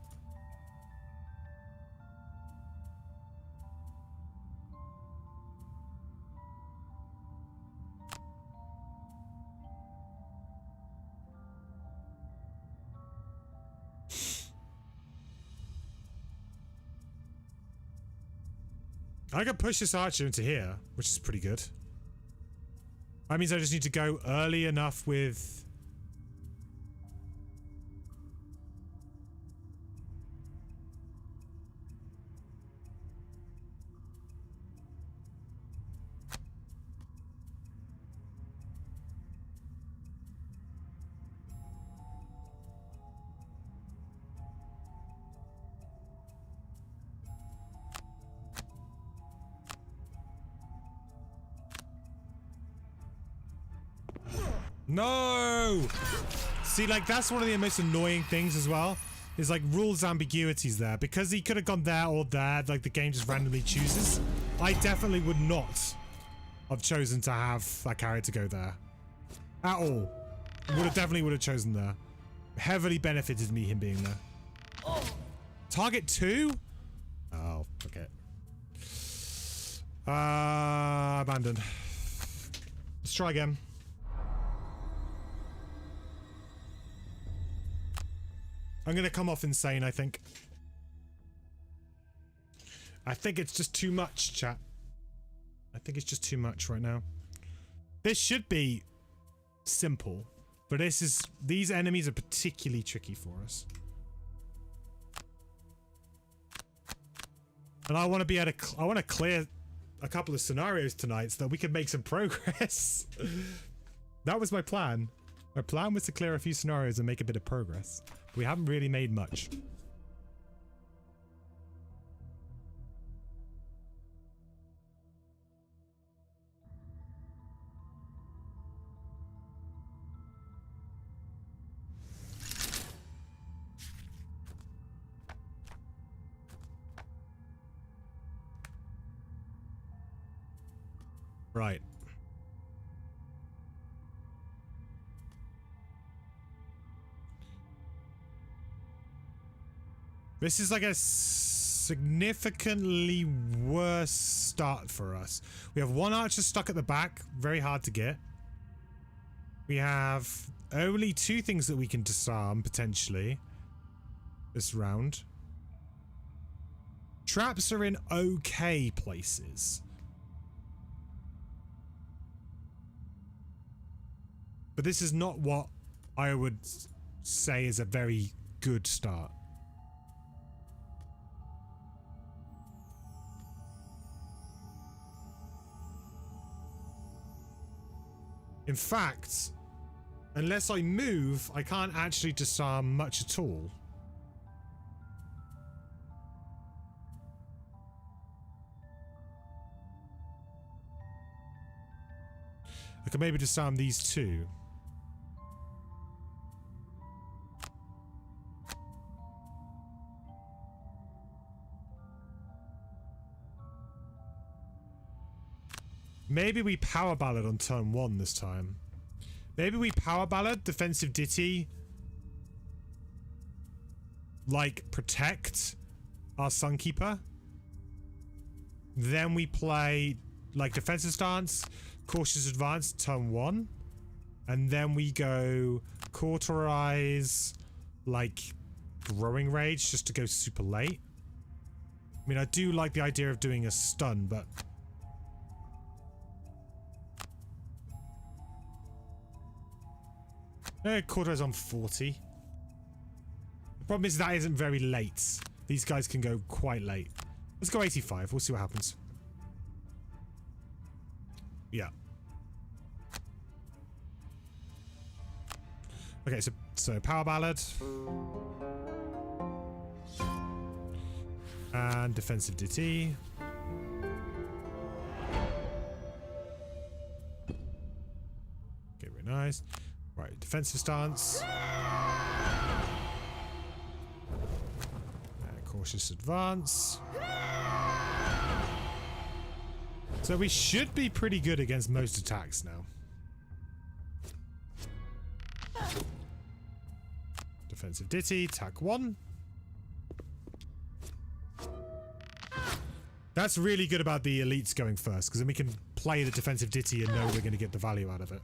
I can push this archer into here, which is pretty good. That means I just need to go early enough with... No! See, like, that's one of the most annoying things as well. Is, like, rules ambiguities there. Because he could have gone there or there, like, the game just randomly chooses. I definitely would not have chosen to have that character go there. At all. Definitely would have chosen there. Heavily benefited me, him being there. Target 2? Oh, okay. Abandoned. Let's try again. I'm gonna come off insane, I think. I think it's just too much, chat. I think it's just too much right now. This should be simple, but these enemies are particularly tricky for us. And I want to be able to, I want to clear a couple of scenarios tonight so that we can make some progress. That was my plan. My plan was to clear a few scenarios and make a bit of progress. We haven't really made much. Right. This is like a significantly worse start for us. We have one archer stuck at the back, very hard to get. We have only 2 things that we can disarm, potentially, this round. Traps are in okay places. But this is not what I would say is a very good start. In fact, unless I move, I can't actually disarm much at all. I can maybe disarm these 2. Maybe we power ballad on turn 1 this time. Maybe we power ballad, defensive ditty, like protect our Sunkeeper. Then we play like defensive stance, cautious advance, turn 1. And then we go cauterize, like growing rage, just to go super late. I mean, I do like the idea of doing a stun, but cauterize on 40. The problem is that isn't very late. These guys can go quite late. Let's go 85. We'll see what happens. Yeah. Okay, so power ballad. And defensive DT. Okay, very nice. Right, defensive stance. Cautious advance. So we should be pretty good against most attacks now. Defensive ditty, attack 1. That's really good about the elites going first, because then we can play the defensive ditty and know we're going to get the value out of it.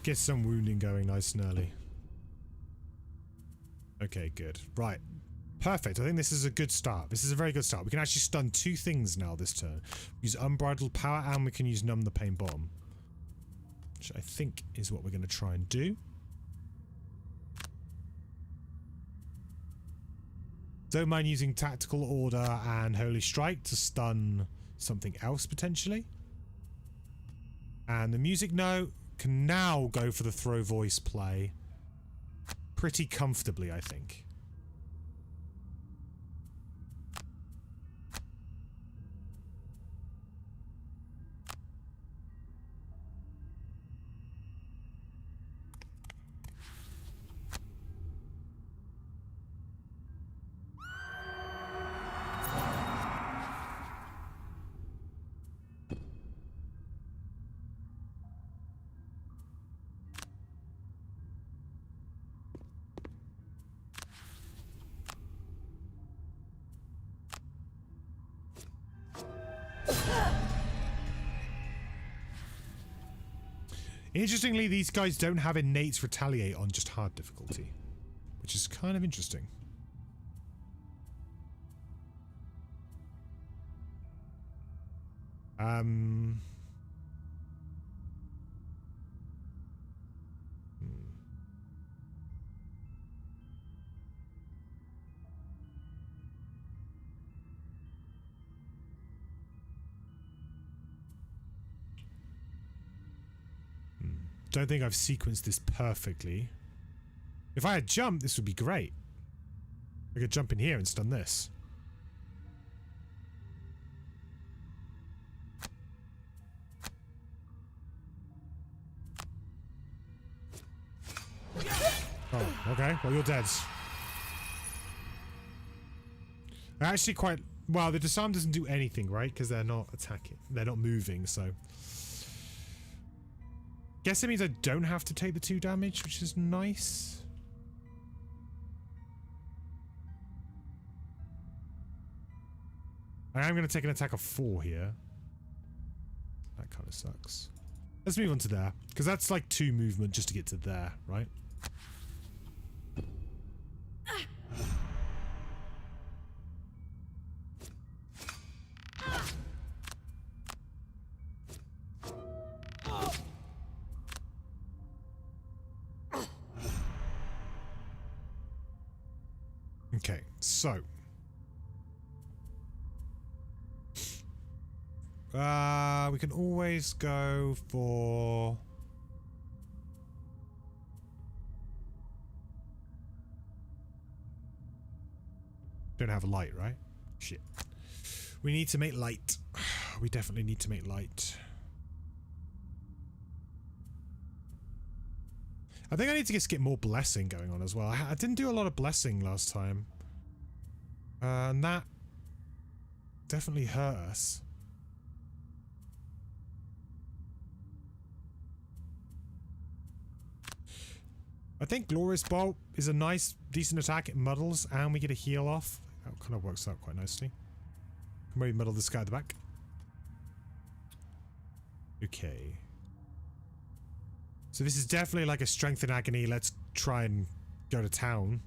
Get some wounding going nice and early. Okay, good. Right. Perfect. I think this is a good start. This is a very good start. We can actually stun 2 things now this turn. Use Unbridled Power and we can use Numb the Pain Bomb. Which I think is what we're going to try and do. Don't mind using Tactical Order and Holy Strike to stun something else potentially. And the music note can now go for the throw voice play pretty comfortably, I think. Interestingly, these guys don't have innate retaliate on just hard difficulty, which is kind of interesting. don't think I've sequenced this perfectly. If I had jumped, this would be great. I could jump in here and stun this. Oh, okay. Well, you're dead. Actually quite... Well, the disarm doesn't do anything, right? Because they're not attacking. They're not moving, so... Guess it means I don't have to take the 2 damage, which is nice. I am going to take an attack of 4 here. That kind of sucks. Let's move on to there. Because that's like 2 movement just to get to there, right? Okay, so we can always go for don't have a light, right? Shit. We need to make light. We definitely need to make light. I think I need to just get more blessing going on as well. I didn't do a lot of blessing last time. And that definitely hurt us. I think Glorious Bolt is a nice, decent attack. It muddles and we get a heal off. That kind of works out quite nicely. Can maybe muddle this guy at the back. Okay. So this is definitely like a strength in agony. Let's try and go to town.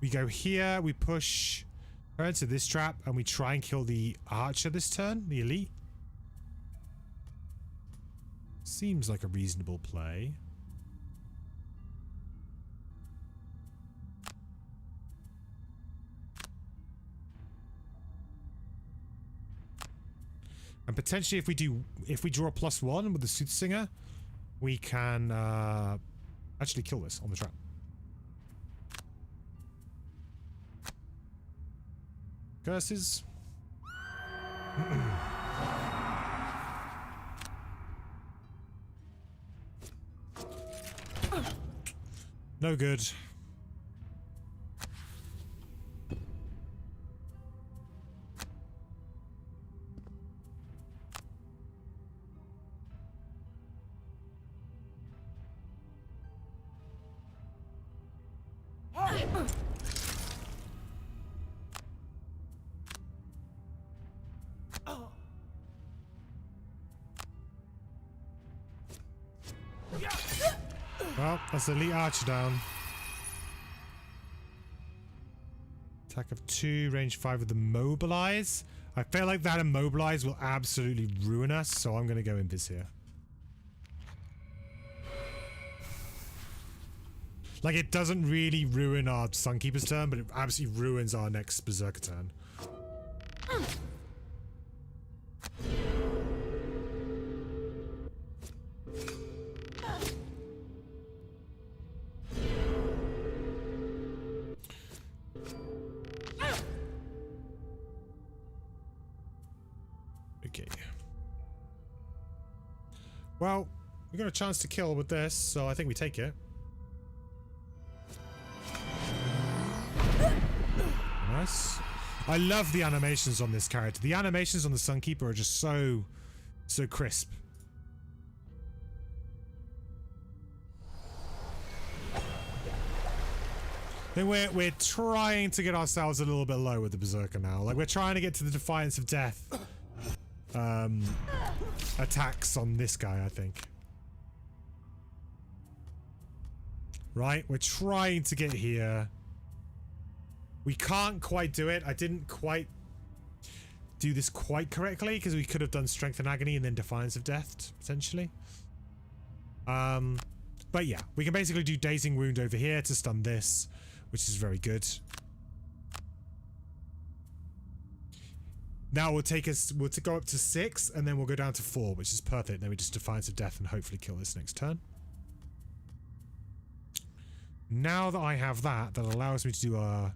We go here, we push her into this trap, and we try and kill the archer this turn, the elite. Seems like a reasonable play. And potentially if we draw a +1 with the Soothsinger, we can actually kill this on the trap. Curses. No good. Well, that's the elite archer down. Attack of 2, range 5 with the mobilize. I feel like that immobilize will absolutely ruin us, so I'm going to go invis here. Like, it doesn't really ruin our Sunkeeper's turn, but it absolutely ruins our next Berserker turn. Okay. Well, we got a chance to kill with this, so I think we take it. Nice. I love the animations on this character. The animations on the Sunkeeper are just so crisp. Then we're trying to get ourselves a little bit low with the Berserker now. Like, we're trying to get to the Defiance of Death attacks on this guy, I think. Right? We're trying to get here. We can't quite do it. I didn't quite do this quite correctly because we could have done Strength and Agony and then Defiance of Death, potentially. But yeah, we can basically do Dazing Wound over here to stun this, which is very good. Now we'll take us, we'll go up to 6, and then we'll go down to 4, which is perfect. Then we just Defiance of Death and hopefully kill this next turn. Now that I have that, that allows me to do a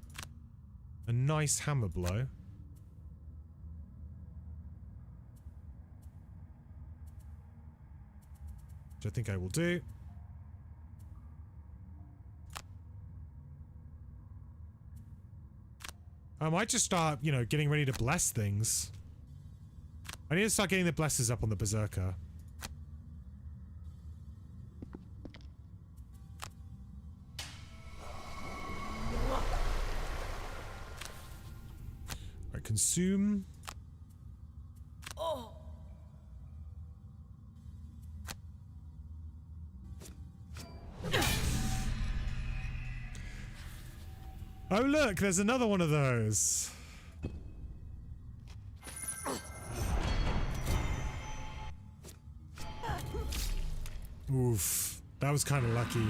nice hammer blow. Which I think I will do. I might just start, you know, getting ready to bless things. I need to start getting the blesses up on the Berserker. Right, consume. Oh look, there's another one of those. Oof, that was kind of lucky.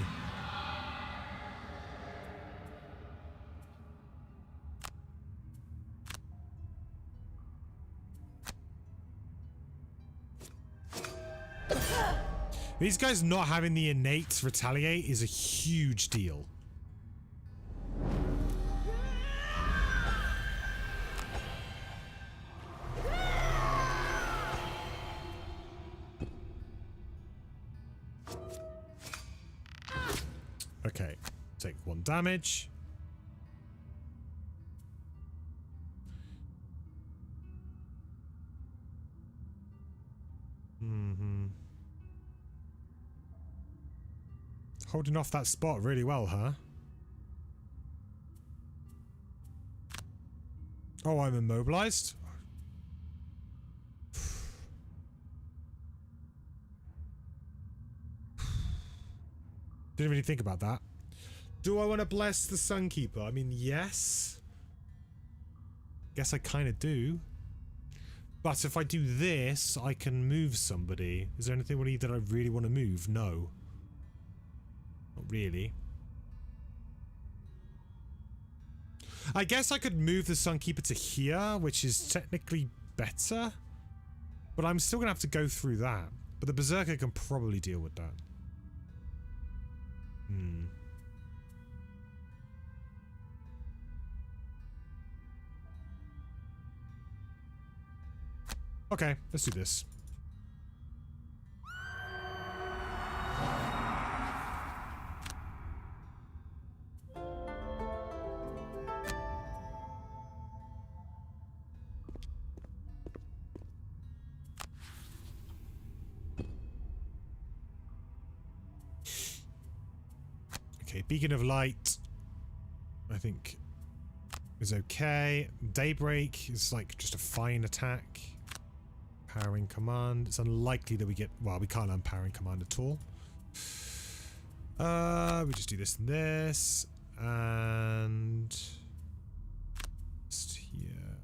These guys not having the innate retaliate is a huge deal. Okay, take 1 damage. Holding off that spot really well, huh? Oh, I'm immobilized? Didn't really think about that. Do I want to bless the Sunkeeper? I mean, yes. Guess I kind of do. But if I do this, I can move somebody. Is there anything that I really want to move? No. Not really. I guess I could move the Sunkeeper to here, which is technically better. But I'm still going to have to go through that. But the Berserker can probably deal with that. Okay, let's do this. Okay, Beacon of Light, I think, is okay. Daybreak is like just a fine attack. Powering Command. It's unlikely that we get... Well, we can't unpowering Command at all. We just do this and this. And... just here.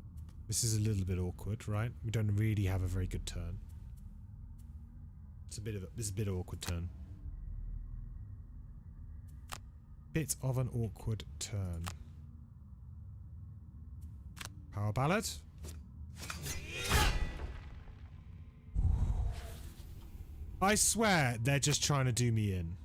This is a little bit awkward, right? We don't really have a very good turn. It's a bit of a... This is a bit of an awkward turn. Bit of an awkward turn. Power Ballad. I swear they're just trying to do me in.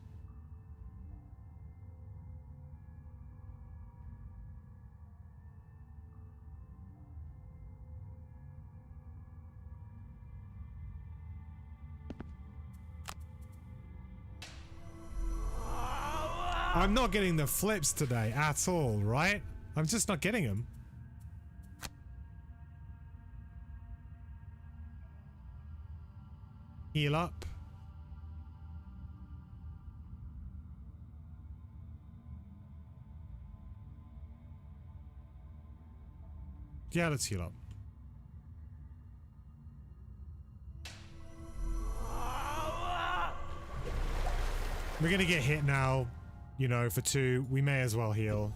I'm not getting the flips today at all, right? I'm just not getting them. Heal up. Yeah, let's heal up. We're gonna get hit now, you know, for 2. We may as well heal.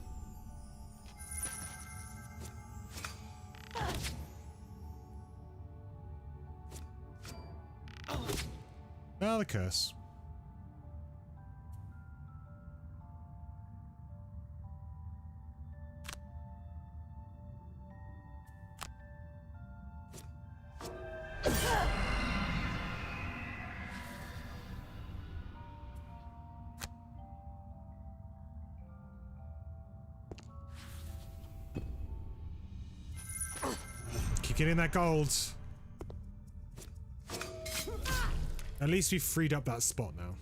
Oh, the curse. getting that gold. At least we've freed up that spot now.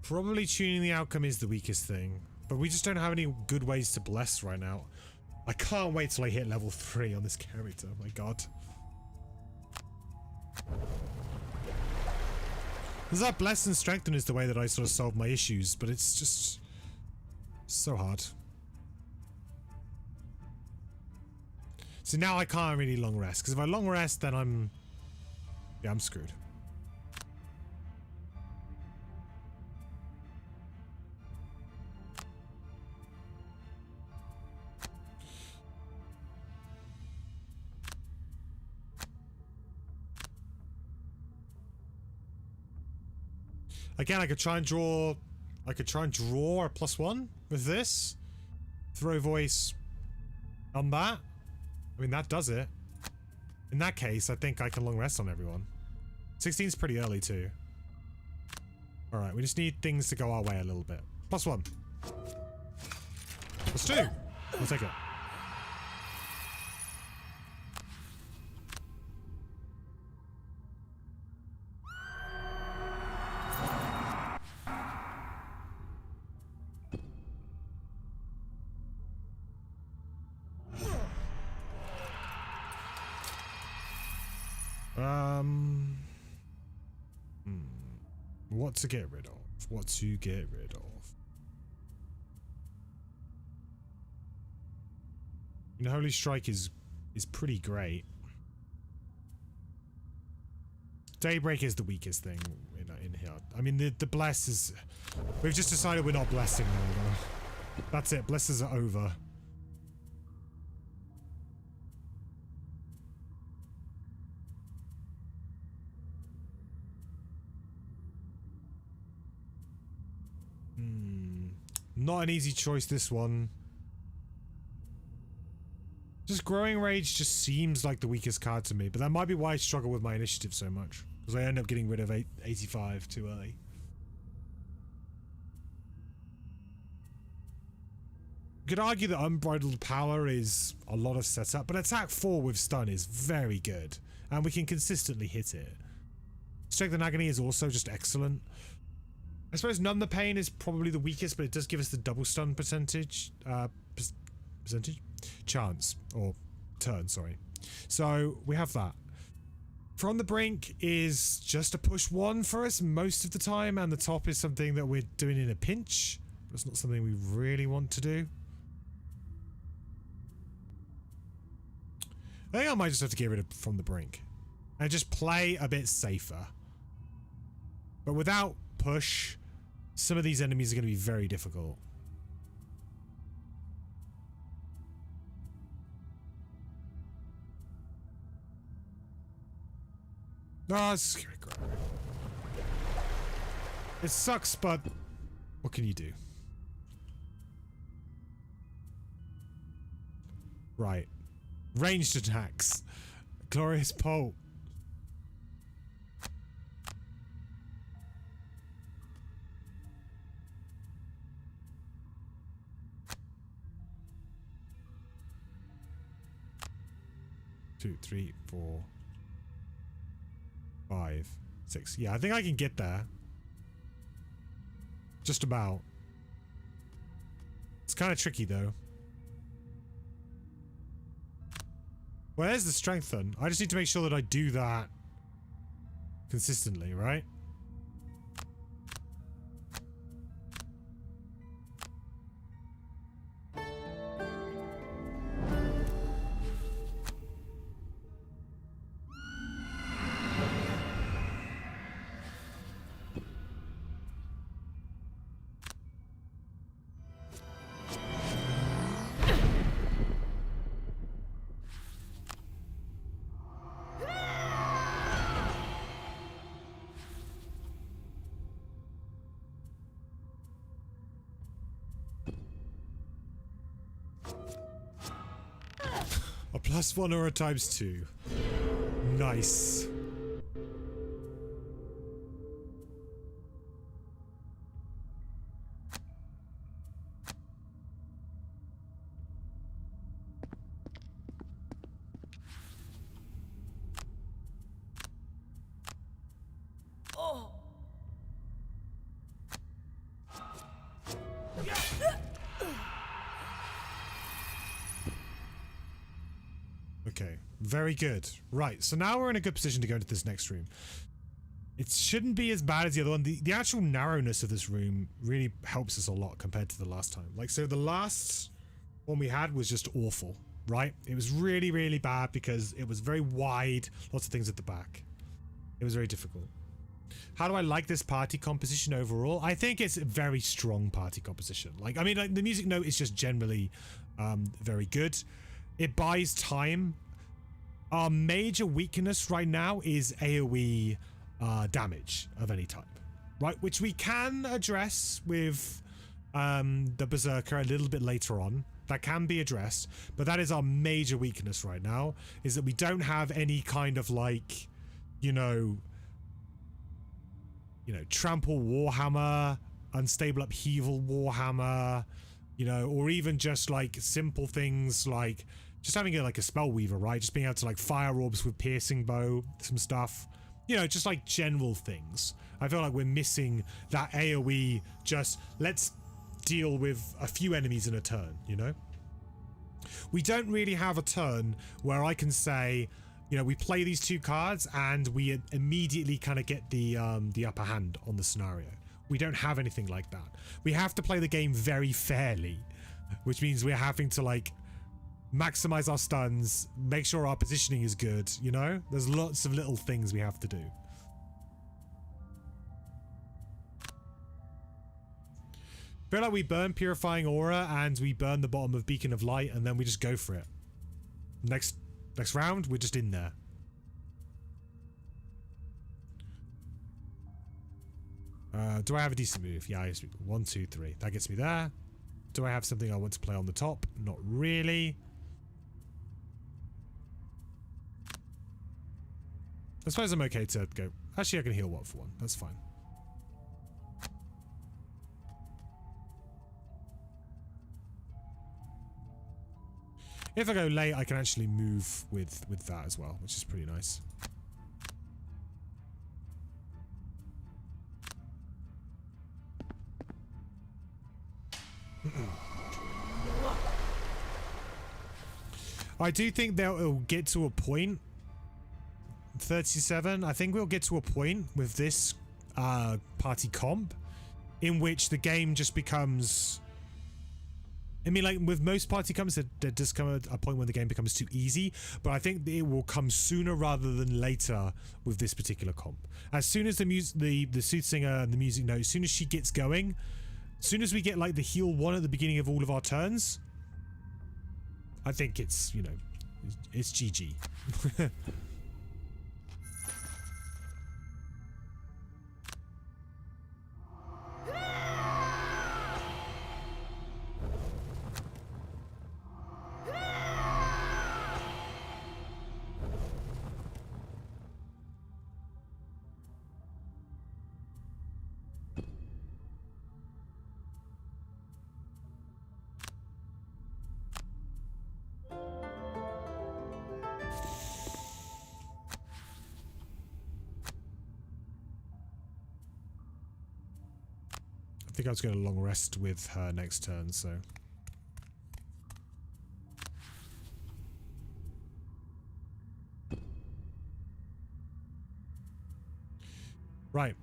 Probably tuning the outcome is the weakest thing, but we just don't have any good ways to bless right now. I can't wait till I hit level 3 on this character, my god. Because that bless and strengthen is the way that I sort of solve my issues, but it's just so hard. So now I can't really long rest, because if I long rest then I'm screwed. Again, I could try and draw a +1 with this. Throw voice on that. I mean, that does it. In that case, I think I can long rest on everyone. 16's pretty early too. Alright, we just need things to go our way a little bit. +1. +2. We'll take it. What to get rid of? What to get rid of? You know, Holy Strike is pretty great. Daybreak is the weakest thing in here. I mean, the bless is... We've just decided we're not blessing now, though. That's it. Blesses are over. Not an easy choice, this one. Just Growing Rage just seems like the weakest card to me, but that might be why I struggle with my initiative so much. Because I end up getting rid of 85 too early. You could argue that Unbridled Power is a lot of setup, but attack 4 with stun is very good. And we can consistently hit it. Strength and Agony is also just excellent. I suppose Numb the Pain is probably the weakest, but it does give us the double stun percentage. Chance. Or turn, sorry. So, we have that. From the Brink is just a push 1 for us most of the time, and the top is something that we're doing in a pinch. But it's not something we really want to do. I think I might just have to get rid of From the Brink. And just play a bit safer. But without push, some of these enemies are going to be very difficult. Oh, it's great. It sucks, but what can you do? Right. Ranged attacks. Glorious Pole. Two, 3, 4, 5, 6. Yeah, I think I can get there. Just about. It's kind of tricky though. Well, there's the strengthen. I just need to make sure that I do that consistently, right? A +1 or a ×2. Nice. Okay, very good. Right, so now we're in a good position to go into this next room. It shouldn't be as bad as the other one. The actual narrowness of this room really helps us a lot compared to the last time. Like, so the last one we had was just awful, right? It was really, really bad because it was very wide, lots of things at the back. It was very difficult. How do I like this party composition overall? I think it's a very strong party composition. Like, I mean, like, the music note is just generally very good. It buys time. Our major weakness right now is AoE damage of any type, right? Which we can address with the Berserker a little bit later on. That can be addressed, but that is our major weakness right now, is that we don't have any kind of like, you know, trample Warhammer, unstable upheaval Warhammer, you know, or even just like simple things like just having like a spell weaver, right? Just being able to like fire orbs with piercing bow, some stuff, you know, just like general things. I feel like we're missing that AoE, just let's deal with a few enemies in a turn, you know? We don't really have a turn where I can say, you know, we play these two cards and we immediately kind of get the upper hand on the scenario. We don't have anything like that. We have to play the game very fairly, which means we're having to like maximize our stuns, make sure our positioning is good, you know? There's lots of little things we have to do. Feel like we burn Purifying Aura and we burn the bottom of Beacon of Light and then we just go for it. Next round, we're just in there. Do I have a decent move? Yeah, I have 1, 2, 3. That gets me there. Do I have something I want to play on the top? Not really. I suppose I'm okay to go. Actually, I can heal 1 for 1. That's fine. If I go late, I can actually move with that as well, which is pretty nice. I do think that it'll get to a point. 37. I think we'll get to a point with this party comp in which the game just becomes. I mean, like with most party comps, there does come a point when the game becomes too easy, but I think it will come sooner rather than later with this particular comp. As soon as the soothsinger and the music note, as soon as she gets going, as soon as we get like the heal 1 at the beginning of all of our turns, I think it's, you know, it's GG. I think I was going to long rest with her next turn, so. Right.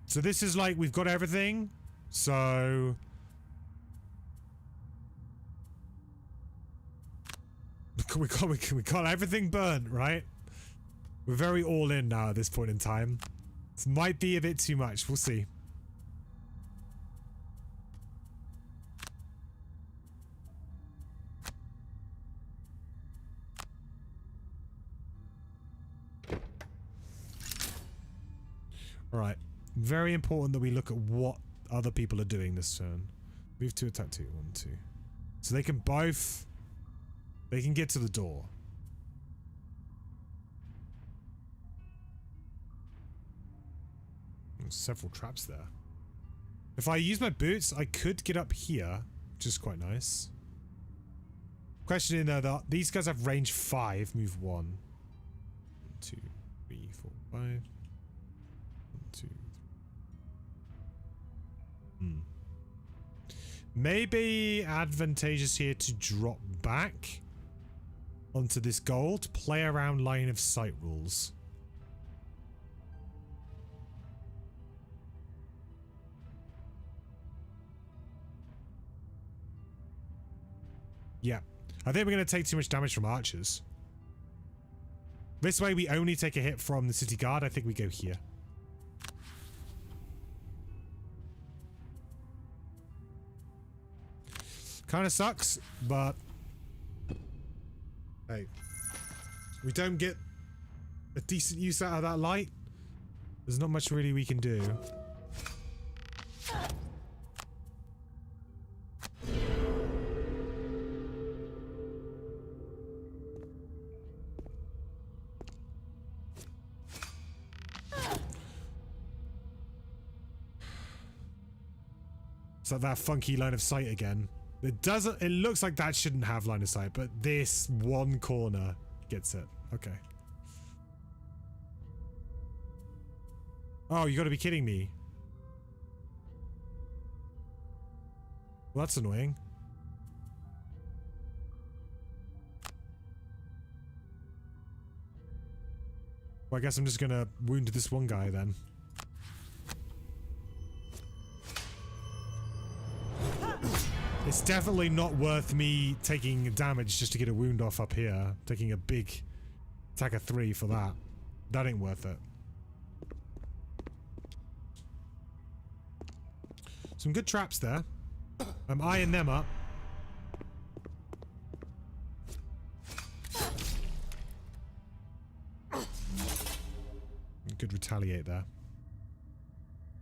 So this is like, we've got everything, so. We got everything burnt, right? We're very all in now at this point in time. This might be a bit too much, we'll see. Alright, very important that we look at what other people are doing this turn. Move to attack 2, 1, 2. So they can both... They can get to the door. There's several traps there. If I use my boots, I could get up here, which is quite nice. Question in there that these guys have range 5, move 1. 1, 2, 3, 4, 5. 1, 2, 3. Maybe advantageous here to drop back onto this gold, play around line of sight rules. Yeah. I think we're going to take too much damage from archers. This way we only take a hit from the city guard. I think we go here. Kind of sucks, but hey, we don't get a decent use out of that light. There's not much really we can do. It's like that funky line of sight again. It doesn't. It looks like that shouldn't have line of sight, but this one corner gets it. Okay. Oh, you got to be kidding me. Well, that's annoying. Well, I guess I'm just gonna wound this one guy then. It's definitely not worth me taking damage just to get a wound off up here. Taking a big attack of 3 for that. That ain't worth it. Some good traps there. I'm eyeing them up. Could retaliate there.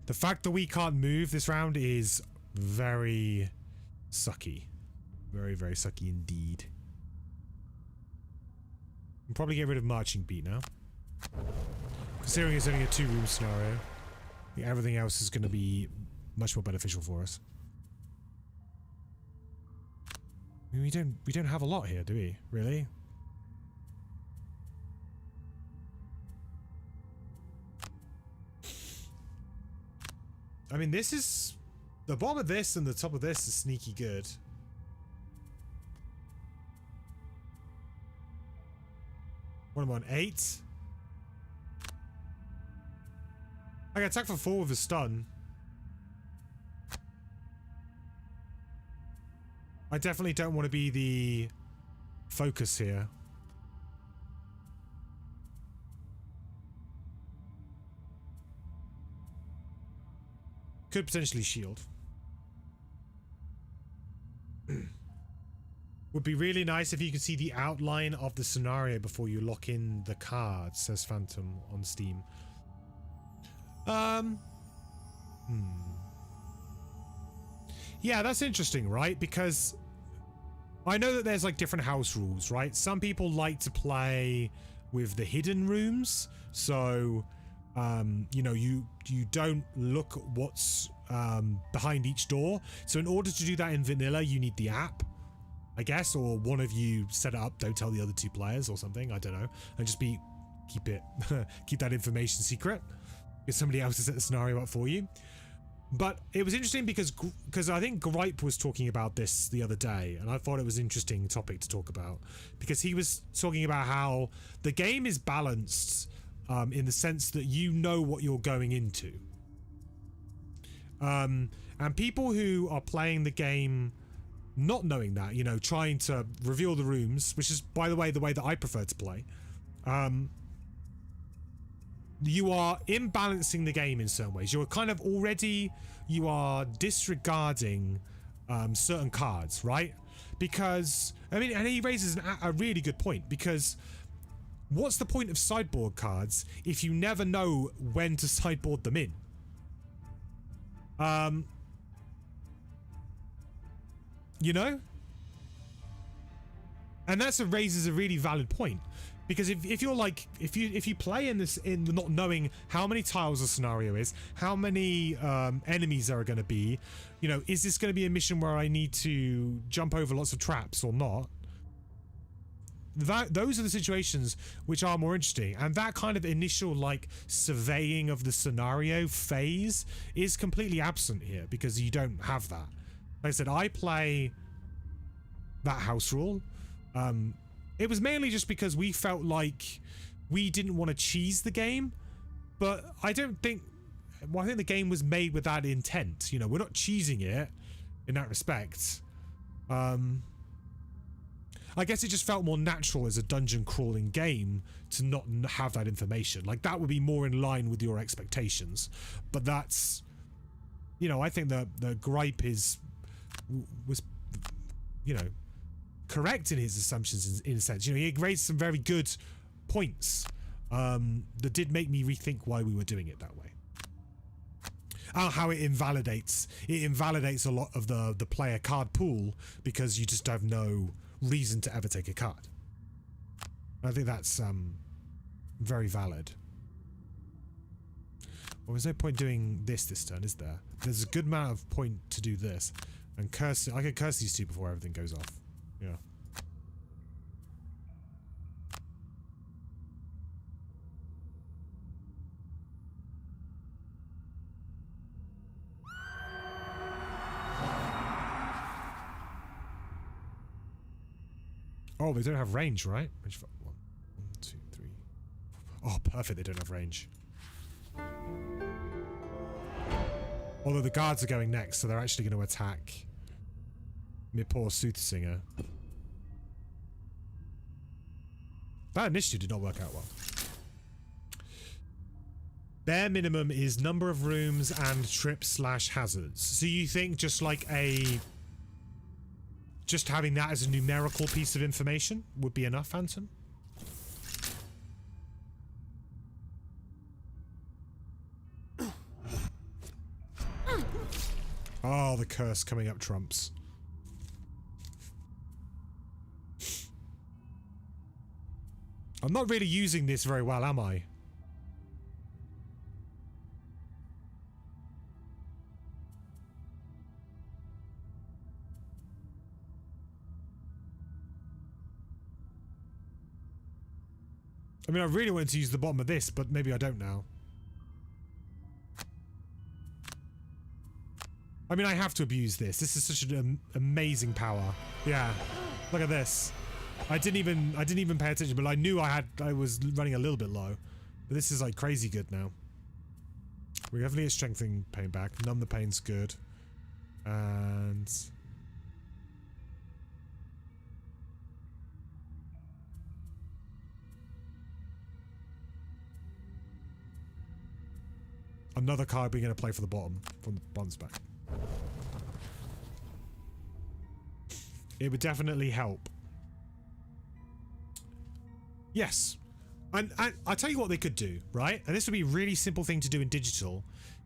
The fact that we can't move this round is very sucky. Very, very sucky indeed. I'll probably get rid of marching beat now. Considering it's only a 2-room scenario, I think everything else is going to be much more beneficial for us. I mean, we don't have a lot here, do we? Really? I mean, this is... The bottom of this and the top of this is sneaky good. What am I on? 8? I can attack for 4 with a stun. I definitely don't want to be the focus here. Could potentially shield. Would be really nice if you could see the outline of the scenario before you lock in the cards, says Phantom on Steam. Yeah, that's interesting, right? Because I know that there's like different house rules, right? Some people like to play with the hidden rooms, so you know, you don't look at what's behind each door. So in order to do that in vanilla, you need the app, I guess, or one of you set it up, don't tell the other 2 players or something, I don't know, and just keep that information secret if somebody else has set the scenario up for you. But it was interesting because I think Gripe was talking about this the other day, and I thought it was an interesting topic to talk about, because he was talking about how the game is balanced in the sense that you know what you're going into. And people who are playing the game not knowing that, you know, trying to reveal the rooms, which is, by the way that I prefer to play, you are imbalancing the game in certain ways. You're kind of already, you are disregarding certain cards, right? Because, I mean, and he raises a really good point, because what's the point of sideboard cards if you never know when to sideboard them in? You know? And that's raises a really valid point. Because if you're like, if you play in this in not knowing how many tiles a scenario is, how many enemies there are going to be, you know, is this going to be a mission where I need to jump over lots of traps or not? Those are the situations which are more interesting, and that kind of initial like surveying of the scenario phase is completely absent here because you don't have that. Like I said, I play that house rule. It was mainly just because we felt like we didn't want to cheese the game, but I don't think, well, I think the game was made with that intent. You know, we're not cheesing it in that respect. I guess it just felt more natural as a dungeon crawling game to not have that information. Like, that would be more in line with your expectations. But that's, you know, I think the gripe was, you know, correct in his assumptions in a sense. You know, he raised some very good points that did make me rethink why we were doing it that way. How it invalidates a lot of the player card pool because you just have no reason to ever take a card. I think that's very valid. Well, there's no point doing this turn, is there? There's a good amount of point to do this. And curse, I can curse these two before everything goes off. Yeah. Oh, they don't have range, right? One, two, three. Oh, perfect, they don't have range. Although the guards are going next, so they're actually going to attack my poor Soothsinger. That initiative did not work out well. Bare minimum is number of rooms and trips/hazards. So you think just like just having that as a numerical piece of information would be enough, Phantom? Oh, the curse coming up trumps. I'm not really using this very well, am I? I mean, I really wanted to use the bottom of this, but maybe I don't now. I mean, I have to abuse this. This is such an amazing power. Yeah, look at this. I didn't even pay attention, but I knew I was running a little bit low. But this is like crazy good now. We definitely get strengthening pain back. Numb the pain's good. And another card we're going to play for the bottom from the bronze back. It would definitely help. Yes. And I'll tell you what they could do, right? And this would be a really simple thing to do in digital,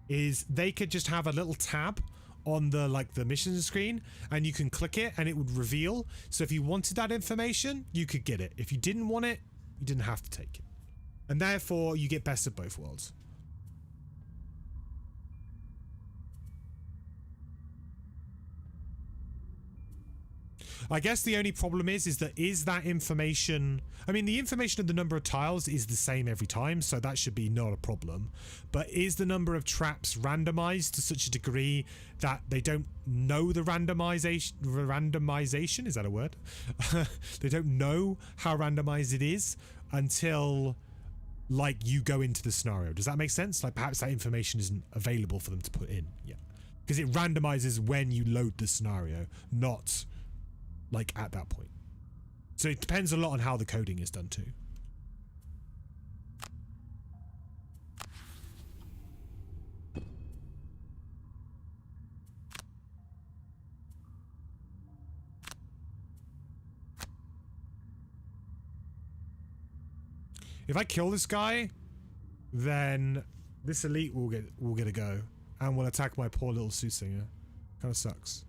is they could just have a little tab on the mission screen, and you can click it and it would reveal. So if you wanted that information, you could get it. If you didn't want it, you didn't have to take it. And therefore, you get best of both worlds. I guess the only problem is that information, I mean, the information of the number of tiles is the same every time, so that should be not a problem. But is the number of traps randomized to such a degree that they don't know the randomization, is that a word? They don't know how randomized it is until like you go into the scenario. Does that make sense? Like perhaps that information isn't available for them to put in. Yeah. Because it randomizes when you load the scenario, not like at that point. So it depends a lot on how the coding is done too. If I kill this guy, then this elite will get a go and will attack my poor little Soothsinger. Kind of sucks.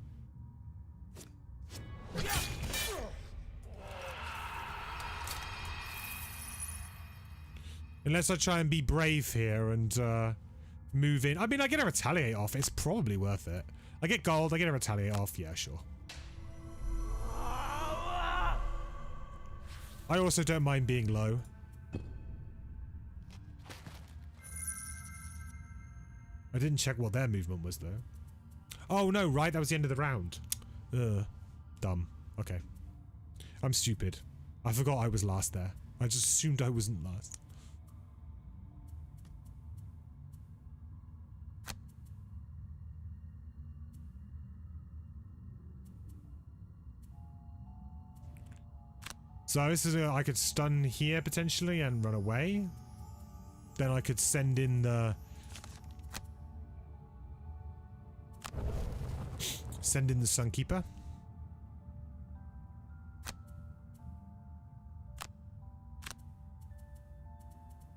Unless I try and be brave here and move in. I mean, I get a retaliate off. It's probably worth it. I get gold, I get a retaliate off. Yeah, sure. I also don't mind being low. I didn't check what their movement was, though. Oh, no, right? That was the end of the round. Ugh. Dumb. Okay. I'm stupid. I forgot I was last there. I just assumed I wasn't last. So this is I could stun here potentially and run away. Then I could send in the Sunkeeper.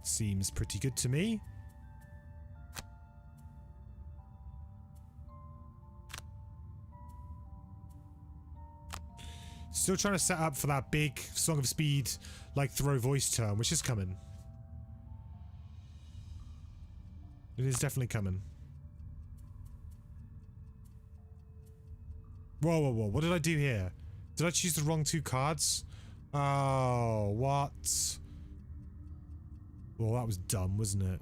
Seems pretty good to me. Still trying to set up for that big Song of Speed, like, throw voice turn, which is coming. It is definitely coming. Whoa, whoa, whoa. What did I do here? Did I choose the wrong 2 cards? Oh, what? Well, that was dumb, wasn't it?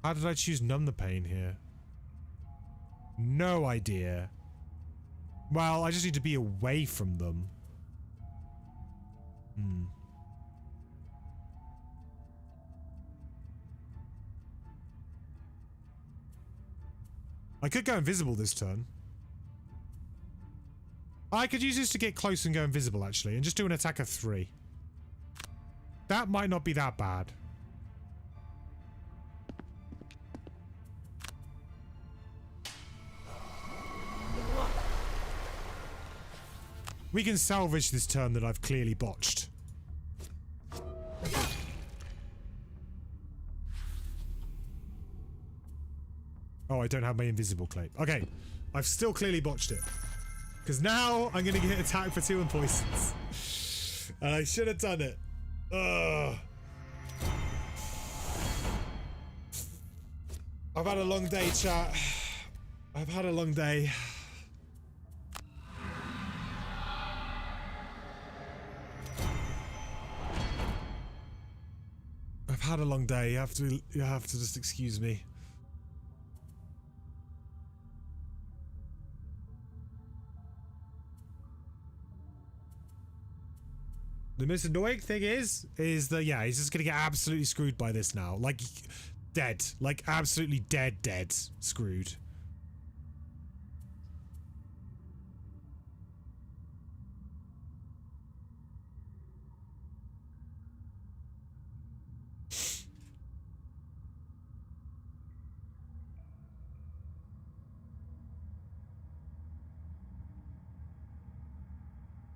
How did I choose Numb the Pain here? No idea. Well, I just need to be away from them. I could go invisible this turn. I could use this to get close and go invisible, actually, and just do an attack of 3. That might not be that bad. We can salvage this turn that I've clearly botched. Oh, I don't have my invisible claim. Okay, I've still clearly botched it. Because now I'm going to get attacked for 2 and poisons. And I should have done it. Ugh. I've had a long day, chat. I've had a long day. I've had a long day. You have to just excuse me. The most annoying thing is that, yeah, he's just gonna get absolutely screwed by this now. Like, dead. Like, absolutely dead screwed.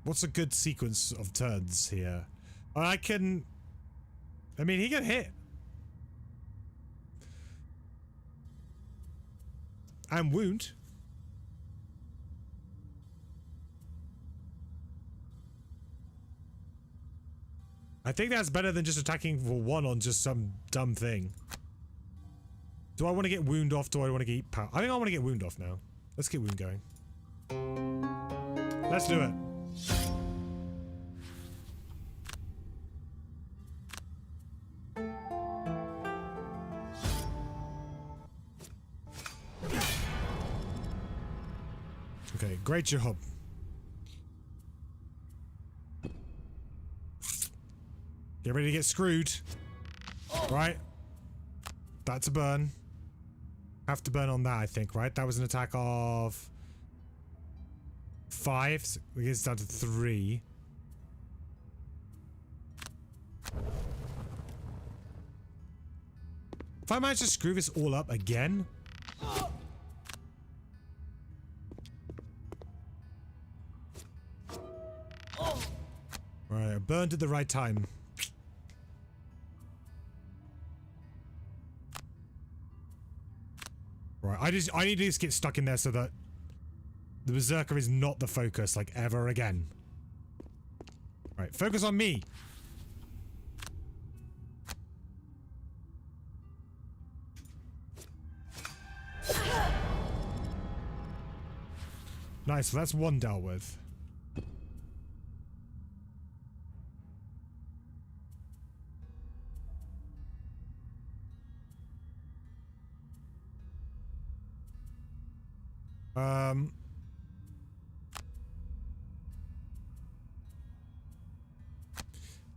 What's a good sequence of turns here? I mean, he can hit. And wound. I think that's better than just attacking for 1 on just some dumb thing. Do I want to get wound off? Do I want to get power? I think I want to get wound off now. Let's get wound going. Let's do it. Okay, great job. Get ready to get screwed. Right. That's a burn. Have to burn on that, I think, right? That was an attack of 5. So it gets down to 3. If I manage to screw this all up again. Right, I burned at the right time. Right, I need to just get stuck in there so that The Berserker is not the focus, like, ever again. Right, focus on me! Nice, so that's one dealt with.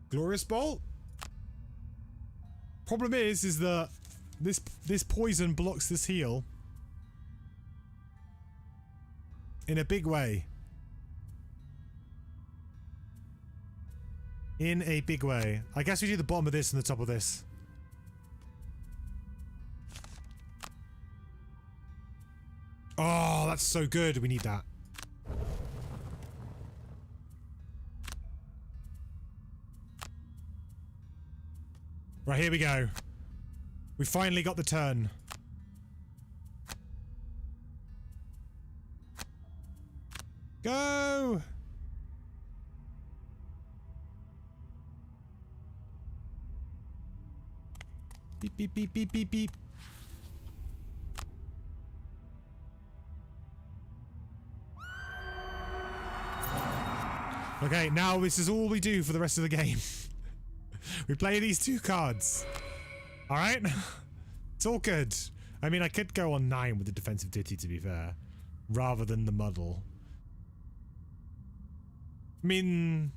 Glorious Bolt? Problem is that this poison blocks this heal. In a big way. In a big way. I guess we do the bottom of this and the top of this. Oh, that's so good. We need that. Right, here we go. We finally got the turn. Go! Beep, beep, beep, beep, beep, beep. Okay, now this is all we do for the rest of the game. We play these two cards. Alright? It's all good. I mean, I could go on 9 with the defensive ditty, to be fair. Rather than the muddle. I mean...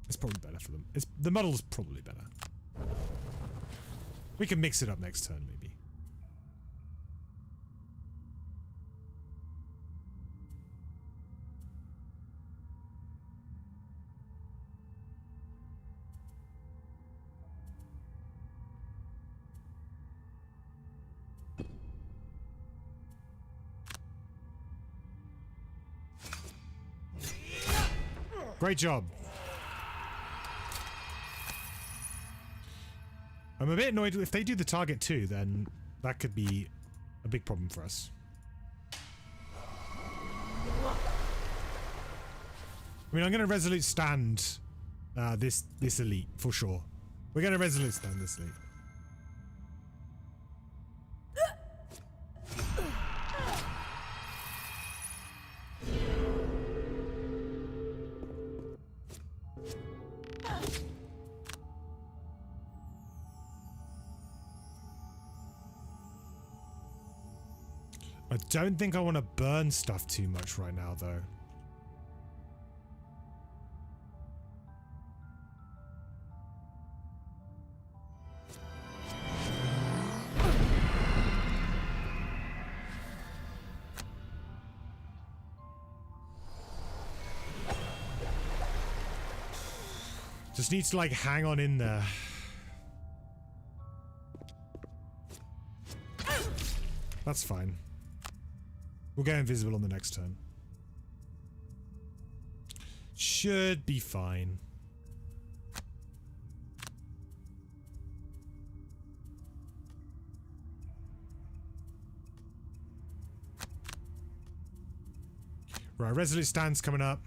It's probably better for them. The muddle's probably better. We can mix it up next turn, maybe. Great job. I'm a bit annoyed. If they do the target too, then that could be a big problem for us. I mean, I'm going to resolute stand this elite for sure. We're going to resolute stand this elite. I don't think I want to burn stuff too much right now, though. Just needs to, like, hang on in there. That's fine. We'll go invisible on the next turn. Should be fine. Right, Resolute Stand's coming up.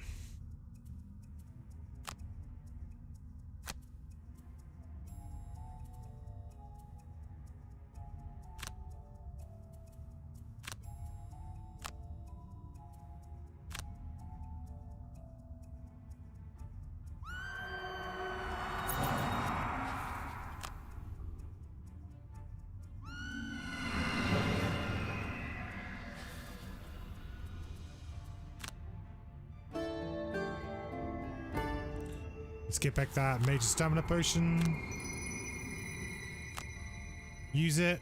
Let's get back that major stamina potion. Use it.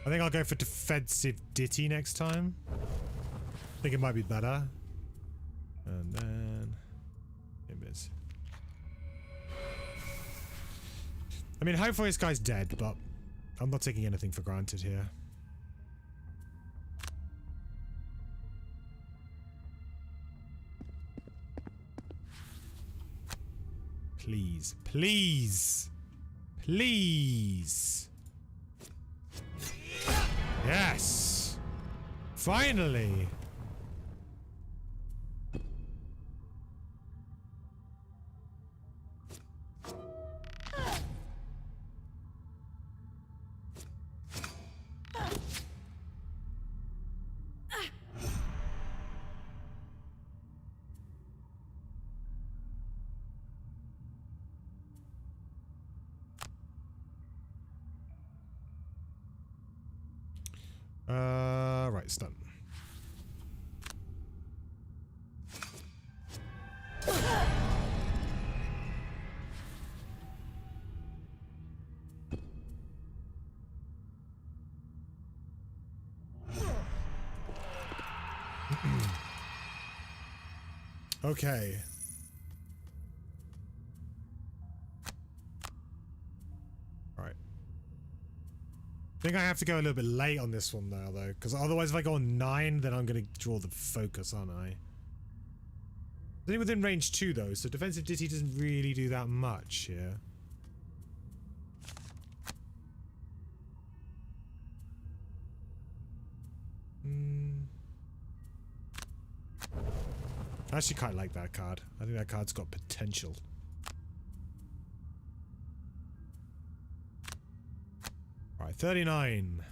I think I'll go for defensive ditty next time. I think it might be better. And then... It is. I mean, hopefully this guy's dead, but I'm not taking anything for granted here. Please, please, please. Yes. Finally! Right, it's done. Okay. Alright. I think I have to go a little bit late on this one now, though, because otherwise if I go on 9, then I'm going to draw the focus, aren't I? It's only within range 2, though, so defensive ditty doesn't really do that much here. I actually quite like that card. I think that card's got potential. Alright, 39.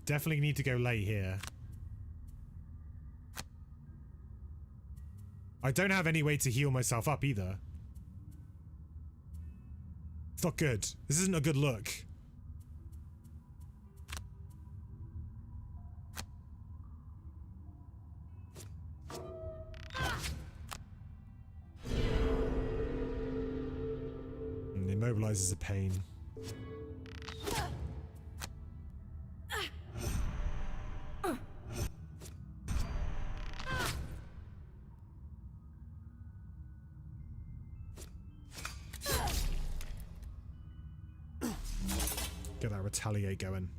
Definitely need to go late here. I don't have any way to heal myself up either. It's not good. This isn't a good look. And immobilize is a pain. Get that retaliate going.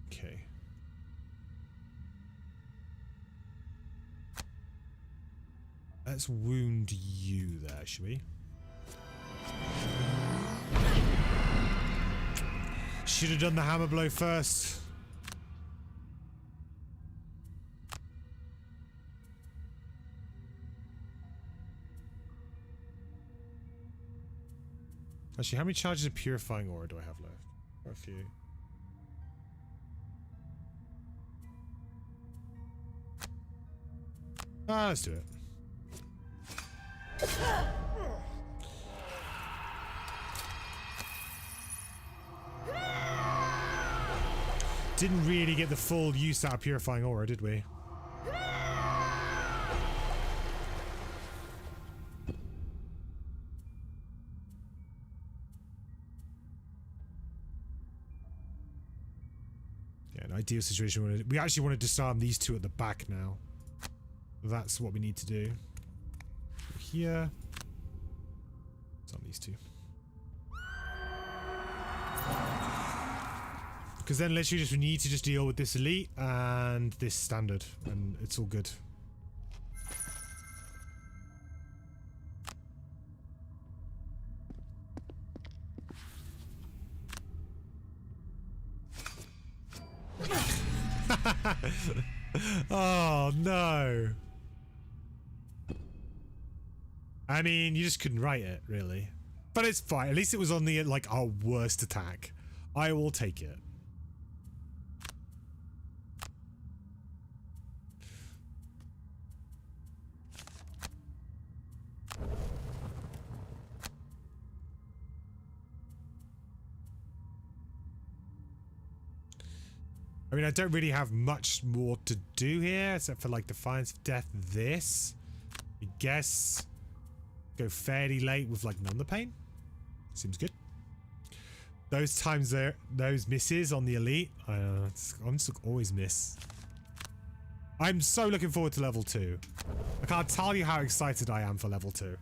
Okay. Let's wound you there, shall we? Should have done the hammer blow first. Actually, how many charges of purifying aura do I have left? Quite a few. Let's do it. Didn't really get the full use out of purifying aura, did we? Yeah, an ideal situation. We actually want to disarm these two at the back now. That's what we need to do. Here. Disarm these two. Because then literally just we need to just deal with this elite and this standard, and it's all good. Oh no. I mean, you just couldn't write it, really. But it's fine. At least it was on the, like, our worst attack. I will take it. I mean, I don't really have much more to do here, except for, like, Defiance of Death this. I guess go fairly late with, like, Numb the Pain. Seems good. Those times there, those misses on the elite, I'm just always miss. I'm so looking forward to level 2. I can't tell you how excited I am for level 2.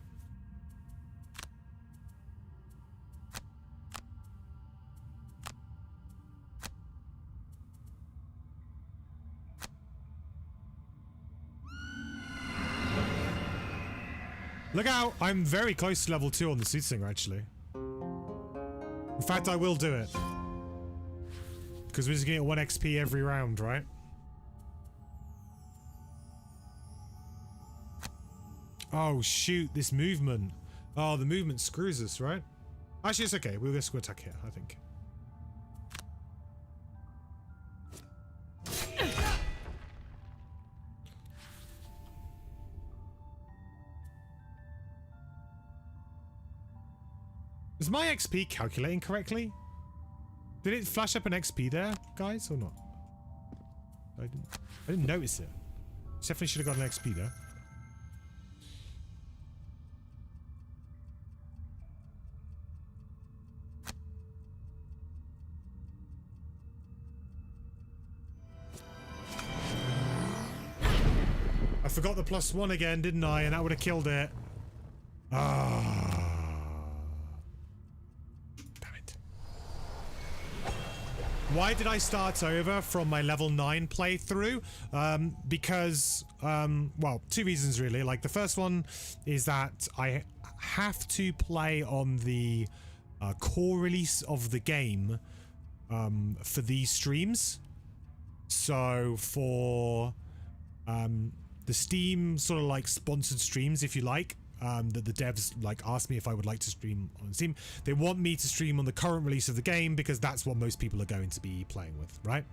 Look out! I'm very close to level 2 on the Soothsinger, actually. In fact, I will do it. Because we're just getting 1 XP every round, right? Oh shoot, this movement. Oh, the movement screws us, right? Actually, it's okay. We'll just go attack here, I think. Is my XP calculating correctly? Did it flash up an XP there, guys, or not? I didn't notice it. Definitely should have got an XP there. I forgot the +1 again, didn't I? And that would have killed it. Ah. Why did I start over from my level 9 playthrough? Because, well, 2 reasons really. Like, the first one is that I have to play on the core release of the game for these streams. So for the Steam sort of like sponsored streams, if you like, that the devs like asked me if I would like to stream on Steam. They want me to stream on the current release of the game because that's what most people are going to be playing with, right?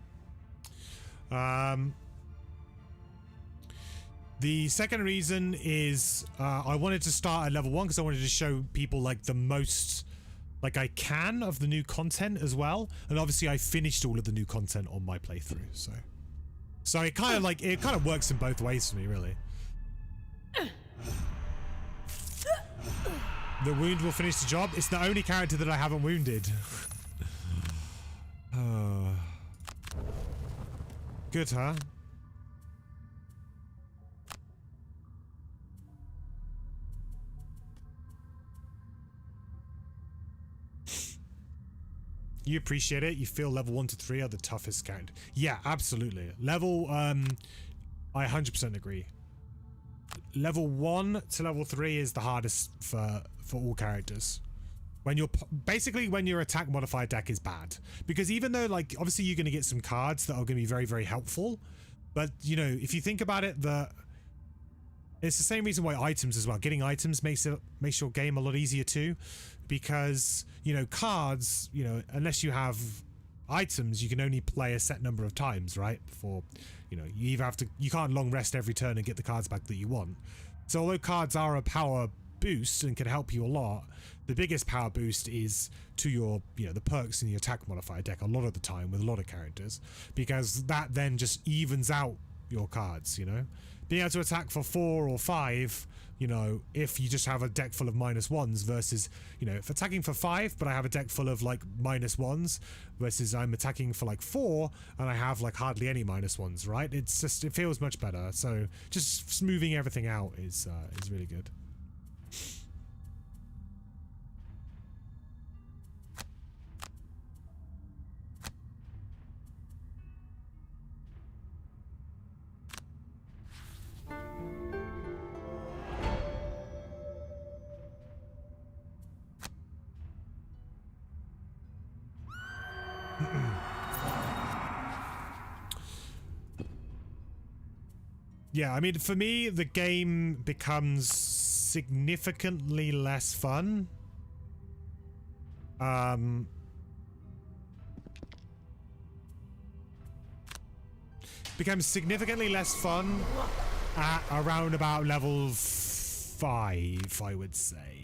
The second reason is I wanted to start at level 1 because I wanted to show people like the most like I can of the new content as well, and obviously I finished all of the new content on my playthrough, so it kind of like it kind of works in both ways for me, really. The wound will finish the job. It's the only character that I haven't wounded. Good, huh? You appreciate it. You feel level 1 to 3 are the toughest character. Yeah, absolutely. Level, I 100% agree. Level 1 to level 3 is the hardest for all characters. When you're basically when your attack modifier deck is bad, because even though like obviously you're going to get some cards that are going to be very, very helpful, but you know, if you think about it, it's the same reason why items as well. Getting items makes your game a lot easier too, because you know cards, you know, unless you have items, you can only play a set number of times, right? Before, you know, you either have to, you can't long rest every turn and get the cards back that you want. So although cards are a power boost and can help you a lot, the biggest power boost is to your, you know, the perks in the attack modifier deck a lot of the time with a lot of characters, because that then just evens out your cards, you know? Being able to attack for 4 or 5, you know, if you just have a deck full of -1s versus, you know, if attacking for 5 but I have a deck full of like -1s versus I'm attacking for like 4 and I have like hardly any -1s, right? It's just, it feels much better. So just smoothing everything out is really good. Yeah, I mean, for me, the game becomes significantly less fun. Becomes significantly less fun at around about level 5, I would say.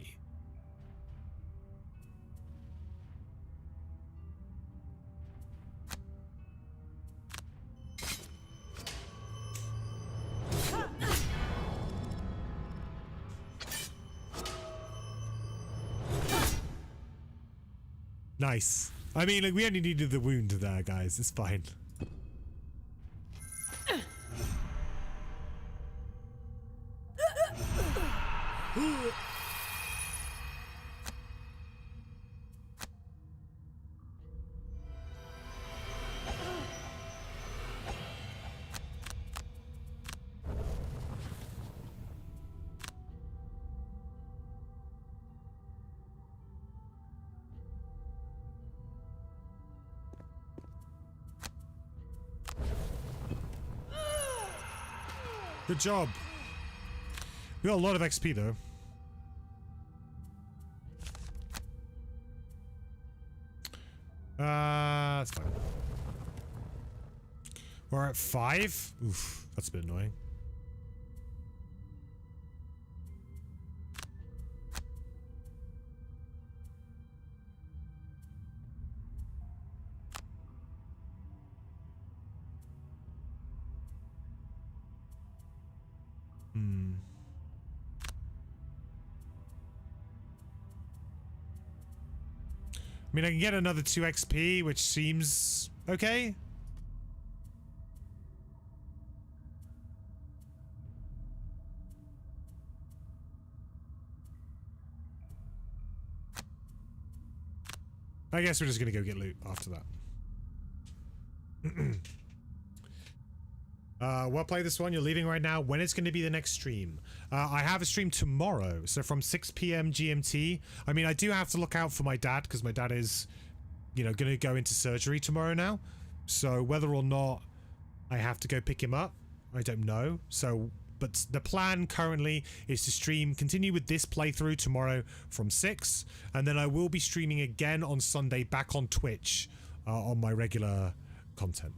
Nice. I mean, like, we only needed the wound there, guys. It's fine. Good job. We got a lot of XP though. That's fine. We're at 5? Oof, that's a bit annoying. I mean, I can get another 2 XP, which seems okay. I guess we're just gonna go get loot after that. Well played this one. You're leaving right now. When is going to be the next stream? I have a stream tomorrow, so from 6 p.m. GMT. I mean, I do have to look out for my dad because my dad is, you know, going to go into surgery tomorrow now. So whether or not I have to go pick him up, I don't know. So, but the plan currently is to continue with this playthrough tomorrow from 6, and then I will be streaming again on Sunday back on Twitch on my regular content.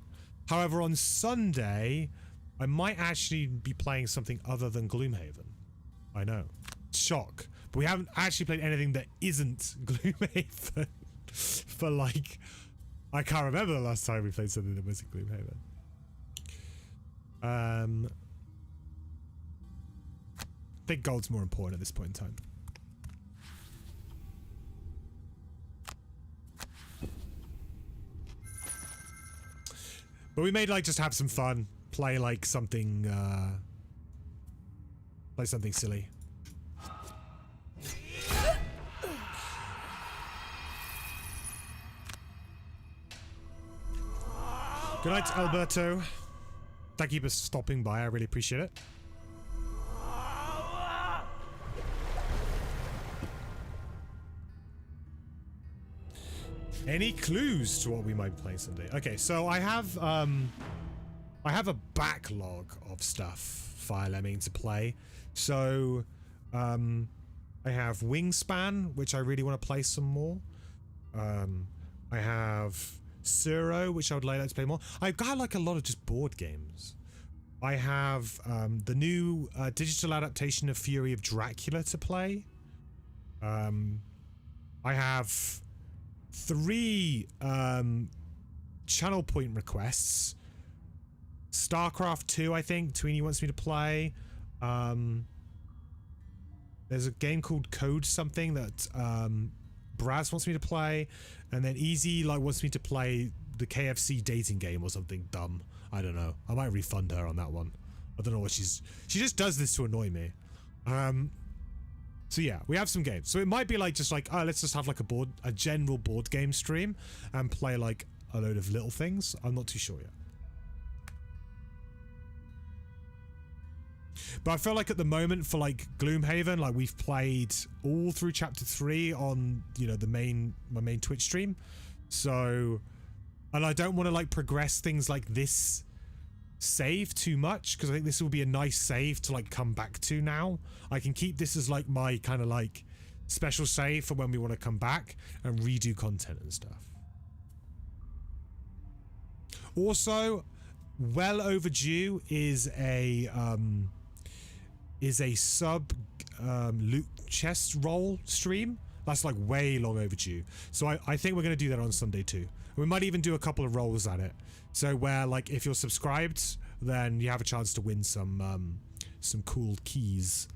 However, on Sunday, I might actually be playing something other than Gloomhaven. I know. Shock. But we haven't actually played anything that isn't Gloomhaven for like... I can't remember the last time we played something that wasn't Gloomhaven. I think gold's more important at this point in time. But we may like just have some fun, play like something, play something silly. Good night, Alberto. Thank you for stopping by. I really appreciate it. Any clues to what we might be playing Sunday? Okay, so I have a backlog of stuff fire lemming to play. So I have Wingspan, which I really want to play some more. I have Suro, which I would like to play more. I've got like a lot of just board games. I have the new digital adaptation of Fury of Dracula to play. I have 3 channel point requests. StarCraft 2, I think Tweenie wants me to play. There's a game called Code something that Braz wants me to play, and then Easy like wants me to play the KFC dating game or something dumb. I don't know. I might refund her on that one. I don't know what she just does this to annoy me. So yeah, we have some games. So it might be like just like, oh, let's just have like a general board game stream and play like a load of little things. I'm not too sure yet. But I feel like at the moment for like Gloomhaven, like we've played all through chapter 3 on, you know, my main Twitch stream. So, and I don't want to like progress things like this save too much, because I think this will be a nice save to like come back to now. I can keep this as like my kind of like special save for when we want to come back and redo content and stuff. Also, well overdue is a sub loot chest roll stream. That's like way long overdue. So I think we're going to do that on Sunday too. We might even do a couple of rolls at it. So where like if you're subscribed, then you have a chance to win some cool keys.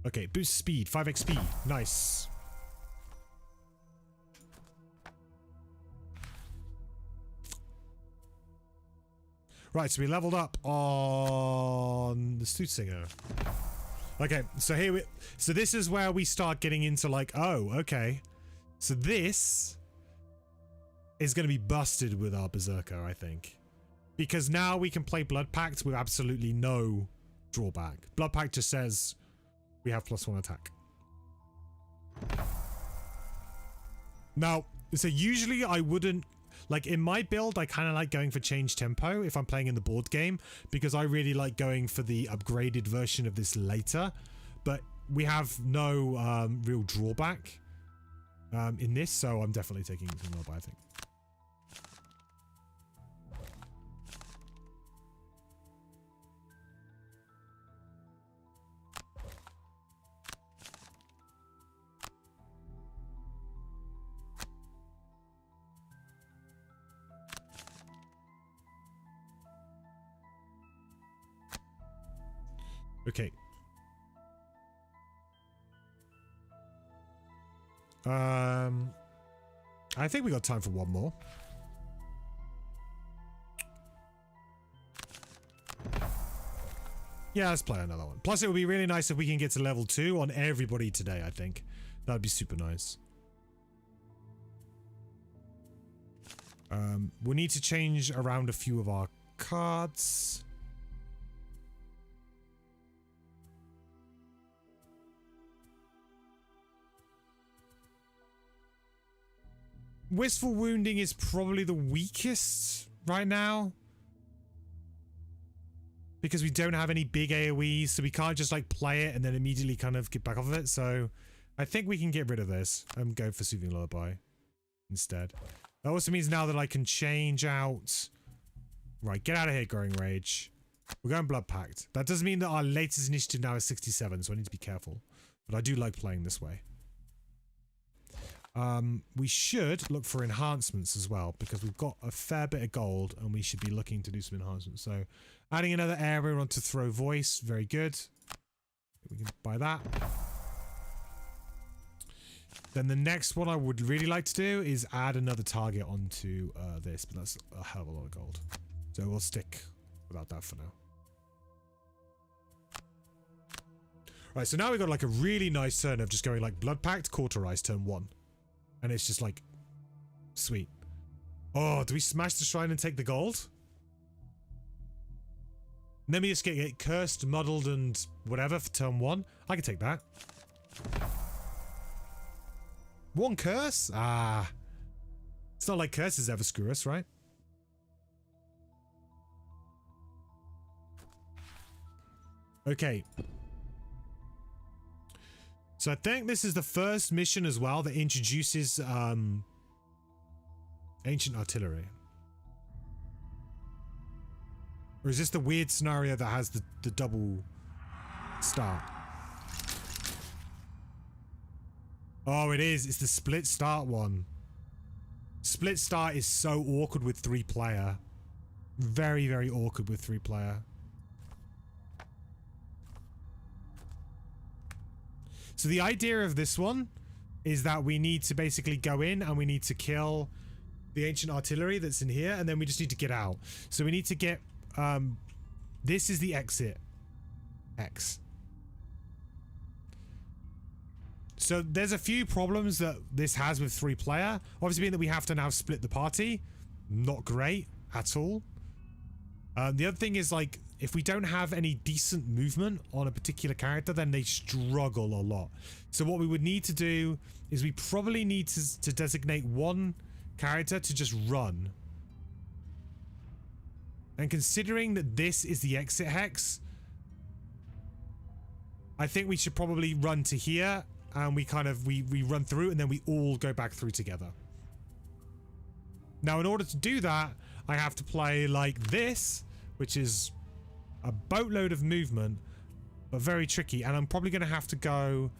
Okay, boost speed, 5 XP. Nice. Right, so we leveled up on the Stutzinger. Okay, so so this is where we start getting into like, oh, okay. So this is going to be busted with our Berserker, I think. Because now we can play Blood Pact with absolutely no drawback. Blood Pact just says, we have +1 attack. Now, so usually I wouldn't, like in my build, I kind of like going for change tempo if I'm playing in the board game, because I really like going for the upgraded version of this later, but we have no real drawback in this, so I'm definitely taking Soothing Lullaby, I think. Okay. I think we got time for one more. Yeah, let's play another one. Plus, it would be really nice if we can get to level 2 on everybody today, I think. That would be super nice. We'll need to change around a few of our cards. Wistful Wounding is probably the weakest right now, because we don't have any big AoEs, so we can't just like play it and then immediately kind of get back off of it. So I think we can get rid of this and go for Soothing Lullaby instead. That also means now that I can change out... Right, get out of here, Growing Rage. We're going Blood Pact. That does mean that our latest initiative now is 67, so I need to be careful. But I do like playing this way. We should look for enhancements as well, because we've got a fair bit of gold and we should be looking to do some enhancements. So adding another area onto Throw Voice, very good. We can buy that. Then the next one I would really like to do is add another target onto this, but that's a hell of a lot of gold. So we'll stick without that for now. Right, so now we've got like a really nice turn of just going like Blood Pact, Cauterize, turn 1. And it's just like, sweet. Oh, do we smash the shrine and take the gold? And then we just get cursed, muddled, and whatever for turn 1. I can take that. One curse? Ah. It's not like curses ever screw us, right? Okay. So I think this is the first mission as well that introduces Ancient Artillery. Or is this the weird scenario that has the double start? Oh, it is. It's the split start one. Split start is so awkward with 3-player. Very, very awkward with 3-player. So the idea of this one is that we need to basically go in and we need to kill the Ancient Artillery that's in here, and then we just need to get out. So we need to get... this is the exit. X. So there's a few problems that this has with 3-player. Obviously being that we have to now split the party. Not great at all. The other thing is, like, if we don't have any decent movement on a particular character, then they struggle a lot. So what we would need to do is we probably need to designate one character to just run. And considering that this is the exit hex, I think we should probably run to here, and we kind of, we run through, and then we all go back through together. Now, in order to do that, I have to play like this, which is a boatload of movement, but very tricky, and I'm probably going to have to go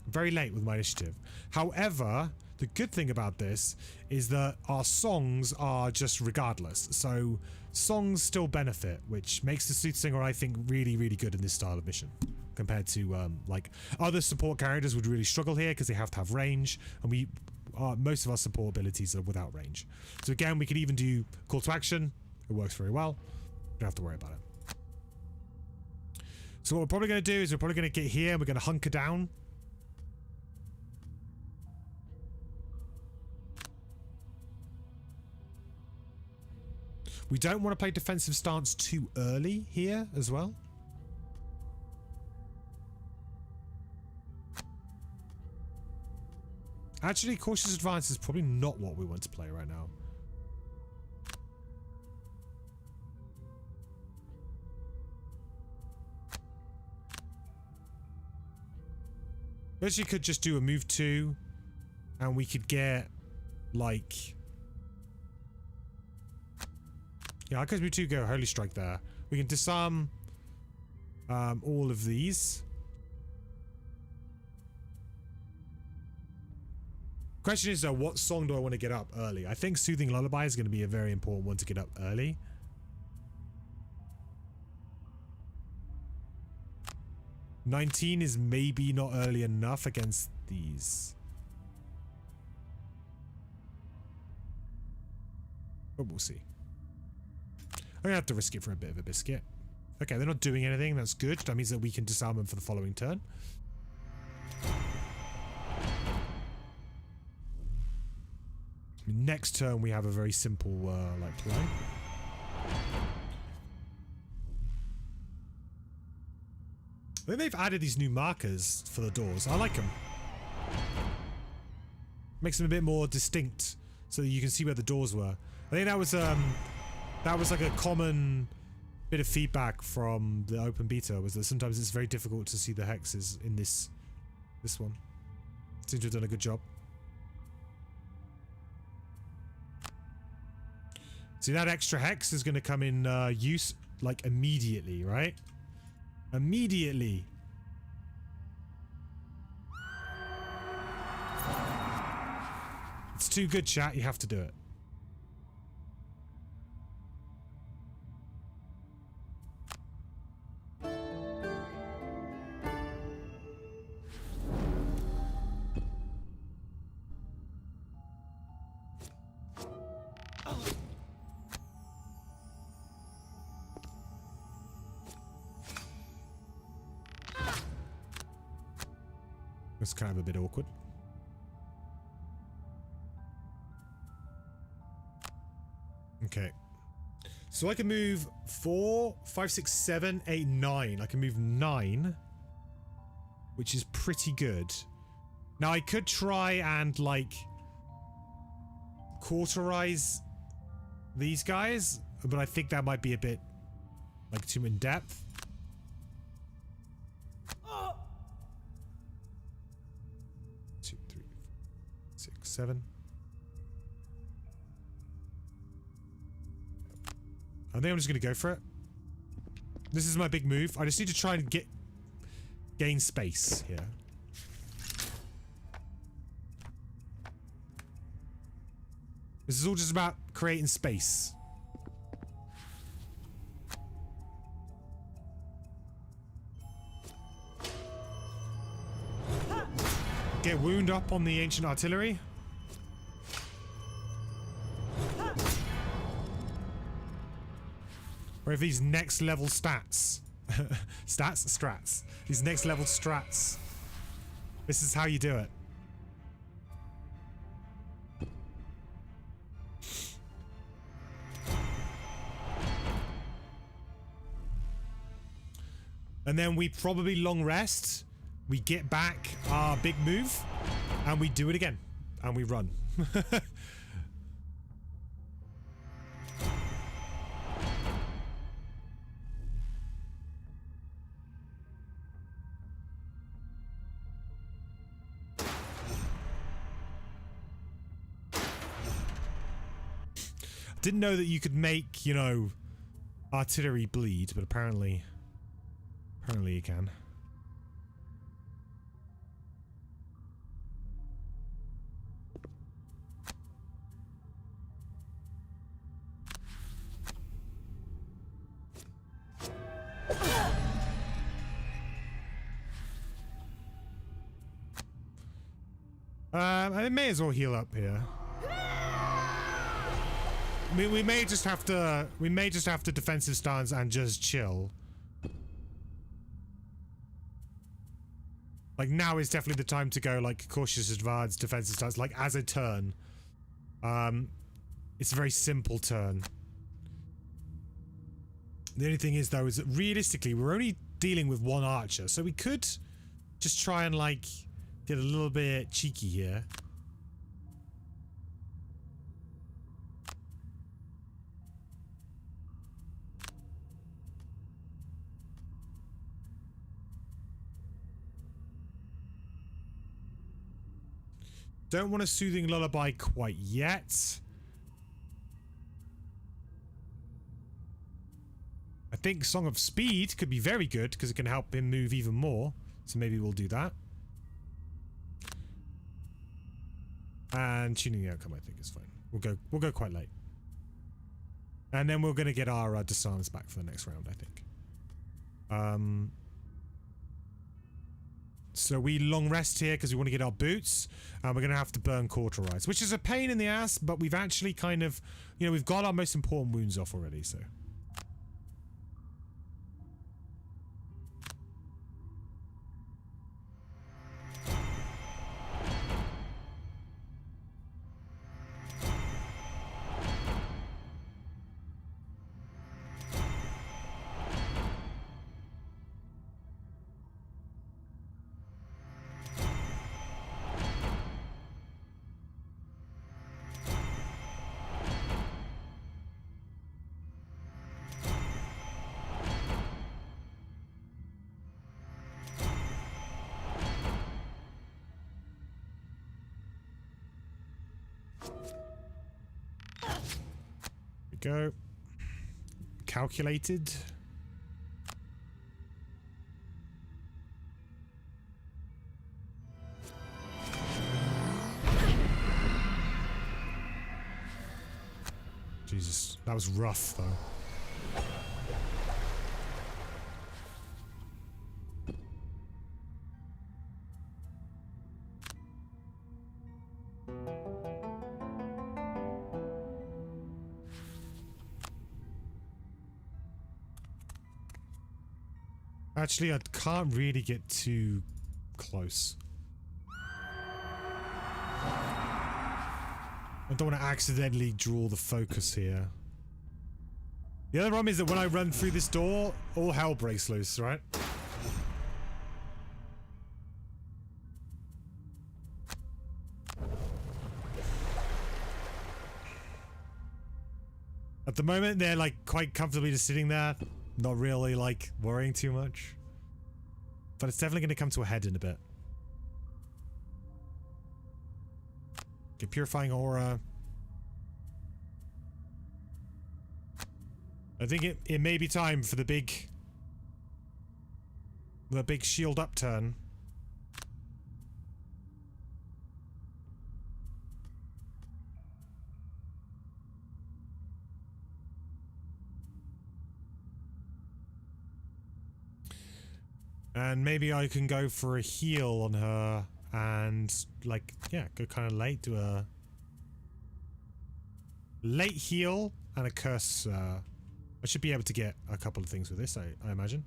very late with my initiative. However, the good thing about this is that our songs are just regardless, so songs still benefit, which makes the Soothsinger, I think, really, really good in this style of mission, compared to like other support characters would really struggle here because they have to have range, and most of our support abilities are without range. So again, we could even do call to action. It works very well. Don't have to worry about it. So what we're probably going to do is we're probably going to get here and we're going to hunker down. We don't want to play defensive stance too early here as well. Actually, cautious advance is probably not what we want to play right now. We actually could just do a move 2 and we could get like, yeah, I could move 2, go Holy Strike there. We can disarm all of these. Question is though, what song do I want to get up early? I think Soothing Lullaby is going to be a very important one to get up early. $19 is maybe not early enough against these. But we'll see. I'm gonna have to risk it for a bit of a biscuit. Okay, they're not doing anything. That's good. That means that we can disarm them for the following turn. Next turn we have a very simple like play. I think they've added these new markers for the doors. I like them. Makes them a bit more distinct so that you can see where the doors were. I think that was like a common bit of feedback from the open beta, was that sometimes it's very difficult to see the hexes in this one. Seems to have done a good job. See, that extra hex is going to come in use like immediately, right? Immediately. It's too good, chat. You have to do it. It's kind of a bit awkward. Okay. So I can move 4, 5, 6, 7, 8, 9. I can move 9, which is pretty good. Now I could try and like cauterize these guys, but I think that might be a bit like too in depth. 2, 3, 4, 6, 7. I think I'm just going to go for it. This is my big move. I just need to try and gain space here. This is all just about creating space. Get wound up on the ancient artillery. Or if these next level stats. Strats. These next level strats. This is how you do it. And then we probably long rest. We get back our big move. And we do it again. And we run. Didn't know that you could make, you know, artillery bleed, but apparently you can. I may as well heal up here. We may just have to defensive stance and just chill. Like now is definitely the time to go like cautious advance, defensive stance, like as a turn. It's a very simple turn. The only thing is though is that realistically we're only dealing with one archer, so we could just try and like get a little bit cheeky here. Don't want a soothing lullaby quite yet. I think Song of Speed could be very good because it can help him move even more. So maybe we'll do that. And tuning the outcome, I think, is fine. We'll go quite late. And then we're gonna get our disarms back for the next round, I think. So we long rest here because we want to get our boots. And we're gonna have to burn cauterize, which is a pain in the ass, but we've actually kind of, you know, we've got our most important wounds off already, so. Go. Calculated. Jesus, that was rough though. Actually, I can't really get too close. I don't want to accidentally draw the focus here. The other problem is that when I run through this door, all hell breaks loose, right? At the moment, they're like quite comfortably just sitting there. Not really, like, worrying too much. But it's definitely going to come to a head in a bit. Okay, Purifying Aura. I think it may be time for the big shield upturn. And maybe I can go for a heal on her and, like, yeah, go kind of late, do a late heal and a curse. I should be able to get a couple of things with this, I imagine.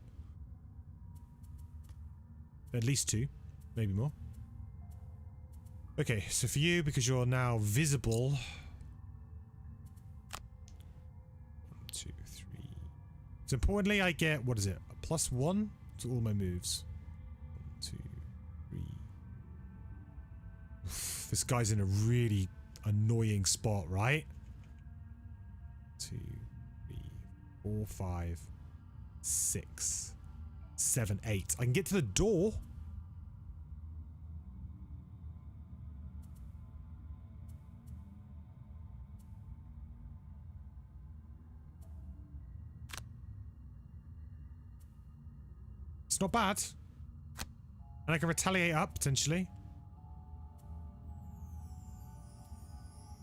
At least 2, maybe more. Okay, so for you, because you're now visible. 1, 2, 3. So importantly, I get, what is it, a +1? To all my moves. 1, 2, 3. Oof, this guy's in a really annoying spot, right? 2, 3, 4, 5, 6, 7, 8. I can get to the door. It's not bad. And I can retaliate up, potentially.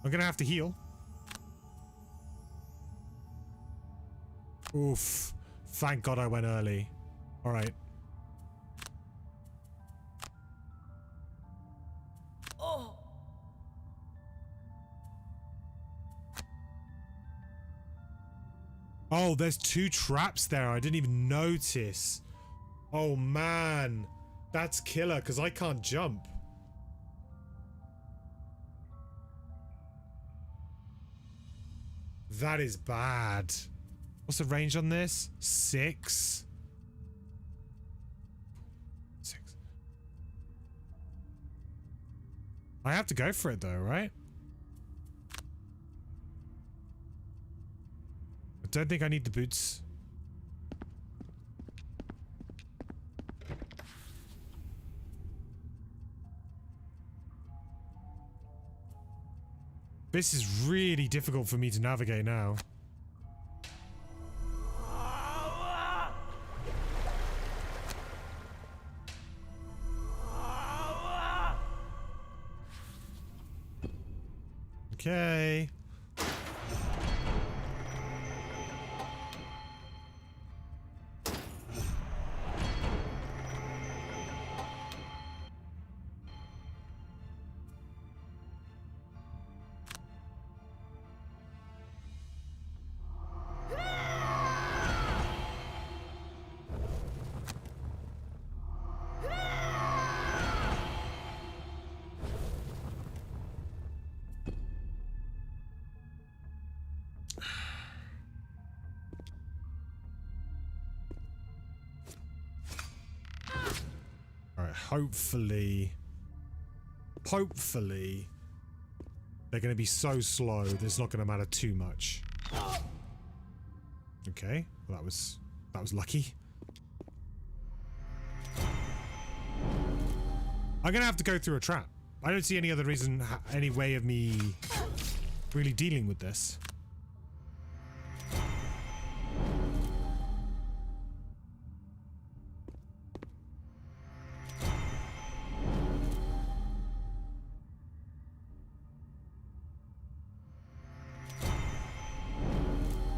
I'm gonna have to heal. Oof. Thank God I went early. Alright. Oh. Oh, there's 2 traps there. I didn't even notice. Oh man, that's killer because I can't jump. That is bad. What's the range on this? 6. 6. I have to go for it though, right? I don't think I need the boots. This is really difficult for me to navigate now. Okay. Hopefully, they're going to be so slow that it's not going to matter too much. Okay, well, that was lucky. I'm going to have to go through a trap. I don't see any other reason, any way of me really dealing with this.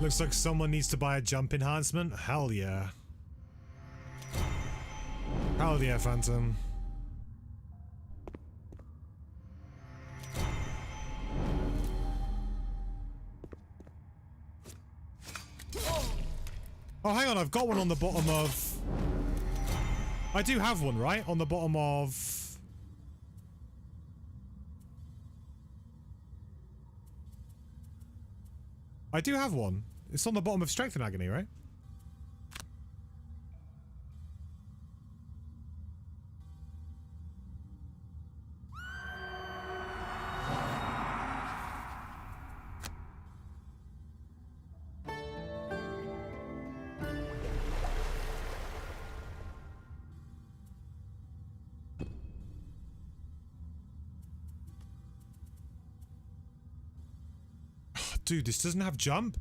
Looks like someone needs to buy a jump enhancement. Hell yeah. Hell yeah, Phantom. Oh, hang on, I've got one on the bottom of... I do have one, right? On the bottom of... I do have one. It's on the bottom of Strength and Agony, right? Dude, this doesn't have jump?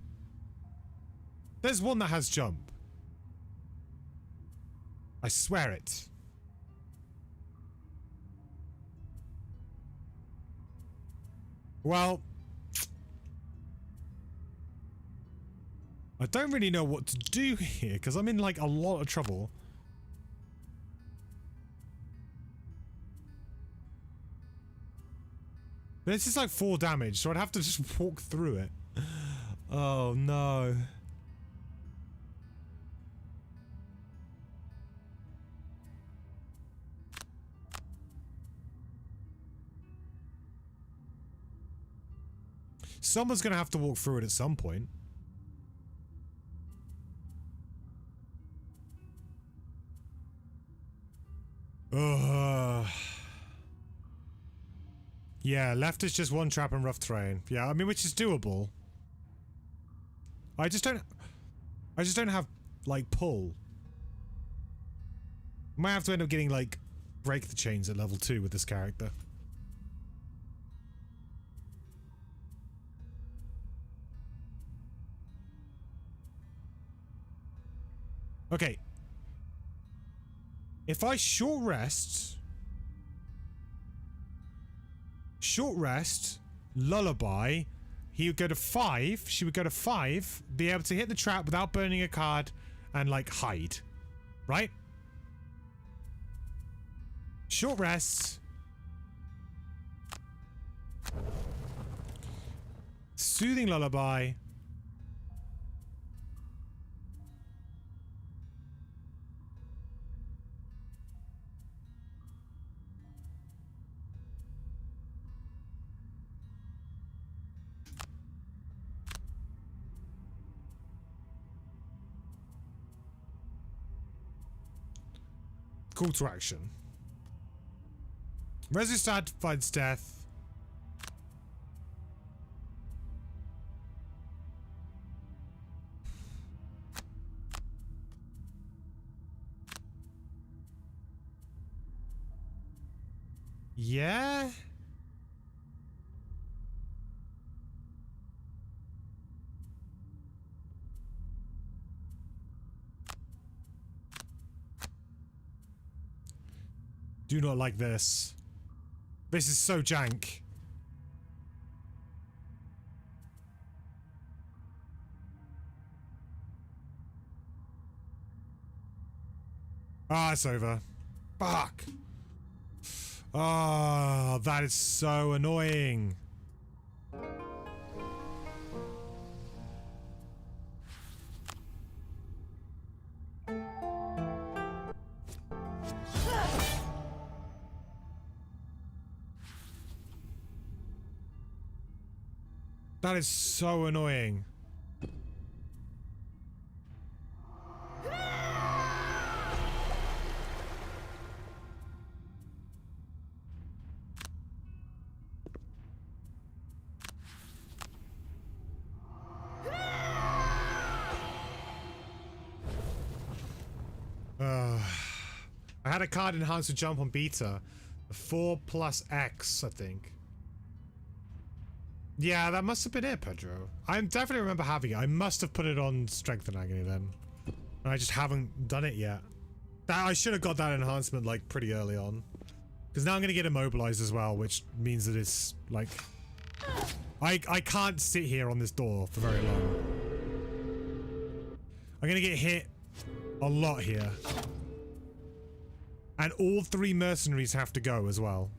There's one that has jump. I swear it. Well, I don't really know what to do here because I'm in like a lot of trouble. This is like 4 damage, so I'd have to just walk through it. Oh no. Someone's gonna have to walk through it at some point. Ugh. Yeah, left is just one trap and rough terrain. Yeah, I mean, which is doable. I just don't have, like, pull. Might have to end up getting, like, break the chains at level 2 with this character. Okay. If I short rest, lullaby, he would go to 5, she would go to 5, be able to hit the trap without burning a card, and like hide. Right? Short rest. Soothing lullaby. Call to action. Resistad finds death. Yeah? Do not like this. This is so jank. Ah, it's over. Fuck. Oh, that is so annoying. That is so annoying. I had a card enhanced to jump on beta. 4 plus X, I think. Yeah, that must have been it, Pedro. I definitely remember having it. I must have put it on Strength and Agony then. I just haven't done it yet. I should have got that enhancement like pretty early on. Because now I'm going to get immobilized as well, which means that it's like... I can't sit here on this door for very long. I'm going to get hit a lot here. And all 3 mercenaries have to go as well.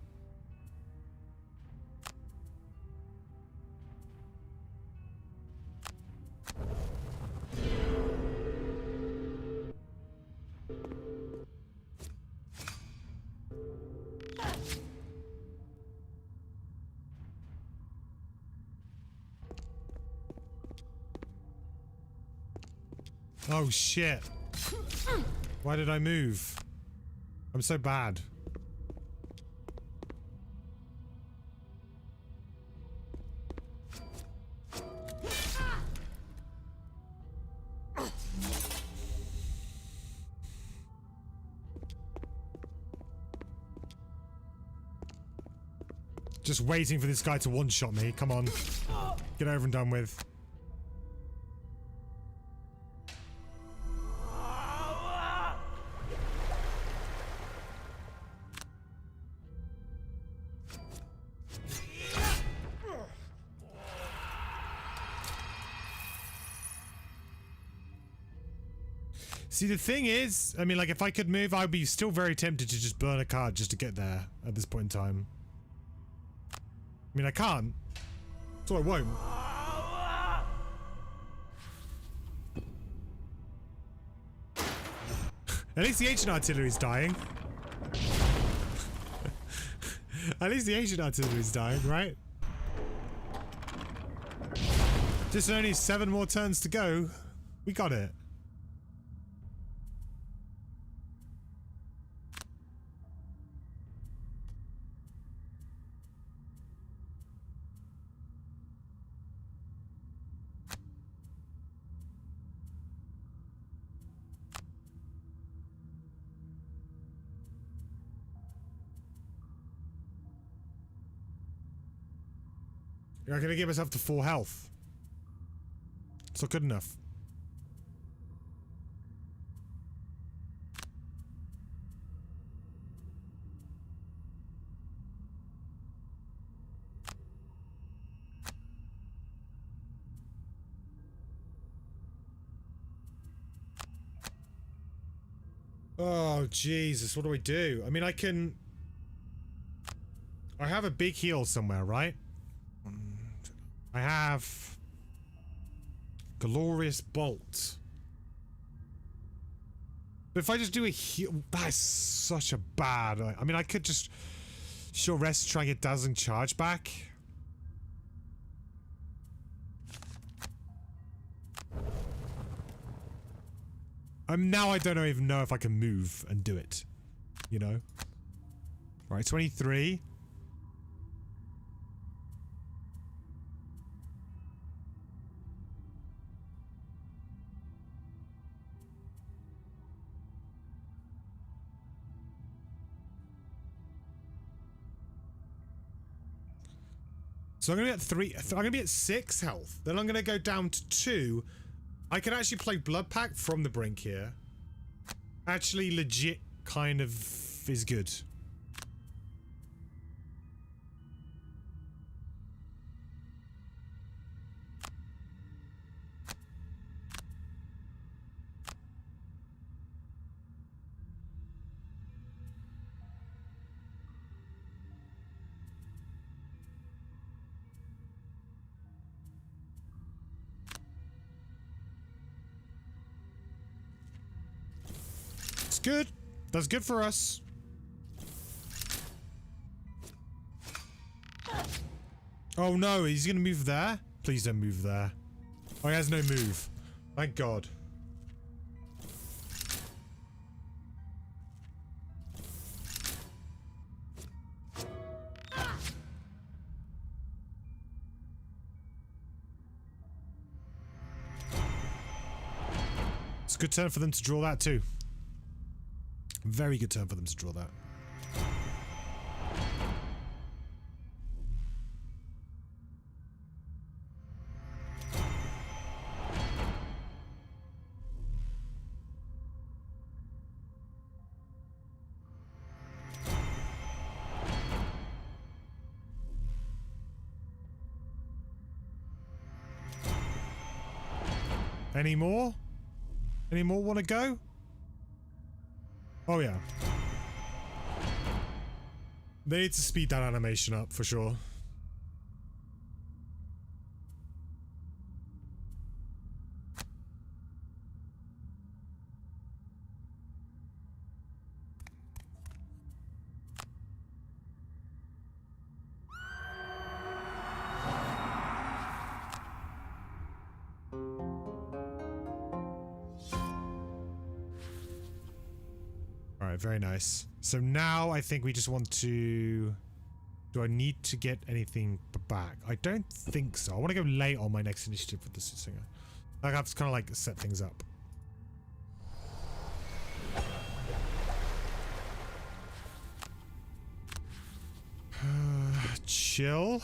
Oh shit. Why did I move? I'm so bad. Just waiting for this guy to one-shot me. Come on. Get over and done with. See, the thing is, I mean, like, if I could move, I'd be still very tempted to just burn a card just to get there at this point in time. I mean, I can't, so I won't. At least the ancient artillery's dying. At least the ancient artillery's dying, right? Just only 7 more turns to go. We got it. I'm gonna give myself to 4 health. It's not good enough. Oh, Jesus, what do I do? I mean, I have a big heal somewhere, right? I have Glorious Bolt. But if I just do a heal, that's such a bad... I mean, I could just short rest, try and get Dazzling Charge back. Now I don't even know if I can move and do it. You know? Right, 23. So I'm gonna be at 3. I'm gonna be at 6 health. Then I'm gonna go down to 2. I can actually play Blood Pact from the brink here. Actually, legit kind of is good. It's good. That's good for us. Oh no, he's gonna move there? Please don't move there. Oh, he has no move. Thank God. It's a good turn for them to draw that too. Very good turn for them to draw that. Any more? Any more want to go? Oh yeah. They need to speed that animation up for sure. Very nice. So now I think we just want to... Do I need to get anything back? I don't think so. I want to go late on my next initiative with the singer. I have to kind of like set things up. Chill.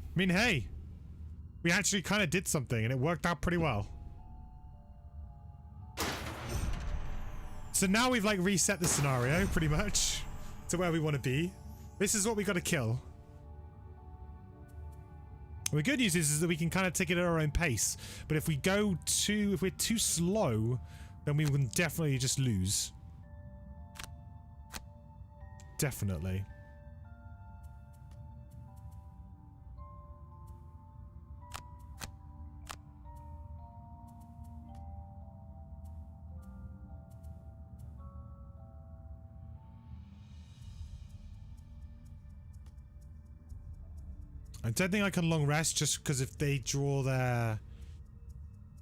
I mean, hey, we actually kind of did something and it worked out pretty well. So now we've like reset the scenario pretty much to where we want to be. This is what we got to kill. The good news is that we can kind of take it at our own pace. But if we're too slow, then we can definitely just lose. Definitely. I don't think I can long rest just because if they draw their...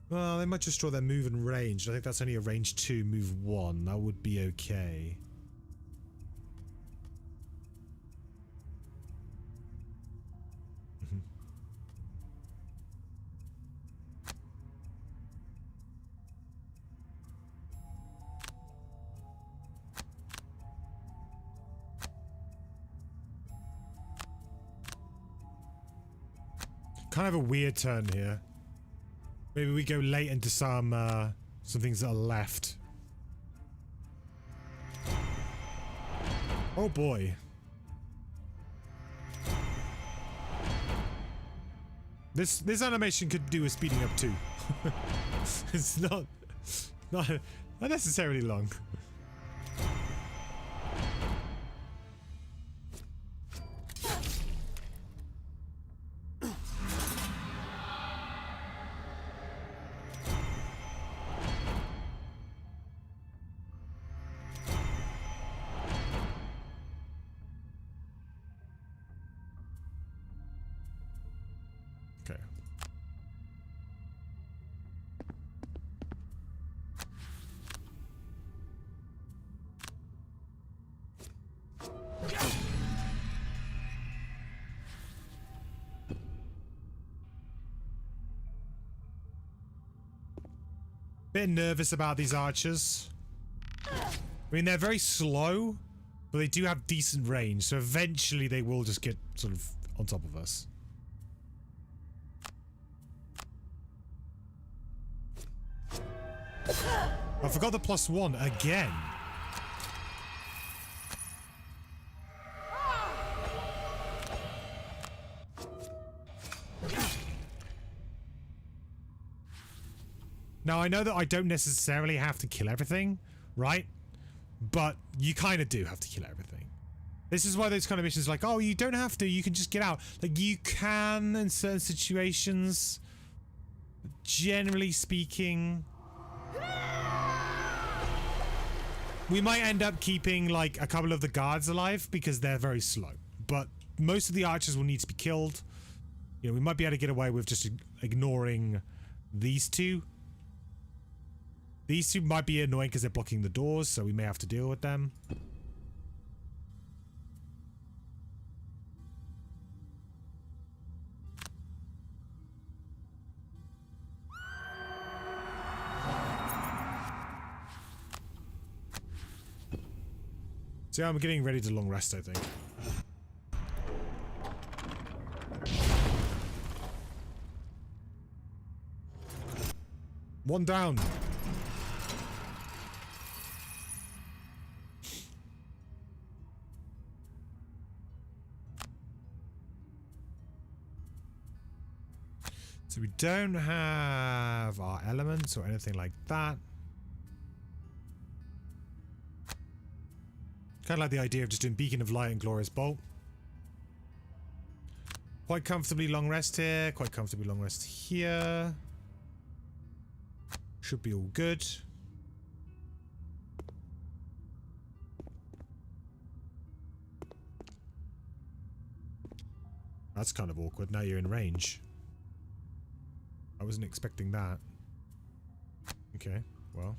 Well, they might just draw their move and range. I think that's only a range 2, move 1. That would be okay. Kind of a weird turn here. Maybe we go late into some things that are left. Oh boy. This animation could do with speeding up too. It's not necessarily long. Bit nervous about these archers. I mean, they're very slow, but they do have decent range, so eventually they will just get sort of on top of us. I forgot the +1 again. Now, I know that I don't necessarily have to kill everything, right? But you kind of do have to kill everything. This is why those kind of missions like, oh, you don't have to, you can just get out. Like, you can in certain situations. Generally speaking, we might end up keeping like a couple of the guards alive because they're very slow. But most of the archers will need to be killed. You know, we might be able to get away with just ignoring these two. These two might be annoying because they're blocking the doors, so we may have to deal with them. So yeah, I'm getting ready to long rest, I think. One down. So we don't have our elements or anything like that. Kind of like the idea of just doing Beacon of Light and Glorious Bolt. Quite comfortably long rest here. Quite comfortably long rest here. Should be all good. That's kind of awkward. Now you're in range. I wasn't expecting that. Okay, well.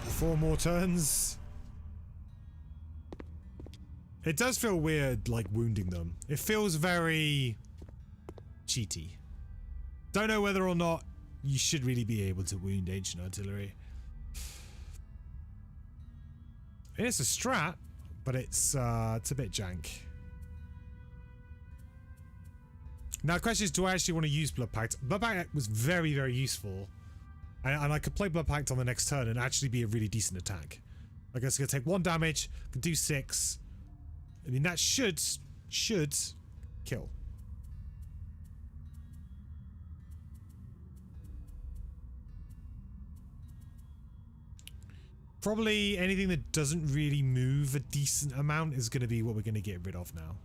Four more turns. It does feel weird, like, wounding them. It feels very cheaty. Don't know whether or not you should really be able to wound ancient artillery. It's a strat, but it's a bit jank. Now, the question is, do I actually want to use Blood Pact? Blood Pact was very, very useful. And I could play Blood Pact on the next turn and actually be a really decent attack. Like, it's going to take 1 damage, can do 6. I mean, that should kill. Probably anything that doesn't really move a decent amount is going to be what we're going to get rid of now.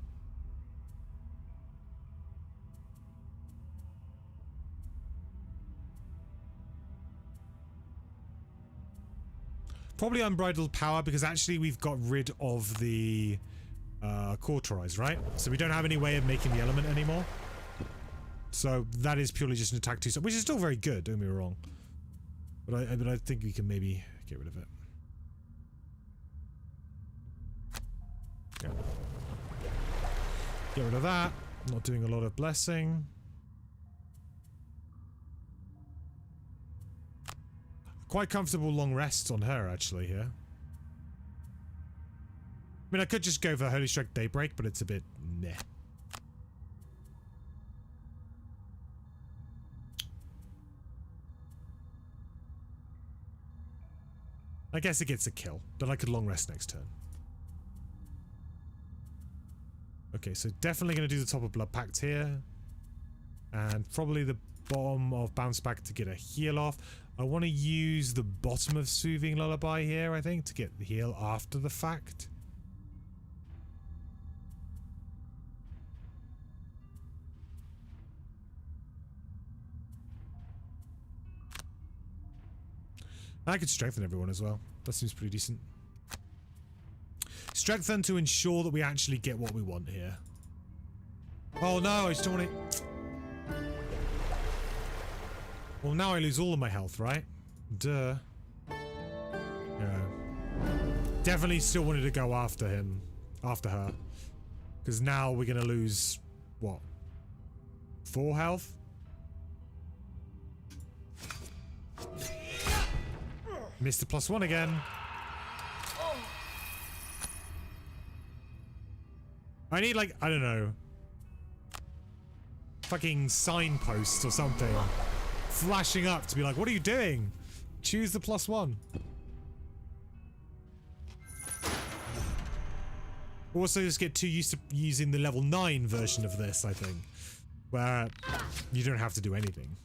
Probably Unbridled Power, because actually we've got rid of the Cauterize, right? So we don't have any way of making the element anymore. So that is purely just an attack 2, which is still very good, don't get me wrong. But I think we can maybe get rid of it. Yeah. Get rid of that. Not doing a lot of blessing. Quite comfortable long rest on her, actually, here. I mean, I could just go for Holy Strike Daybreak, but it's a bit meh. I guess it gets a kill, but I could long rest next turn. Okay, so definitely going to do the top of Blood Pact here. And probably the bottom of Bounce Back to get a heal off. I want to use the bottom of Soothing Lullaby here, I think, to get the heal after the fact. I could strengthen everyone as well. That seems pretty decent. Strengthen to ensure that we actually get what we want here. Oh no, I just don't want it. Well, now I lose all of my health, right? Duh. Yeah. Definitely still wanted to go after him. After her. Because now we're going to lose, what? 4 health? Missed the +1 again. I need, like, I don't know. fucking signpost or something flashing up to be like, what are you doing? Choose the +1. Also just get too used to using the level 9 version of this, I think, where you don't have to do anything.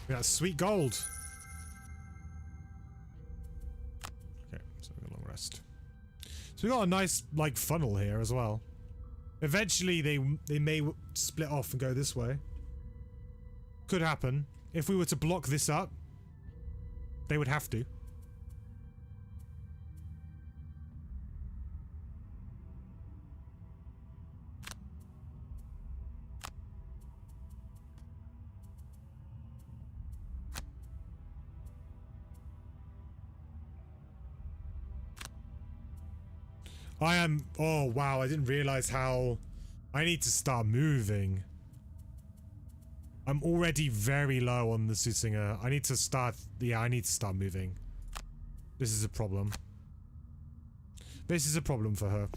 We got sweet gold. Okay, so we got a long rest. So we got a nice like funnel here as well. Eventually they may split off and go this way. Could happen. If we were to block this up, they would have to. I am... Oh, wow. I didn't realize how... I need to start moving. I'm already very low on the Sootsinger. I need to start... Yeah, I need to start moving. This is a problem. This is a problem for her.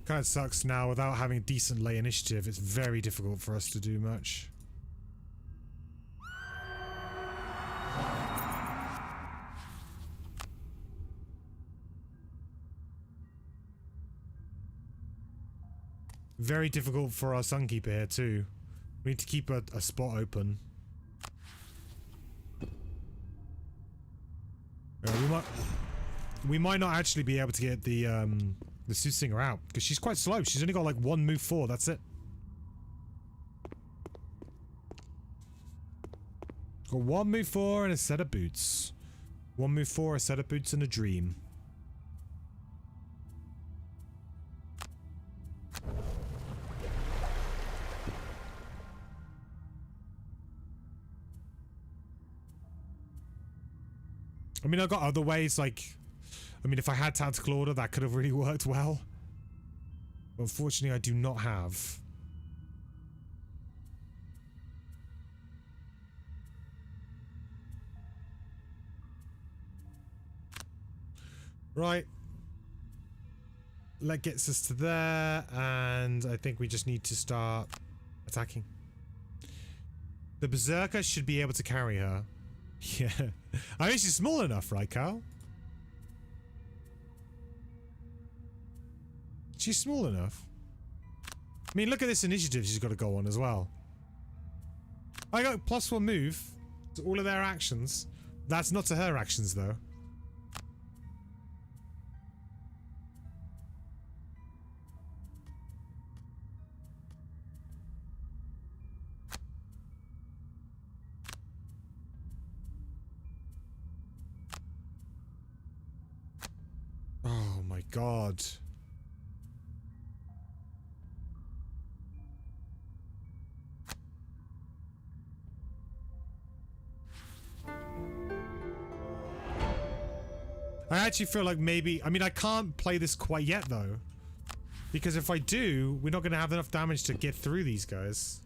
Kind of sucks now, without having decent lay initiative, it's very difficult for us to do much. Very difficult for our Sunkeeper here too. We need to keep a spot open. We might not actually be able to get the Sootsinger out, because she's quite slow. She's only got like 1 move forward, that's it. Got 1 move forward and a set of boots. 1 move forward, a set of boots and a dream. I mean, I've got other ways, like... I mean, if I had Tactical Order, that could have really worked well. But unfortunately, I do not have. Right. That gets us to there, and I think we just need to start attacking. The Berserker should be able to carry her. Yeah. I mean, she's small enough, right, Carl? She's small enough. I mean, look at this initiative she's got to go on as well. I got +1 move to all of their actions. That's not to her actions, though. Oh my god. I actually feel like maybe... I mean, I can't play this quite yet, though. Because if I do, we're not going to have enough damage to get through these guys.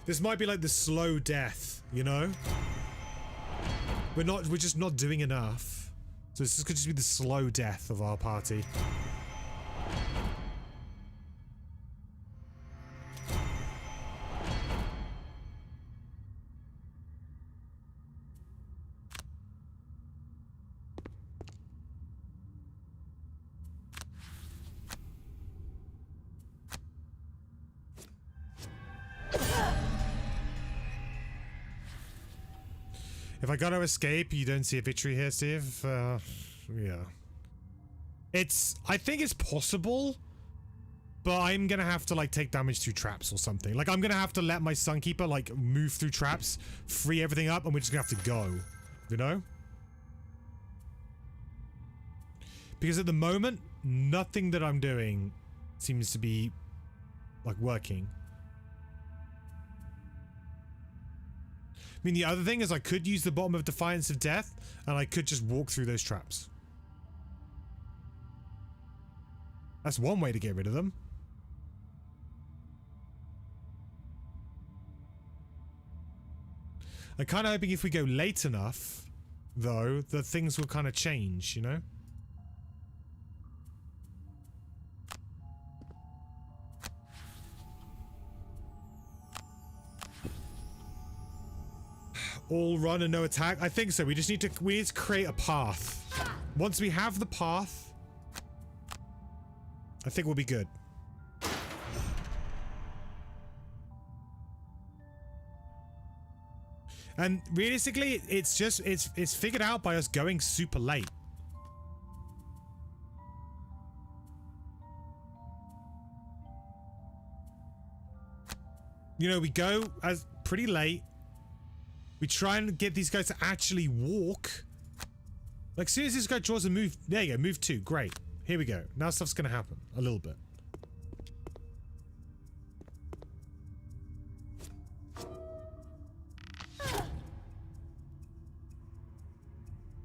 This might be like the slow death, you know? We're just not doing enough. So this could just be the slow death of our party. If I gotta escape, you don't see a victory here, Steve. Yeah. I think it's possible, but I'm gonna have to like take damage through traps or something. Like I'm gonna have to let my Sunkeeper like move through traps, free everything up, and we're just gonna have to go. You know? Because at the moment, nothing that I'm doing seems to be like working. I mean, the other thing is I could use the bottom of Defiance of Death, and I could just walk through those traps. That's one way to get rid of them. I'm kind of hoping if we go late enough, though, that things will kind of change, you know? All run and no attack? I think so. We need to create a path. Once we have the path, I think we'll be good. And realistically, it's figured out by us going super late. You know, we go as pretty late. We try and get these guys to actually walk. Like, as soon as this guy draws a move, there you go, move 2, great. Here we go. Now stuff's gonna happen. A little bit.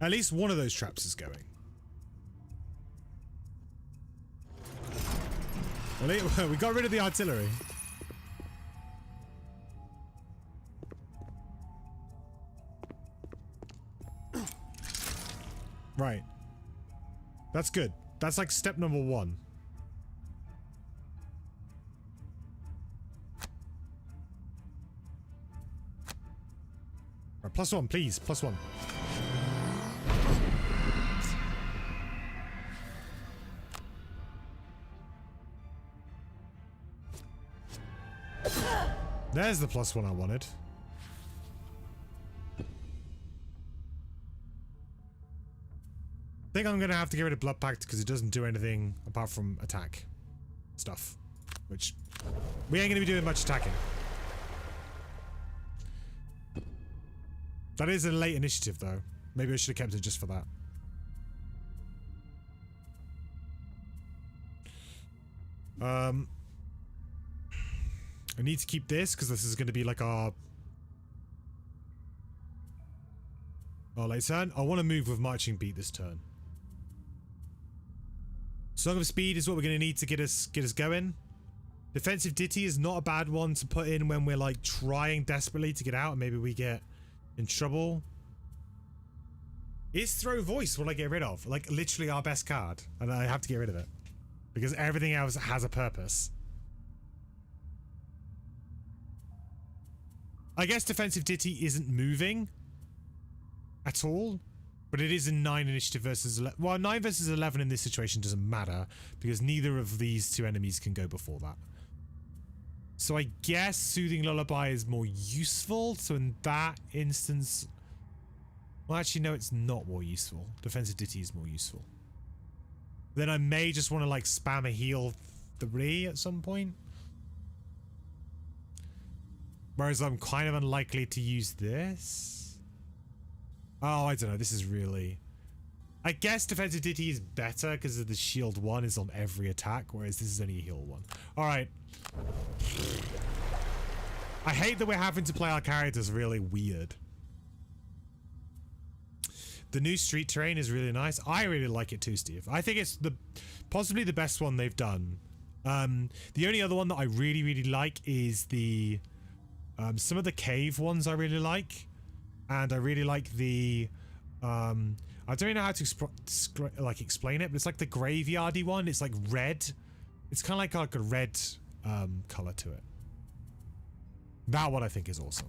At least one of those traps is going. Well, we got rid of the artillery. Right. That's good. That's like step number 1. Right, +1, please. +1. There's the +1 I wanted. I think I'm gonna have to get rid of Blood Pact because it doesn't do anything apart from attack stuff, which we ain't gonna be doing much attacking. That is a late initiative though. Maybe I should have kept it just for that. I need to keep this because this is going to be like our late turn. I want to move with Marching Beat this turn. Song of Speed is what we're going to need to get us going. Defensive Ditty is not a bad one to put in when we're like trying desperately to get out and maybe we get in trouble. Is Throw Voice what I get rid of? Like literally our best card, and I have to get rid of it because everything else has a purpose. I guess Defensive Ditty isn't moving at all, but it is in 9 initiative versus 11. Well, 9 versus 11 in this situation doesn't matter because neither of these 2 enemies can go before that. So I guess Soothing Lullaby is more useful. So in that instance, well, actually, no, it's not more useful. Defensive Ditty is more useful. Then I may just want to like spam a heal 3 at some point. Whereas I'm kind of unlikely to use this. Oh, I don't know. This is really... I guess Defensive Ditty is better because of the shield 1 is on every attack, whereas this is only a heal 1. Alright. I hate that we're having to play our characters really weird. The new street terrain is really nice. I really like it too, Steve. I think it's possibly the best one they've done. The only other one that I really, really like is the... some of the cave ones I really like. And I really like the... I I don't know how to like explain it, but it's like the graveyardy one. It's like red. It's kind of like a red color to it. That one I think is awesome.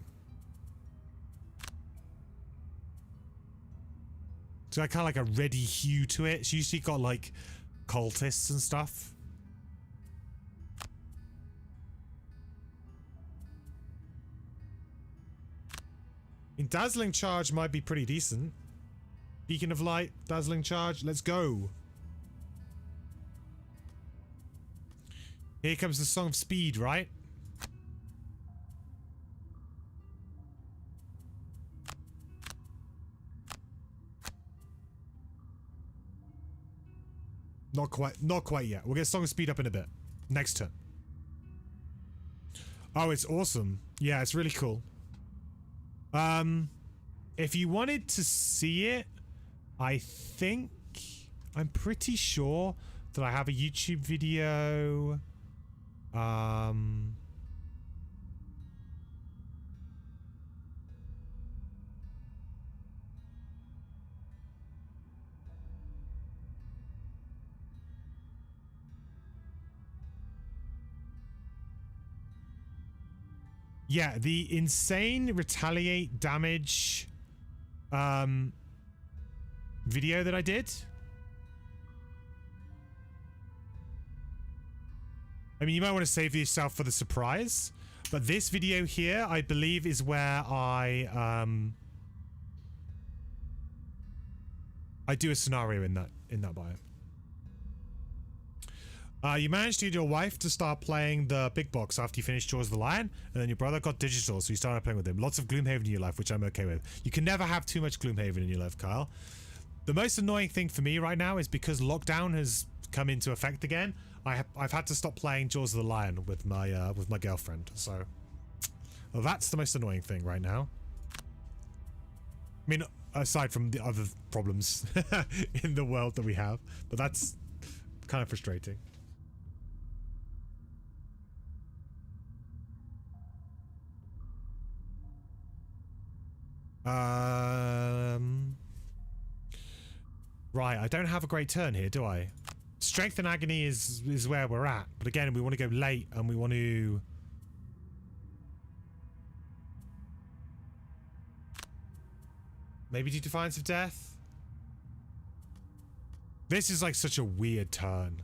It's got kind of like a reddy hue to it. It's usually got like cultists and stuff. In Dazzling Charge might be pretty decent. Beacon of Light, Dazzling Charge, let's go. Here comes the Song of Speed, right? Not quite yet. We'll get Song of Speed up in a bit. Next turn. Oh, it's awesome. Yeah, it's really cool. If you wanted to see it, I'm pretty sure that I have a YouTube video. Yeah, the insane retaliate damage video that I did. I mean, you might want to save yourself for the surprise, but this video here, I believe, is where I do a scenario in that biome. You managed to get your wife to start playing the big box after you finished Jaws of the Lion, and then your brother got digital, so you started playing with him. Lots of Gloomhaven in your life, which I'm okay with. You can never have too much Gloomhaven in your life, Kyle. The most annoying thing for me right now is because lockdown has come into effect again. I've had to stop playing Jaws of the Lion with my girlfriend. So, well, that's the most annoying thing right now. I mean, aside from the other problems in the world that we have, but that's kind of frustrating. Right, I don't have a great turn here, do I? Strength and Agony is where we're at, but again, we want to go late and we want to... maybe do Defiance of Death? This is like such a weird turn.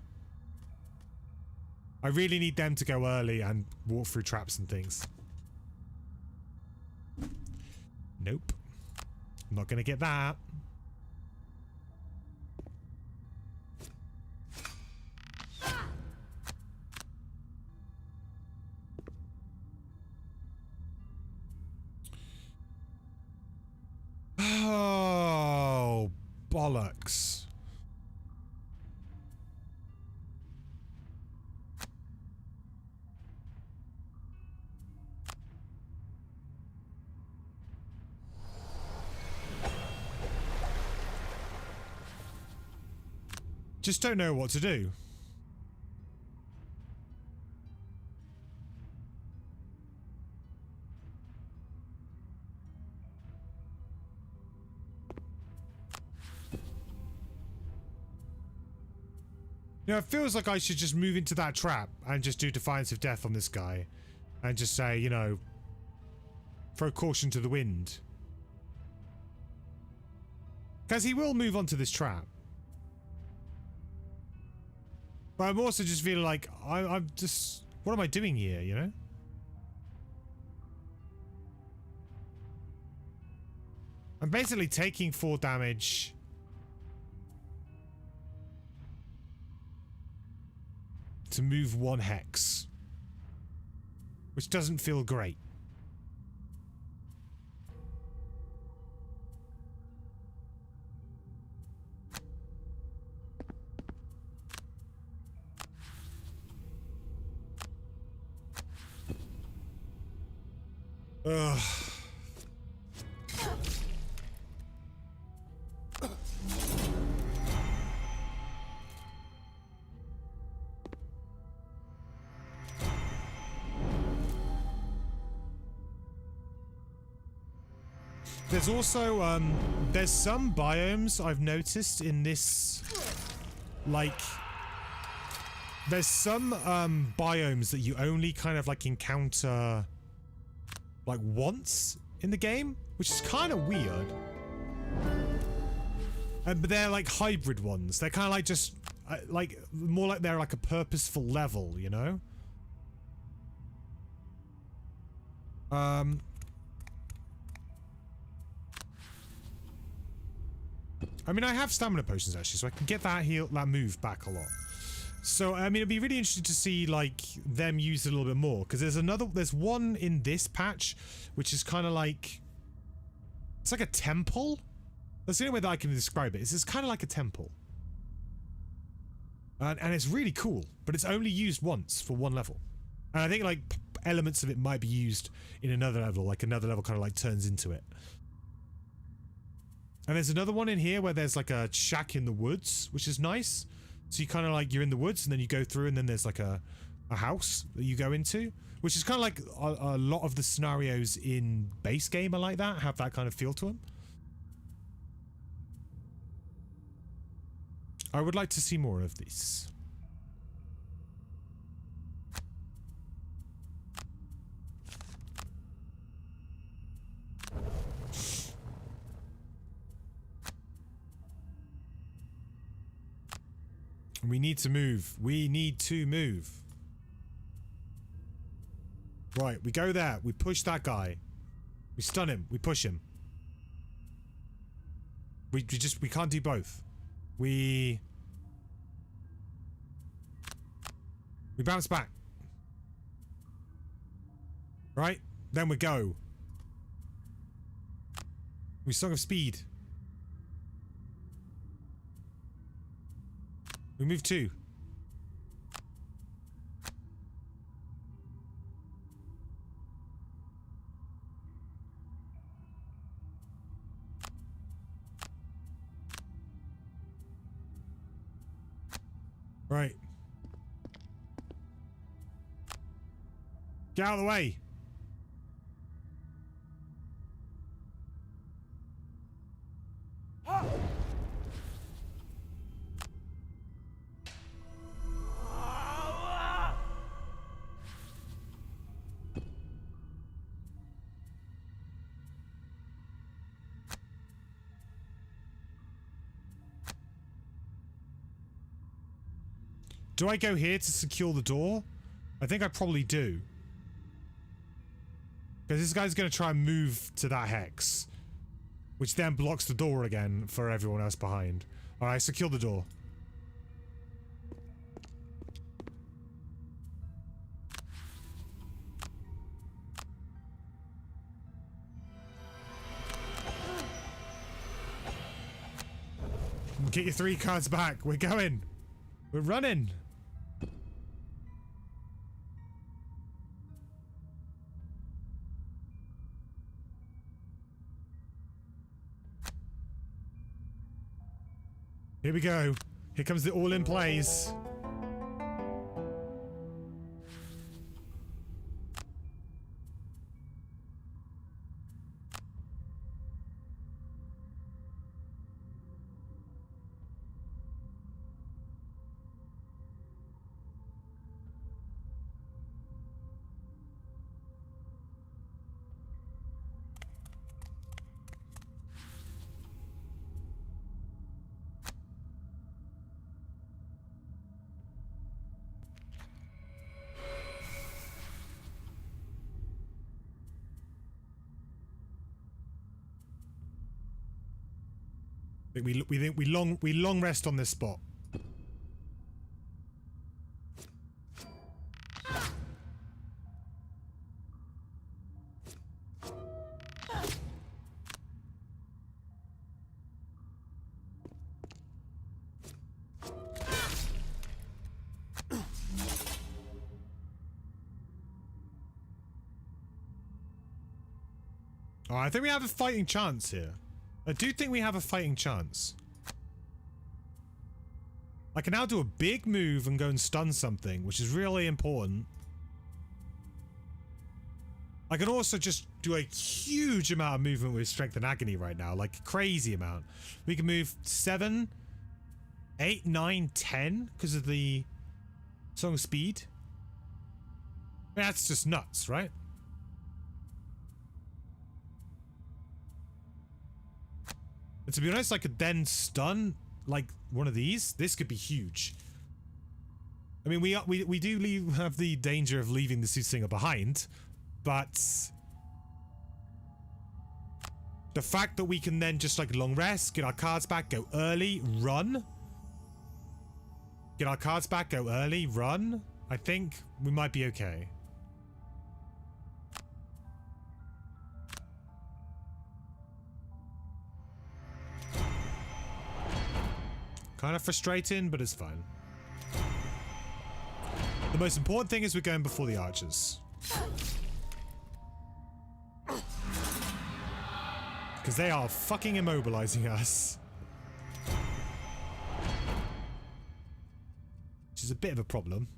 I really need them to go early and walk through traps and things. Nope. I'm not gonna get that. Oh, bollocks. Just don't know what to do. You know, it feels like I should just move into that trap and just do Defiance of Death on this guy. And just say, you know, throw caution to the wind. Because he will move on to this trap. But I'm also just feeling like, I'm just... what am I doing here, you know? I'm basically taking 4 damage... to move 1 hex. Which doesn't feel great. Ugh. There's also, there's some biomes I've noticed in this, like, there's some, biomes that you only kind of, like, encounter, like, once in the game, which is kind of weird. But they're, like, hybrid ones. They're kind of, like, just, like, more like they're, like, a purposeful level, you know? I mean, I have stamina potions actually, so I can get that move back a lot. So, I mean, it'd be really interesting to see, like, them use it a little bit more. Because there's one in this patch, which is kind of like, it's like a temple. That's the only way that I can describe it. It's kind of like a temple. And it's really cool, but it's only used once for one level. And I think, like, elements of it might be used in another level, like another level kind of, like, turns into it. And there's another one in here where there's like a shack in the woods, which is nice. So you kind of like, you're in the woods and then you go through and then there's like a house that you go into, which is kind of like a lot of the scenarios in base game are like that, have that kind of feel to them. I would like to see more of this. We need to move. We need to move. Right, we go there. We push that guy. We stun him. We push him. We can't do both. We bounce back. Right? Then we go. We Song of Speed. We move 2. Right. Get out of the way. Do I go here to secure the door? I think I probably do. Because this guy's going to try and move to that hex. Which then blocks the door again for everyone else behind. Alright, secure the door. Get your 3 cards back. We're going. We're running. Here we go. Here comes the all-in plays. We think we long rest on this spot. Oh, I think we have a fighting chance here. I do think we have a fighting chance. I can now do a big move and go and stun something, which is really important. I can also just do a huge amount of movement with Strength and Agony right now, like a crazy amount. We can move 7, 8, 9, 10 because of the Song of Speed. That's just nuts, right? And to be honest, I could then stun like one of these. This could be huge. I mean, we do have the danger of leaving the Soothsinger behind, but the fact that we can then just like long rest, get our cards back, go early, run. Get our cards back, go early, run. I think we might be okay. Kind of frustrating, but it's fine. The most important thing is we're going before the archers. Because they are fucking immobilizing us. Which is a bit of a problem.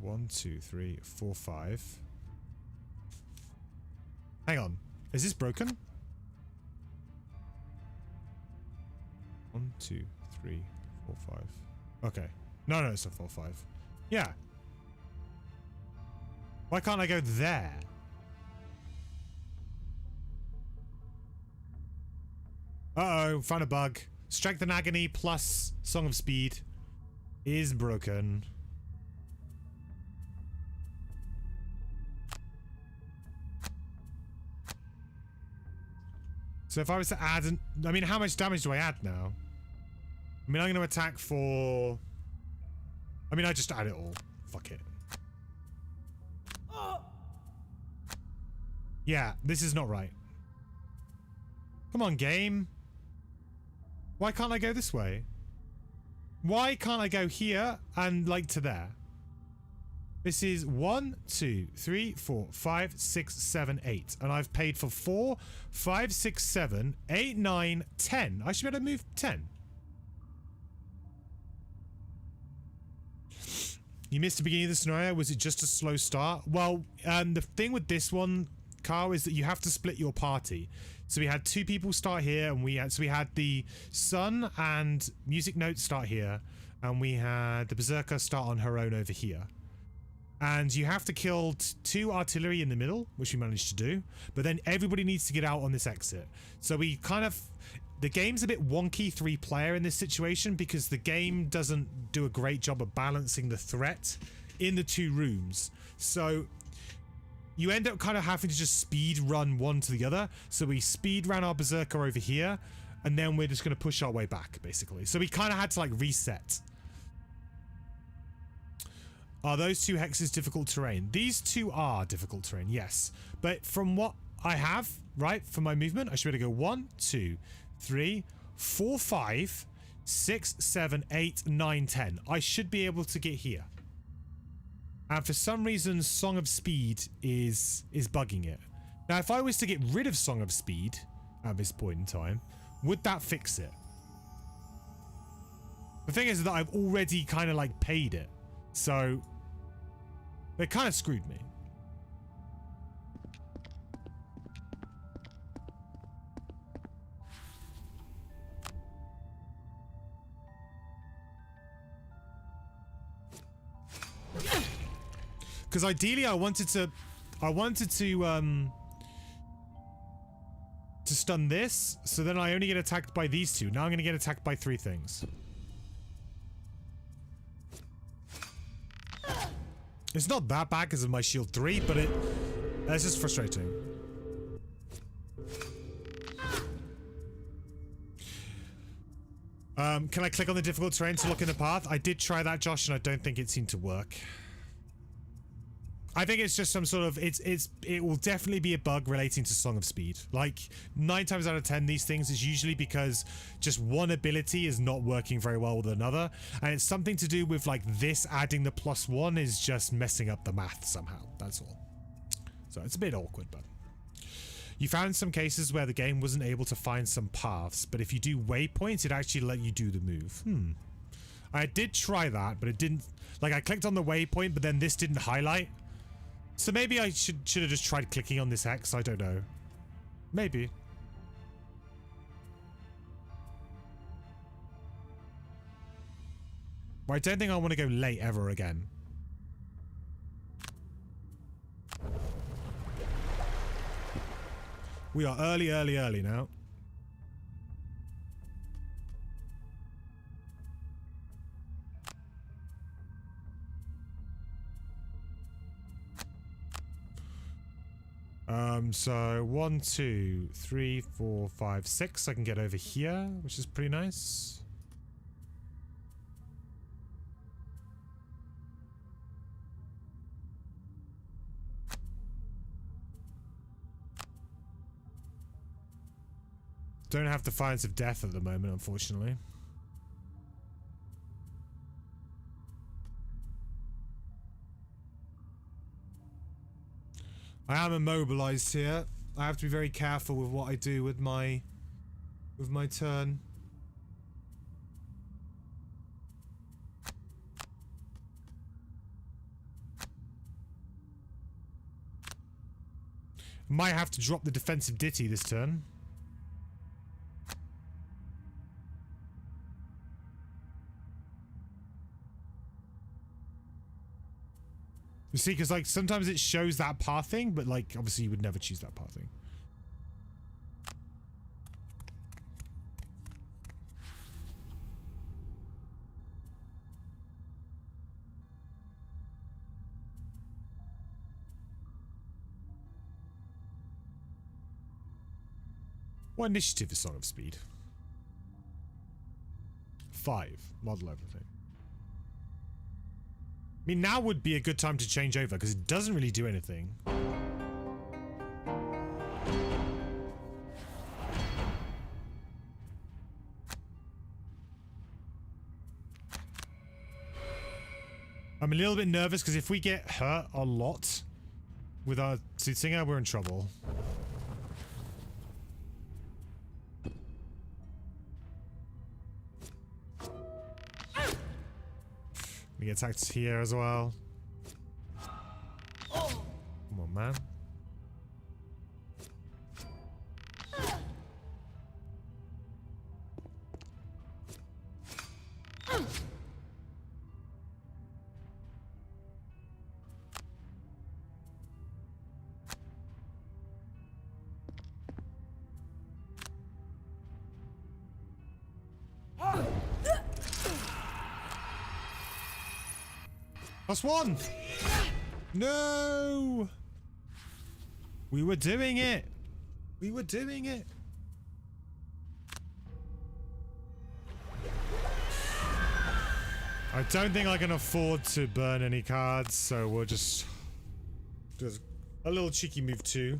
One, two, three, four, 5. Hang on. Is this broken? 1, 2, 3, 4, 5. Okay. No, no, it's not 4, 5. Yeah. Why can't I go there? Uh-oh, found a bug. Strength and Agony plus Song of Speed is broken. So if I was to add, I mean, how much damage do I add now? I mean, I'm going to attack for... I mean, I just add it all. Fuck it. Yeah, this is not right. Come on, game. Why can't I go this way? Why can't I go here and, like, to there? This is 1, 2, 3, 4, 5, 6, 7, 8. And I've paid for 4, 5, 6, 7, 8, 9, 10. I should be able to move 10. You missed the beginning of the scenario. Was it just a slow start? Well, the thing with this one, Carl, is that you have to split your party. So we had 2 people start here, and we had the Sun and Music Note start here, and we had the Berserker start on her own over here. And you have to kill 2 artillery in the middle, which we managed to do. But then everybody needs to get out on this exit. So we kind of... The game's a bit wonky 3-player in this situation because the game doesn't do a great job of balancing the threat in the 2 rooms. So you end up kind of having to just speed run one to the other. So we speed ran our Berserker over here, and then we're just going to push our way back, basically. So we kind of had to like reset. Are those 2 hexes difficult terrain? These 2 are difficult terrain, yes. But from what I have, right, for my movement, I should be able to go 1, 2, 3, 4, 5, 6, 7, 8, 9, 10. I should be able to get here. And for some reason, Song of Speed is bugging it. Now, if I was to get rid of Song of Speed at this point in time, would that fix it? The thing is that I've already kind of like paid it. So they kind of screwed me. Because ideally I wanted to stun this, so then I only get attacked by these 2. Now I'm going to get attacked by 3 things. It's not that bad because of my shield 3, but it's just frustrating. Can I click on the difficult terrain to look in the path? I did try that, Josh, and I don't think it seemed to work. I think it's just some sort of, it will definitely be a bug relating to Song of Speed. Like 9 times out of 10, these things is usually because just one ability is not working very well with another. And it's something to do with like this adding the +1 is just messing up the math somehow. That's all. So it's a bit awkward, but. You found some cases where the game wasn't able to find some paths, but if you do waypoints, it actually let you do the move. I did try that, but it didn't, like I clicked on the waypoint, but then this didn't highlight. So maybe I should have just tried clicking on this X. I don't know. Maybe. But I don't think I want to go late ever again. We are early now. So 1, 2, 3, 4, 5, 6. I can get over here, which is pretty nice. Don't have Defiance of Death at the moment, unfortunately. I am immobilized here. I have to be very careful with what I do with my turn. Might have to drop the defensive ditty this turn. You see, because like sometimes it shows that pathing, but like obviously you would never choose that pathing. What initiative is Song of Speed? 5. Model everything. I mean, now would be a good time to change over because it doesn't really do anything. I'm a little bit nervous because if we get hurt a lot with our Sootsinger, we're in trouble. We get attacked here as well. Come on, man. +1! No! We were doing it! We were doing it! I don't think I can afford to burn any cards, so we'll just do a little cheeky move too.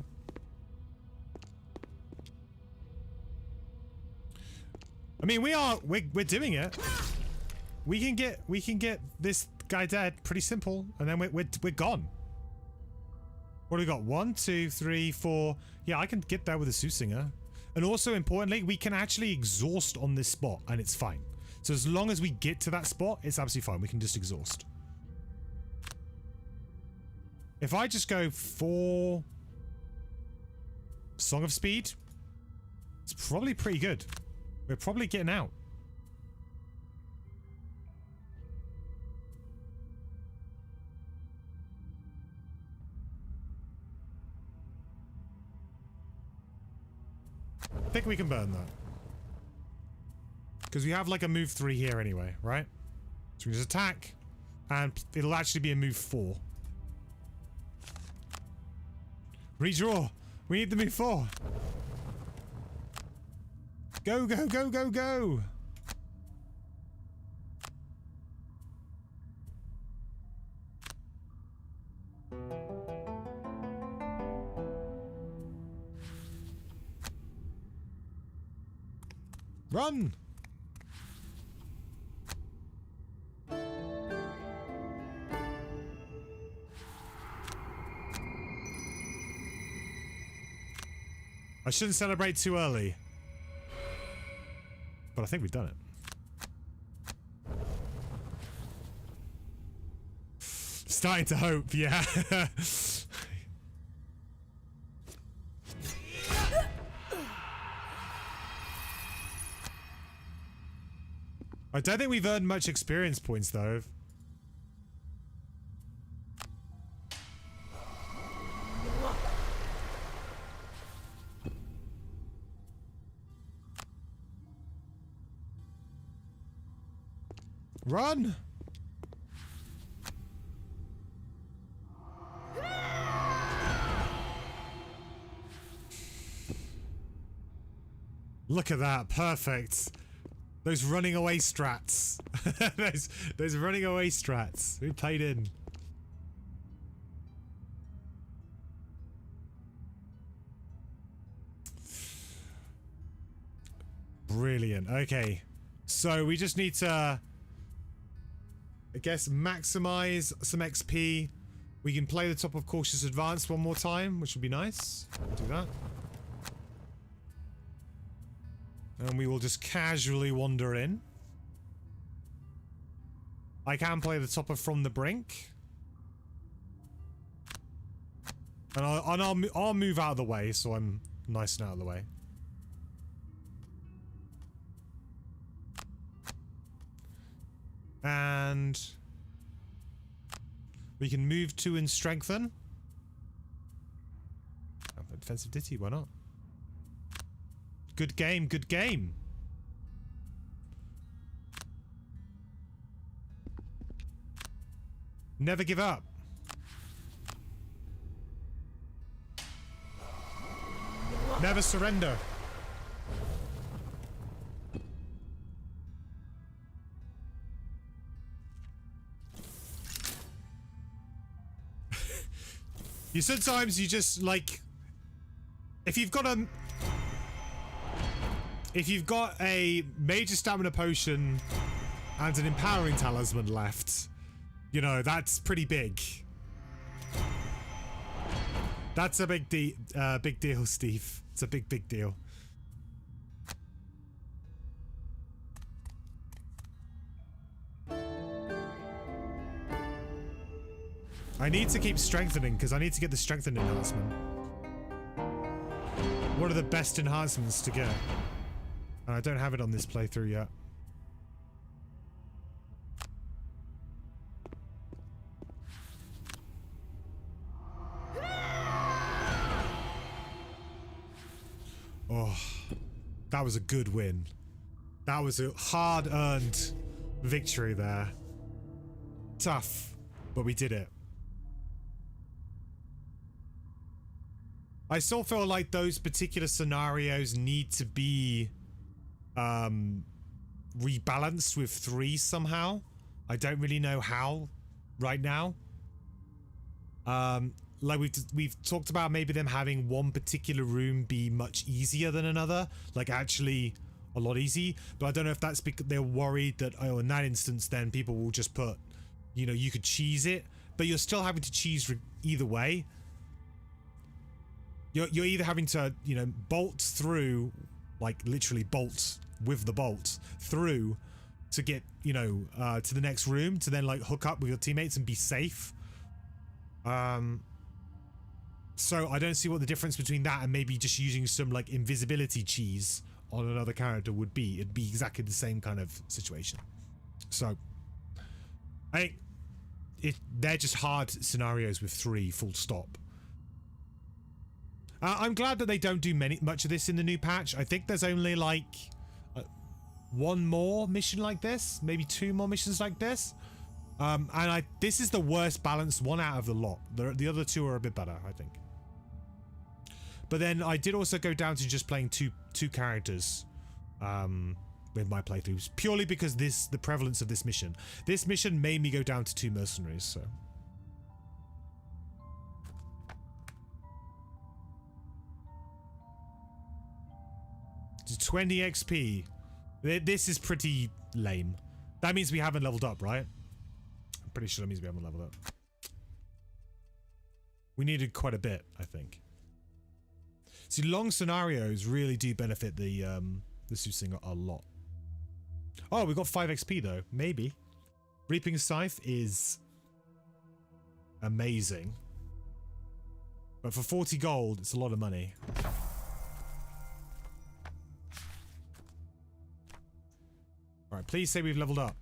I mean, we're doing it. We can get this guy dead pretty simple, and then we're gone. What do we got? 1, 2, 3, 4. Yeah, I can get there with a Sootsinger. And also importantly, we can actually exhaust on this spot and it's fine. So as long as we get to that spot, it's absolutely fine. We can just exhaust. If I just go for Song of Speed, it's probably pretty good. We're probably getting out. I think we can burn that. Because we have like a move 3 here anyway, right? So we just attack, and it'll actually be a move 4. Redraw! We need the move 4! Go, go, go, go, go! Run! I shouldn't celebrate too early. But I think we've done it. Starting to hope, yeah. I don't think we've earned much experience points though. Run! Look at that, perfect. Those running away strats. those running away strats. We played in. Brilliant. Okay. So we just need to, I guess, maximize some XP. We can play the top of Cautious Advance one more time, which would be nice. We'll do that. And we will just casually wander in. I can play the top of From the Brink. And I'll move out of the way, so I'm nice and out of the way. And we can move to and strengthen. Defensive ditty, why not? Good game, good game. Never give up. Never surrender. Sometimes you just like, if you've got a major stamina potion and an empowering talisman left, you know, that's pretty big. That's a big deal, Steve. It's a big deal. I need to keep strengthening because I need to get the strengthened enhancement. What are the best enhancements to get? And I don't have it on this playthrough yet. Oh, that was a good win. That was a hard-earned victory there. Tough, but we did it. I still feel like those particular scenarios need to be rebalanced with 3 somehow. I don't really know how right now. Like we've talked about maybe them having one particular room be much easier than another, like actually a lot easy, but I don't know if that's because they're worried that, oh, in that instance then people will just put, you know, you could cheese it, but you're still having to cheese either way. You're either having to, you know, bolt through, like literally bolt with the bolt through to get, you know, to the next room to then like hook up with your teammates and be safe. So I don't see what the difference between that and maybe just using some like invisibility cheese on another character would be. It'd be exactly the same kind of situation. So I think they're just hard scenarios with 3 full stop. I'm glad that they don't do much of this in the new patch. I think there's only like 1 more mission like this, maybe 2 more missions like this. And this is the worst balanced one out of the lot. The other 2 are a bit better, I think. But then I did also go down to just playing two characters with my playthroughs, purely because the prevalence of this mission. This mission made me go down to 2 mercenaries, so. 20 XP. This is pretty lame. That means we haven't leveled up, right? I'm pretty sure that means we haven't leveled up. We needed quite a bit, I think. See, long scenarios really do benefit the Soothing a lot. Oh, we got 5 XP though. Maybe. Reaping Scythe is amazing. But for 40 gold, it's a lot of money. Alright, please say we've leveled up.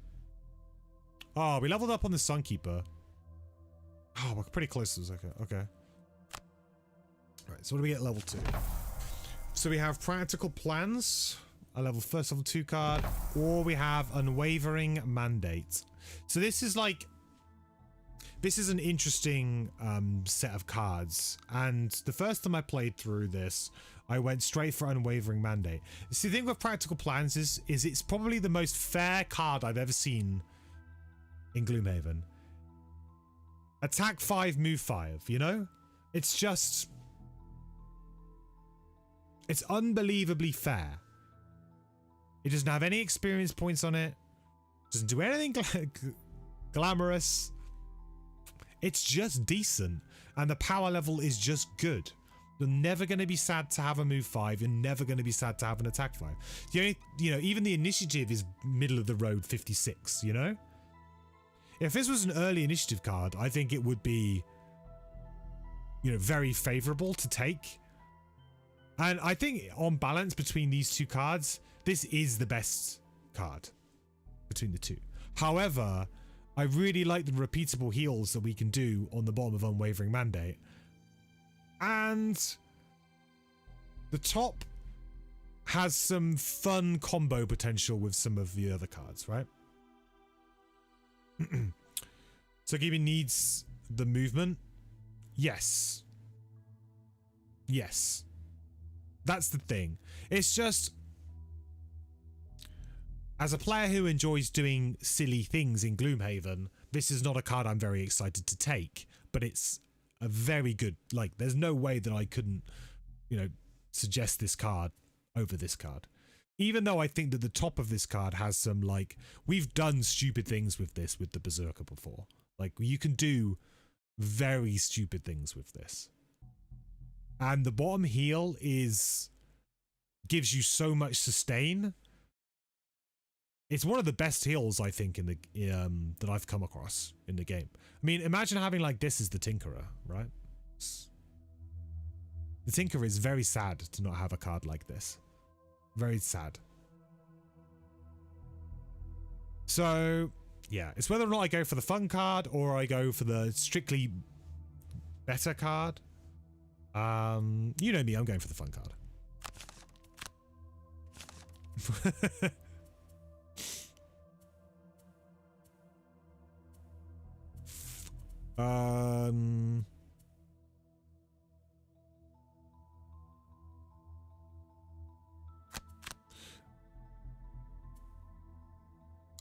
Oh, we leveled up on the Sunkeeper. Oh, we're pretty close to Berserker. Okay. Alright, so what do we get at level 2? So we have Practical Plans, a first level 2 card, or we have Unwavering Mandate. So this is like... This is an interesting set of cards, and the first time I played through this, I went straight for Unwavering Mandate. See, the thing with Practical Plans is it's probably the most fair card I've ever seen in Gloomhaven. Attack 5, move 5, you know? It's just... It's unbelievably fair. It doesn't have any experience points on it. Doesn't do anything glamorous. It's just decent. And the power level is just good. You're never going to be sad to have a move 5. You're never going to be sad to have an attack 5. The only, you know, even the initiative is middle of the road 56, you know? If this was an early initiative card, I think it would be, you know, very favorable to take. And I think on balance between these two cards, this is the best card between the two. However, I really like the repeatable heals that we can do on the bottom of Unwavering Mandate. And the top has some fun combo potential with some of the other cards, right? Sunkeeper needs the movement. Yes. Yes. That's the thing. It's just, as a player who enjoys doing silly things in Gloomhaven, this is not a card I'm very excited to take, but it's a very good, like, there's no way that I couldn't, you know, suggest this card over this card. Even though I think that the top of this card has some, like, we've done stupid things with this with the Berserker before. Like, you can do very stupid things with this. And the bottom heal gives you so much sustain. It's one of the best heals, I think, in the that I've come across in the game. I mean, imagine having like this as the Tinkerer, right? The Tinkerer is very sad to not have a card like this. Very sad. So, yeah, it's whether or not I go for the fun card or I go for the strictly better card. You know me, I'm going for the fun card.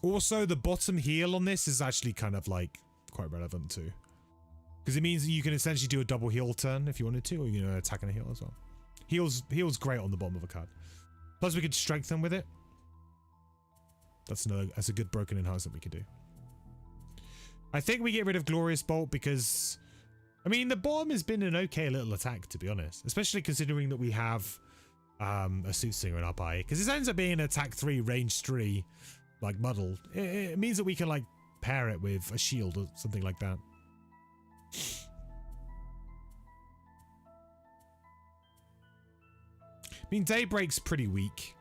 Also, the bottom heal on this is actually kind of like quite relevant too, because it means that you can essentially do a double heal turn if you wanted to, or you know, attack and a heal as well. Heal's great on the bottom of a card. Plus, we could strengthen with it. That's a good broken enhancement we can do. I think we get rid of Glorious Bolt because, I mean, the bottom has been an okay little attack, to be honest, especially considering that we have a Soothsinger in our eye, because this ends up being an attack 3, range 3, like muddle. It means that we can like pair it with a shield or something like that. I mean, Daybreak's pretty weak.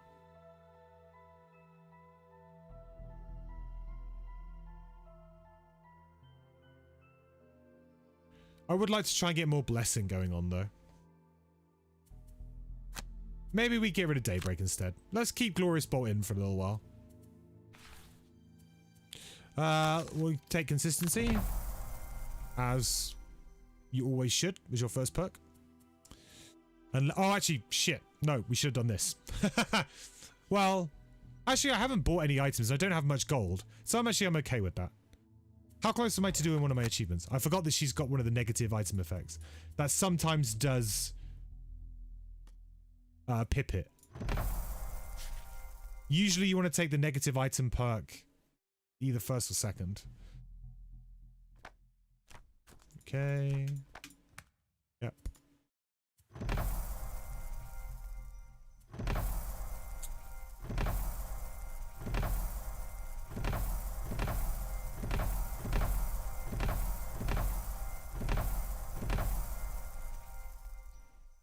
I would like to try and get more Blessing going on, though. Maybe we get rid of Daybreak instead. Let's keep Glorious Bolt in for a little while. We'll take Consistency, as you always should, as your first perk. And oh, actually, shit. No, we should have done this. Well, actually, I haven't bought any items. I don't have much gold, so I'm okay with that. How close am I to doing one of my achievements? I forgot that she's got one of the negative item effects that sometimes does pip it. Usually you want to take the negative item perk either first or second. Okay. Yep.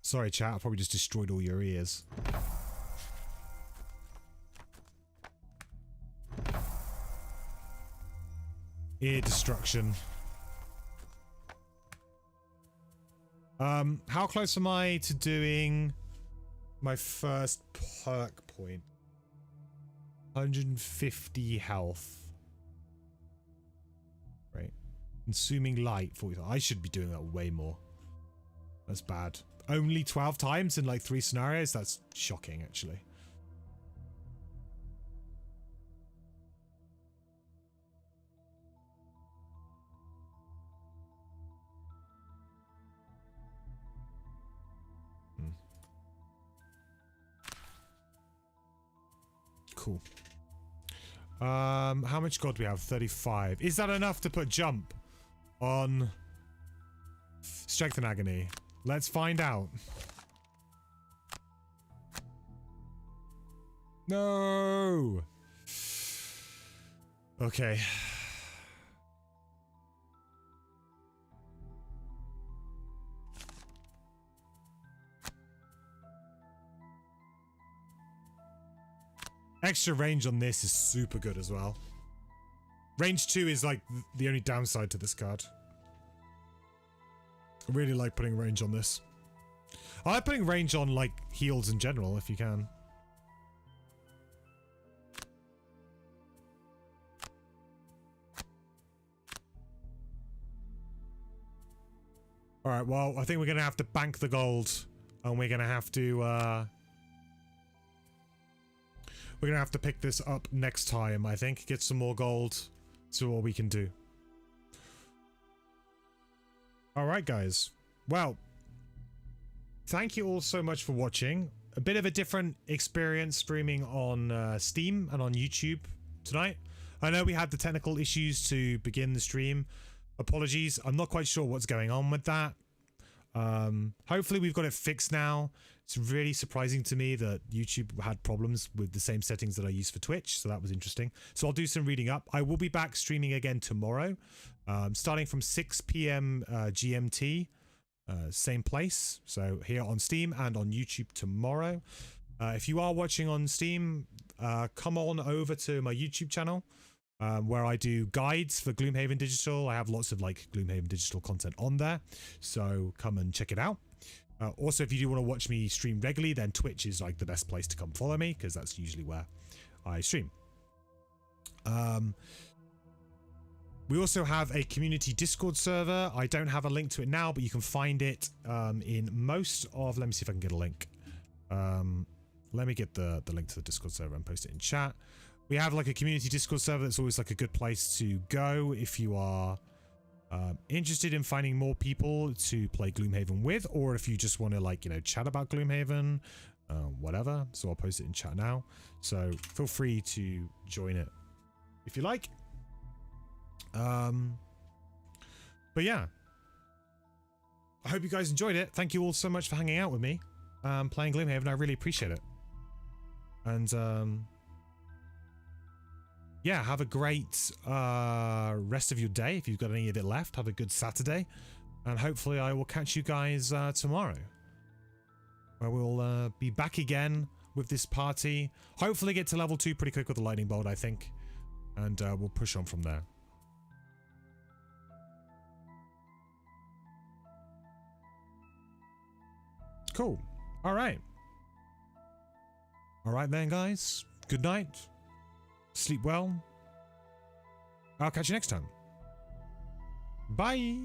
Sorry, chat. I probably just destroyed all your ears. Ear destruction. How close am I to doing my first perk point? 150 health. Right. Consuming light. 40. I should be doing that way more. That's bad. Only 12 times in like 3 scenarios? That's shocking, actually. Cool. How much gold do we have? 35. Is that enough to put jump on Strength and Agony? Let's find out. No. Okay. Extra range on this is super good as well. Range 2 is like the only downside to this card. I really like putting range on this. I like putting range on like heals in general if you can. Alright, well, I think we're gonna have to bank the gold. And we're gonna have to pick this up next time, I think. Get some more gold. See what we can do. Alright, guys. Well, thank you all so much for watching. A bit of a different experience streaming on Steam and on YouTube tonight. I know we had the technical issues to begin the stream. Apologies. I'm not quite sure what's going on with that. Hopefully we've got it fixed now. It's really surprising to me that YouTube had problems with the same settings that I use for Twitch, so that was interesting. So I'll do some reading up. I will be back streaming again tomorrow, starting from 6 p.m. GMT, same place. So here on Steam and on YouTube tomorrow. If you are watching on Steam, come on over to my YouTube channel, where I do guides for Gloomhaven Digital. I have lots of like Gloomhaven Digital content on there, so come and check it out. Also, if you do want to watch me stream regularly, then Twitch is like the best place to come follow me, because that's usually where I stream. We also have a community Discord server. I don't have a link to it now, but you can find it in most of... Let me see if I can get a link. Let me get the link to the Discord server and post it in chat. We have like a community Discord server that's always like a good place to go if you are interested in finding more people to play Gloomhaven with, or if you just want to like, you know, chat about Gloomhaven, whatever. So I'll post it in chat now. So feel free to join it if you like. But yeah, I hope you guys enjoyed it. Thank you all so much for hanging out with me, playing Gloomhaven. I really appreciate it. And yeah, have a great rest of your day. If you've got any of it left, have a good Saturday. And hopefully I will catch you guys tomorrow, where we'll be back again with this party. Hopefully get to level 2 pretty quick with the lightning bolt, I think. And we'll push on from there. Cool. All right. All right then, guys. Good night. Sleep well. I'll catch you next time. Bye.